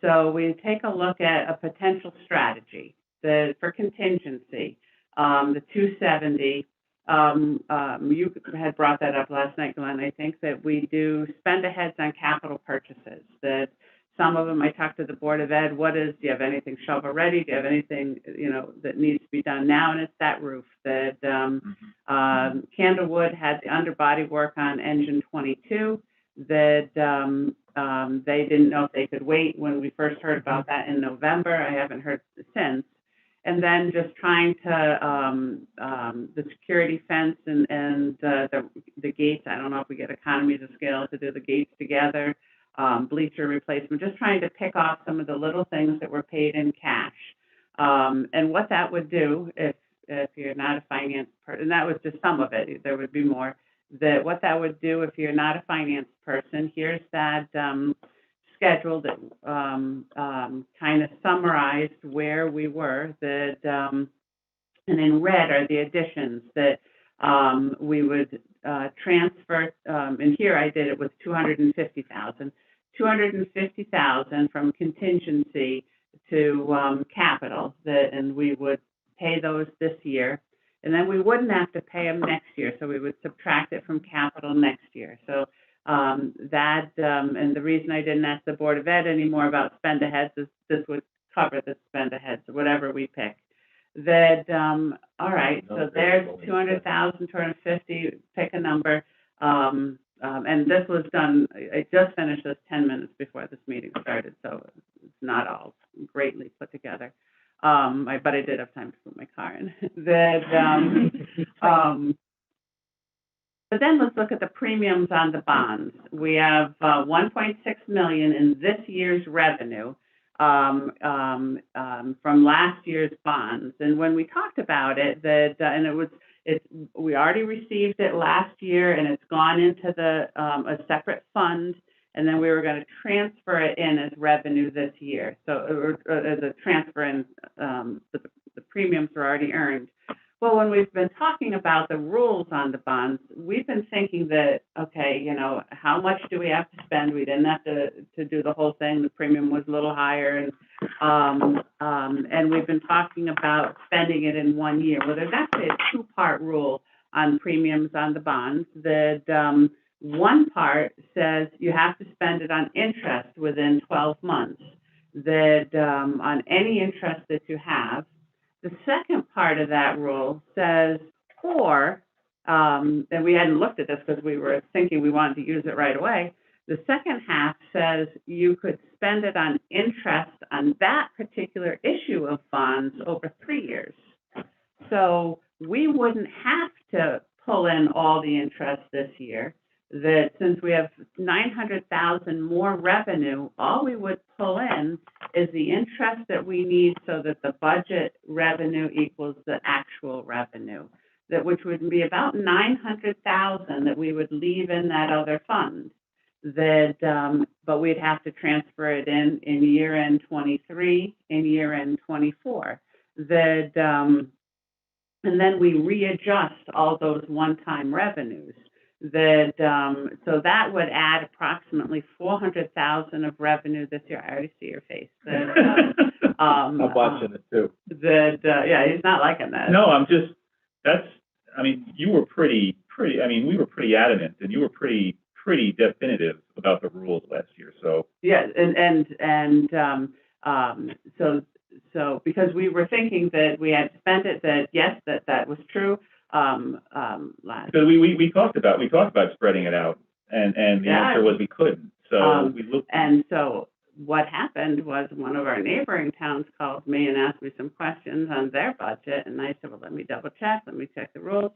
So we take a look at a potential strategy for contingency. The 270, you had brought that up last night, Glenn. I think that we do spend aheads on capital purchases. That some of them, I talked to the Board of Ed. Do you have anything shovel ready? Do you have anything that needs to be done now? And it's that roof. That Candlewood had the underbody work on engine 22. That they didn't know if they could wait when we first heard about that in November. I haven't heard since. And then just trying to, the security fence and the gates, I don't know if we get economies of scale to do the gates together, bleacher replacement, just trying to pick off some of the little things that were paid in cash. And what that would do, if you're not a finance person, and that was just some of it, there would be more, what that would do if you're not a finance person, here's that schedule that kind of summarized where we were, and in red are the additions that we would transfer, and here I did it with 250,000 from contingency to capital, and we would pay those this year, and then we wouldn't have to pay them next year, so we would subtract it from capital next year. So and the reason I didn't ask the Board of Ed anymore about spend aheads is this would cover the spend aheads, whatever we pick. All right, so there's 200,000, 250, pick a number. And this was done, I just finished this 10 minutes before this meeting started, so it's not all greatly put together. But I did have time to put my car in. But then let's look at the premiums on the bonds. We have 1.6 million in this year's revenue from last year's bonds. And when we talked about it, we already received it last year, and it's gone into a separate fund, and then we were going to transfer it in as revenue this year. So as a transfer in, the premiums were already earned. Well, when we've been talking about the rules on the bonds, we've been thinking that, okay, how much do we have to spend? We didn't have to do the whole thing. The premium was a little higher, and we've been talking about spending it in 1 year. Well, there's actually a two-part rule on premiums on the bonds. That one part says you have to spend it on interest within 12 months. That on any interest that you have. The second part of that rule says, and we hadn't looked at this because we were thinking we wanted to use it right away. The second half says you could spend it on interest on that particular issue of bonds over 3 years. So we wouldn't have to pull in all the interest this year. That since we have 900,000 more revenue, all we would pull in is the interest that we need so that the budget revenue equals the actual revenue, which would be about 900,000 that we would leave in that other fund. But we'd have to transfer it in year-end 23, in year-end 24. and then we readjust all those one-time revenues. That, so that would add approximately 400,000 of revenue this year. I already see your face. That, I'm watching it too. That, yeah, he's not liking that. No, I mean, you were pretty, I mean, we were pretty adamant, and you were pretty definitive about the rules last year, so. Yeah, so because we were thinking that we had spent it, that yes, that was true, last. Because we talked about spreading it out, and the Yeah. answer was we couldn't, so we looked. And so what happened was one of our neighboring towns called me and asked me some questions on their budget, and I said, well, let me double check, let me check the rules.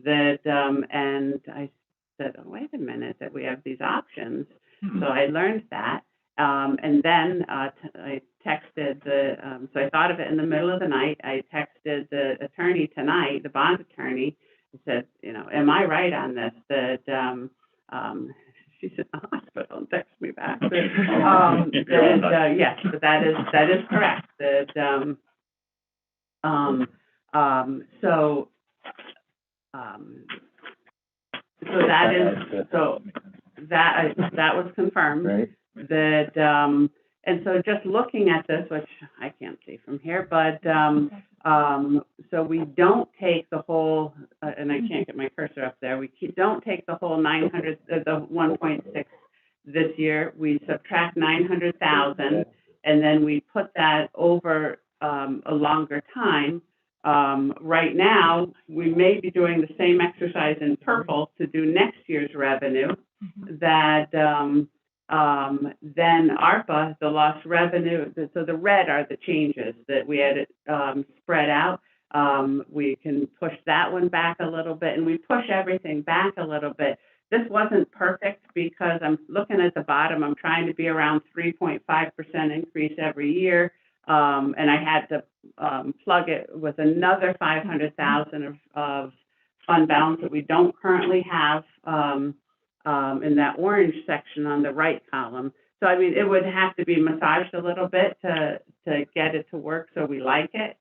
That, and I said, oh, wait a minute, that we have these options. So I learned that. And then I texted so I thought of it in the middle of the night. I texted the attorney tonight, the bond attorney, and said, you know, am I right on this? That, she's in the hospital and texted me back. Yes, but that is correct. That, that was confirmed. Right. That, and so just looking at this, which I can't see from here, but, so we don't take the whole, and I can't get my cursor up there, don't take the whole 900, the 1.6 this year. We subtract 900,000, and then we put that over, a longer time. Right now, we may be doing the same exercise in purple to do next year's revenue. That, then ARPA, the lost revenue, so the red are the changes that we had spread out. We can push that one back a little bit, and we push everything back a little bit. This wasn't perfect because I'm looking at the bottom. I'm trying to be around 3.5% increase every year. And I had to plug it with another 500,000 of fund balance that we don't currently have in that orange section on the right column. So, I mean, it would have to be massaged a little bit to get it to work so we like it.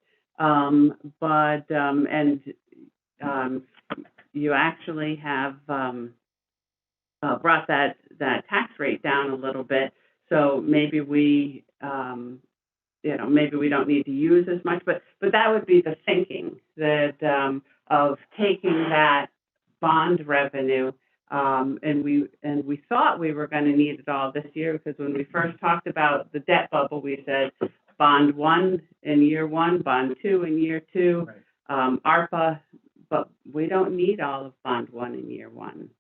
You actually have brought that tax rate down a little bit. So maybe we, maybe we don't need to use as much, but that would be the thinking that of taking that bond revenue. And we thought we were going to need it all this year, because when we first talked about the debt bubble, we said bond 1 in year 1, bond 2 in year 2, ARPA, but we don't need all of bond 1 in year 1,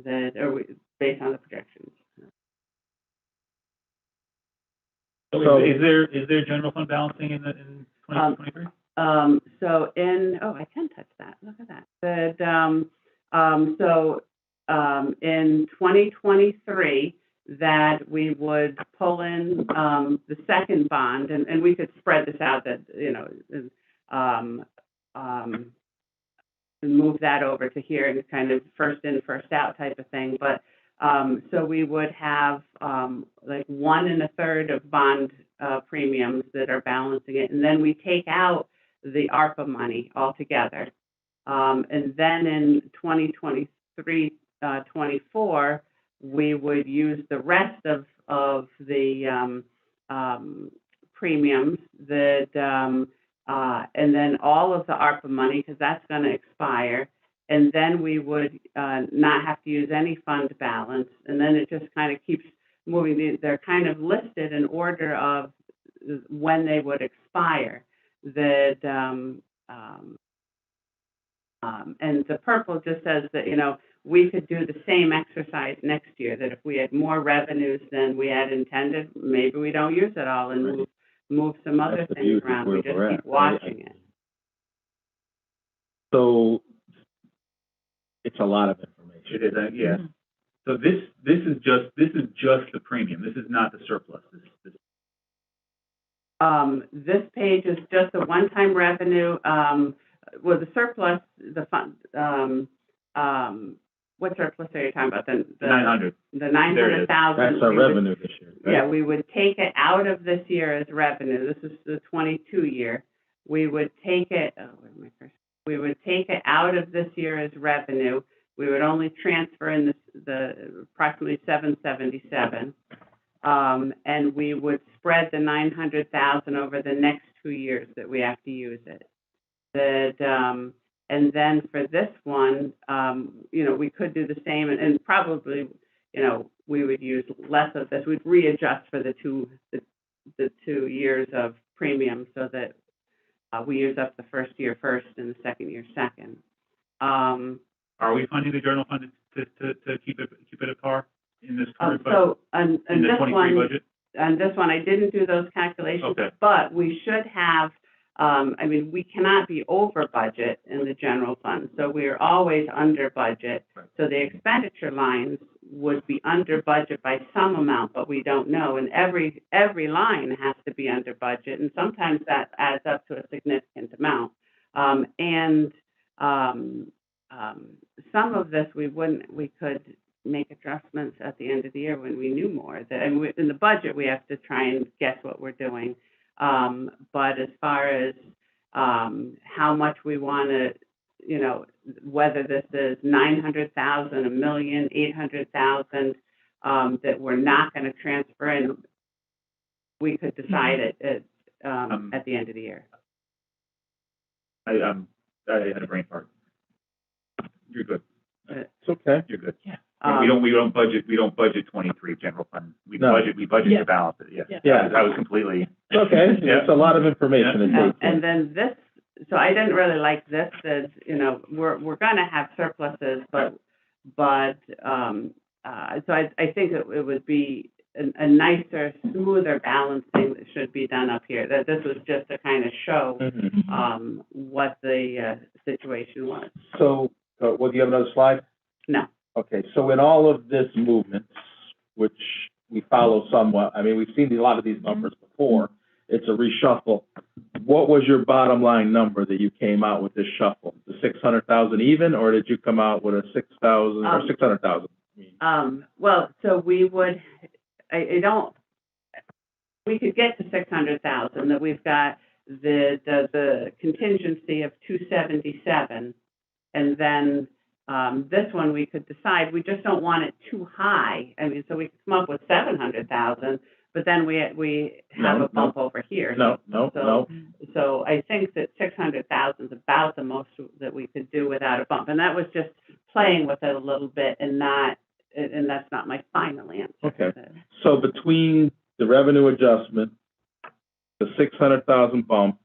based on the projections. So is there general fund balancing in 2023? I can touch that. Look at that. In 2023, that we would pull in the second bond, and we could spread this out, that and move that over to here, and kind of first in, first out type of thing. But so we would have like 1 1/3 of bond premiums that are balancing it, and then we take out the ARPA money altogether. And then in 2023-24, we would use the rest of the premiums that, and then all of the ARPA money, because that's going to expire. And then we would not have to use any fund balance. And then it just kind of keeps moving. They're kind of listed in order of when they would expire. That, and the purple just says that, we could do the same exercise next year, that if we had more revenues than we had intended, maybe we don't use it all and move some other things around. We just keep watching it. So it's a lot of information. It is, yeah. Mm-hmm. So this is just the premium. This is not the surplus. This page is just the one-time revenue. Well, the surplus, the fund. What surplus are you talking about? The 900. The 900,000. That's our revenue this year. Right? Yeah, we would take it out of this year as revenue. This is the 22 year. We would take it. Oh, where's my cursor? we would take it out of this year as revenue. We would only transfer in the approximately 777. And we would spread the 900,000 over the next 2 years that we have to use it. And then for this one, you know, we could do the same, and probably, you know, we would use less of this. We'd readjust for the 2 years of premium so that we use up the first year first and the second year second. Are we funding the general fund to keep it at par in this current budget? So on In the this 23 one, budget? on this one, I didn't do those calculations, Okay. but we should have, I mean, we cannot be over budget in the general fund, so we're always under budget. So the expenditure lines would be under budget by some amount, but we don't know. And every line has to be under budget, and sometimes that adds up to a significant amount. Some of this we could make adjustments at the end of the year when we knew more. In the budget, we have to try and guess what we're doing. But as far as how much we want to, you know, whether this is 900,000, $1 million, 800,000, that we're not going to transfer in, we could decide it at the end of the year. I had a brain fart. You're good. It's okay. You're good. Yeah. We don't budget 23 general fund. We No. budget Yeah. to balance it. Yes. Yeah. I was completely. It's okay. Yeah. It's a lot of information to take. And then this, so I didn't really like this, that, you know, we're going to have surpluses, but so I think it would be a nicer, smoother balancing that should be done up here. That this was just to kind of show Mhm. what the situation was. So, do you have another slide? No. Okay, so in all of this movement, which we follow somewhat, I mean, we've seen a lot of these numbers before, it's a reshuffle. What was your bottom line number that you came out with this shuffle? The 600,000 even, or did you come out with a 6,000 or 600,000? Well, so we would, we could get to 600,000, that we've got the contingency of 277, and then this one we could decide, we just don't want it too high. I mean, so we could come up with 700,000, but then we have a bump over here. No. So I think that 600,000 is about the most that we could do without a bump, and that was just playing with it a little bit, and that's not my final answer. Okay. So between the revenue adjustment, the 600,000 bump,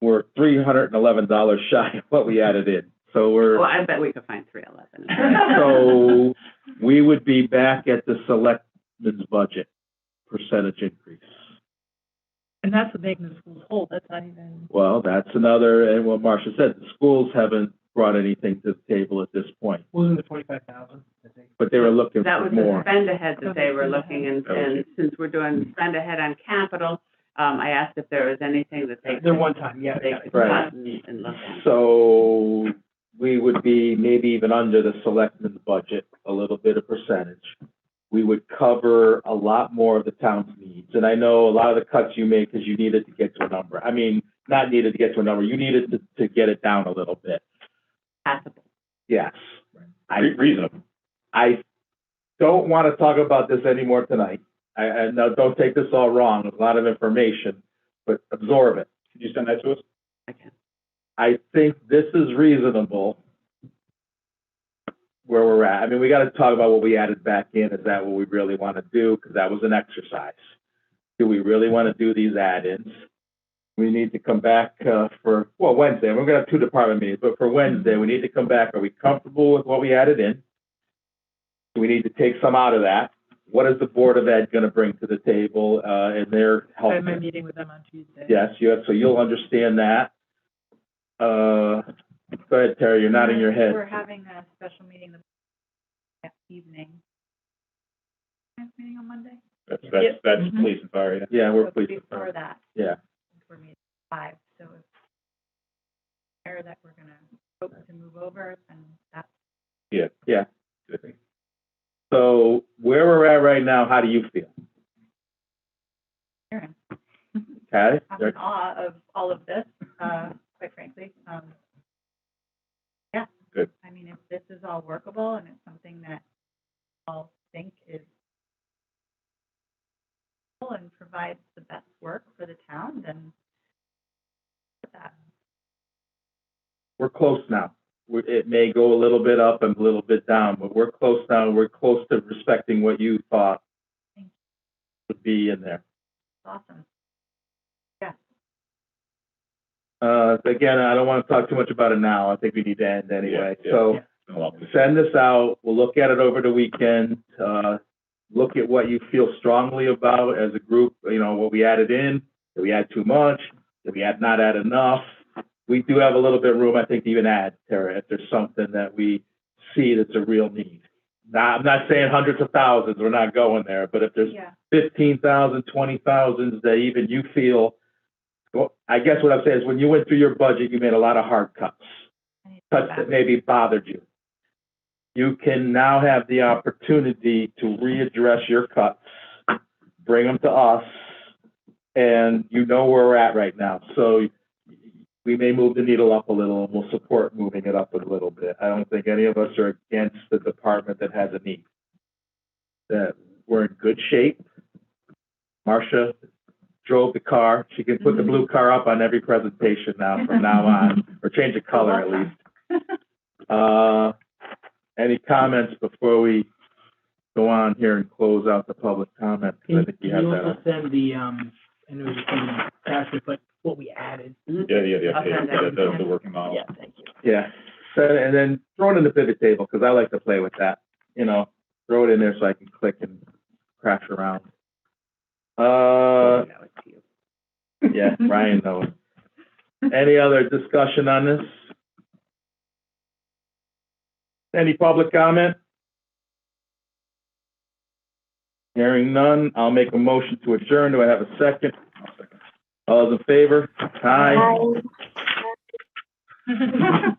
we're $311 shy of what we added in. So Well, I bet we could find 311. so we would be back at the selectmen's budget percentage increase. And that's what making the schools whole, that's not even. Well, that's another, and what Marcia said, the schools haven't brought anything to the table at this point, Wasn't it 25,000, I think? but they were looking That for was the more. spend ahead that they were looking, and since we're doing spend ahead on capital, I asked if there was anything that they They're one time, yeah. they could Right. cut and look at. So we would be maybe even under the selectmen's budget, a little bit of percentage. We would cover a lot more of the town's needs. And I know a lot of the cuts you made because you needed to get to a number. I mean, not needed to get to a number, you needed to get it down a little bit. Passable. Yes. Reasonable. I don't want to talk about this anymore tonight. I now, don't take this all wrong. There's a lot of information, but absorb it. Could you send that to us? I can. I think this is reasonable where we're at. I mean, we got to talk about what we added back in. Is that what we really want to do? Because that was an exercise. Do we really want to do these add-ins? We need to come back for Wednesday. We're going to have 2 department meetings, but for Wednesday, we need to come back. Are we comfortable with what we added in? Do we need to take some out of that? What is the Board of Ed going to bring to the table in their help? I have my meeting with them on Tuesday. Yes, so you'll understand that. Go ahead, Terry, you're nodding your head. We're having a special meeting the evening. Meeting on Monday? That's Mhm. police and fire, yeah. Yeah, we're So pleased. before that, Yeah, we're meeting at 5, so if there that we're gonna hope to move over, and that's yeah. So where we're at right now, how do you feel? Aaron. Okay? I'm in awe of all of this, quite frankly. Good. I mean, if this is all workable and it's something that all think is and provides the best work for the town, then that. We're close now. It may go a little bit up and a little bit down, but we're close now. We're close to respecting what you thought would be in there. Awesome. Again, I don't want to talk too much about it now. I think we need to end anyway. Yeah, So yeah. send this out. We'll look at it over the weekend. Look at what you feel strongly about as a group, you know, what we added in. Did we add too much? Did we not add enough? We do have a little bit of room, I think, to even add, Tara, if there's something that we see that's a real need. Now, I'm not saying hundreds of thousands, we're not going there, but if there's 15,000, 20,000 that even you feel, well, I guess what I'm saying is when you went through your budget, you made a lot of hard cuts, cuts that maybe bothered you. You can now have the opportunity to readdress your cuts, bring them to us, and you know where we're at right now. So we may move the needle up a little, and we'll support moving it up a little bit. I don't think any of us are against the department that has a need. That we're in good shape. Marcia drove the car. She can put the blue car up on every presentation now from now on, or change the color at least. Any comments before we go on here and close out the public comment? I think you have Can you that. also send the, I know you're saying faster, but what we added? The working model. Yeah, thank you. Yeah, so, and then throw it in the pivot table, because I like to play with that, you know, throw it in there so I can click and crash around. Yeah, Ryan knows. Any other discussion on this? Any public comment? Hearing none, I'll make a motion to adjourn. Do I have a second? All those in favor? Aye. Bye.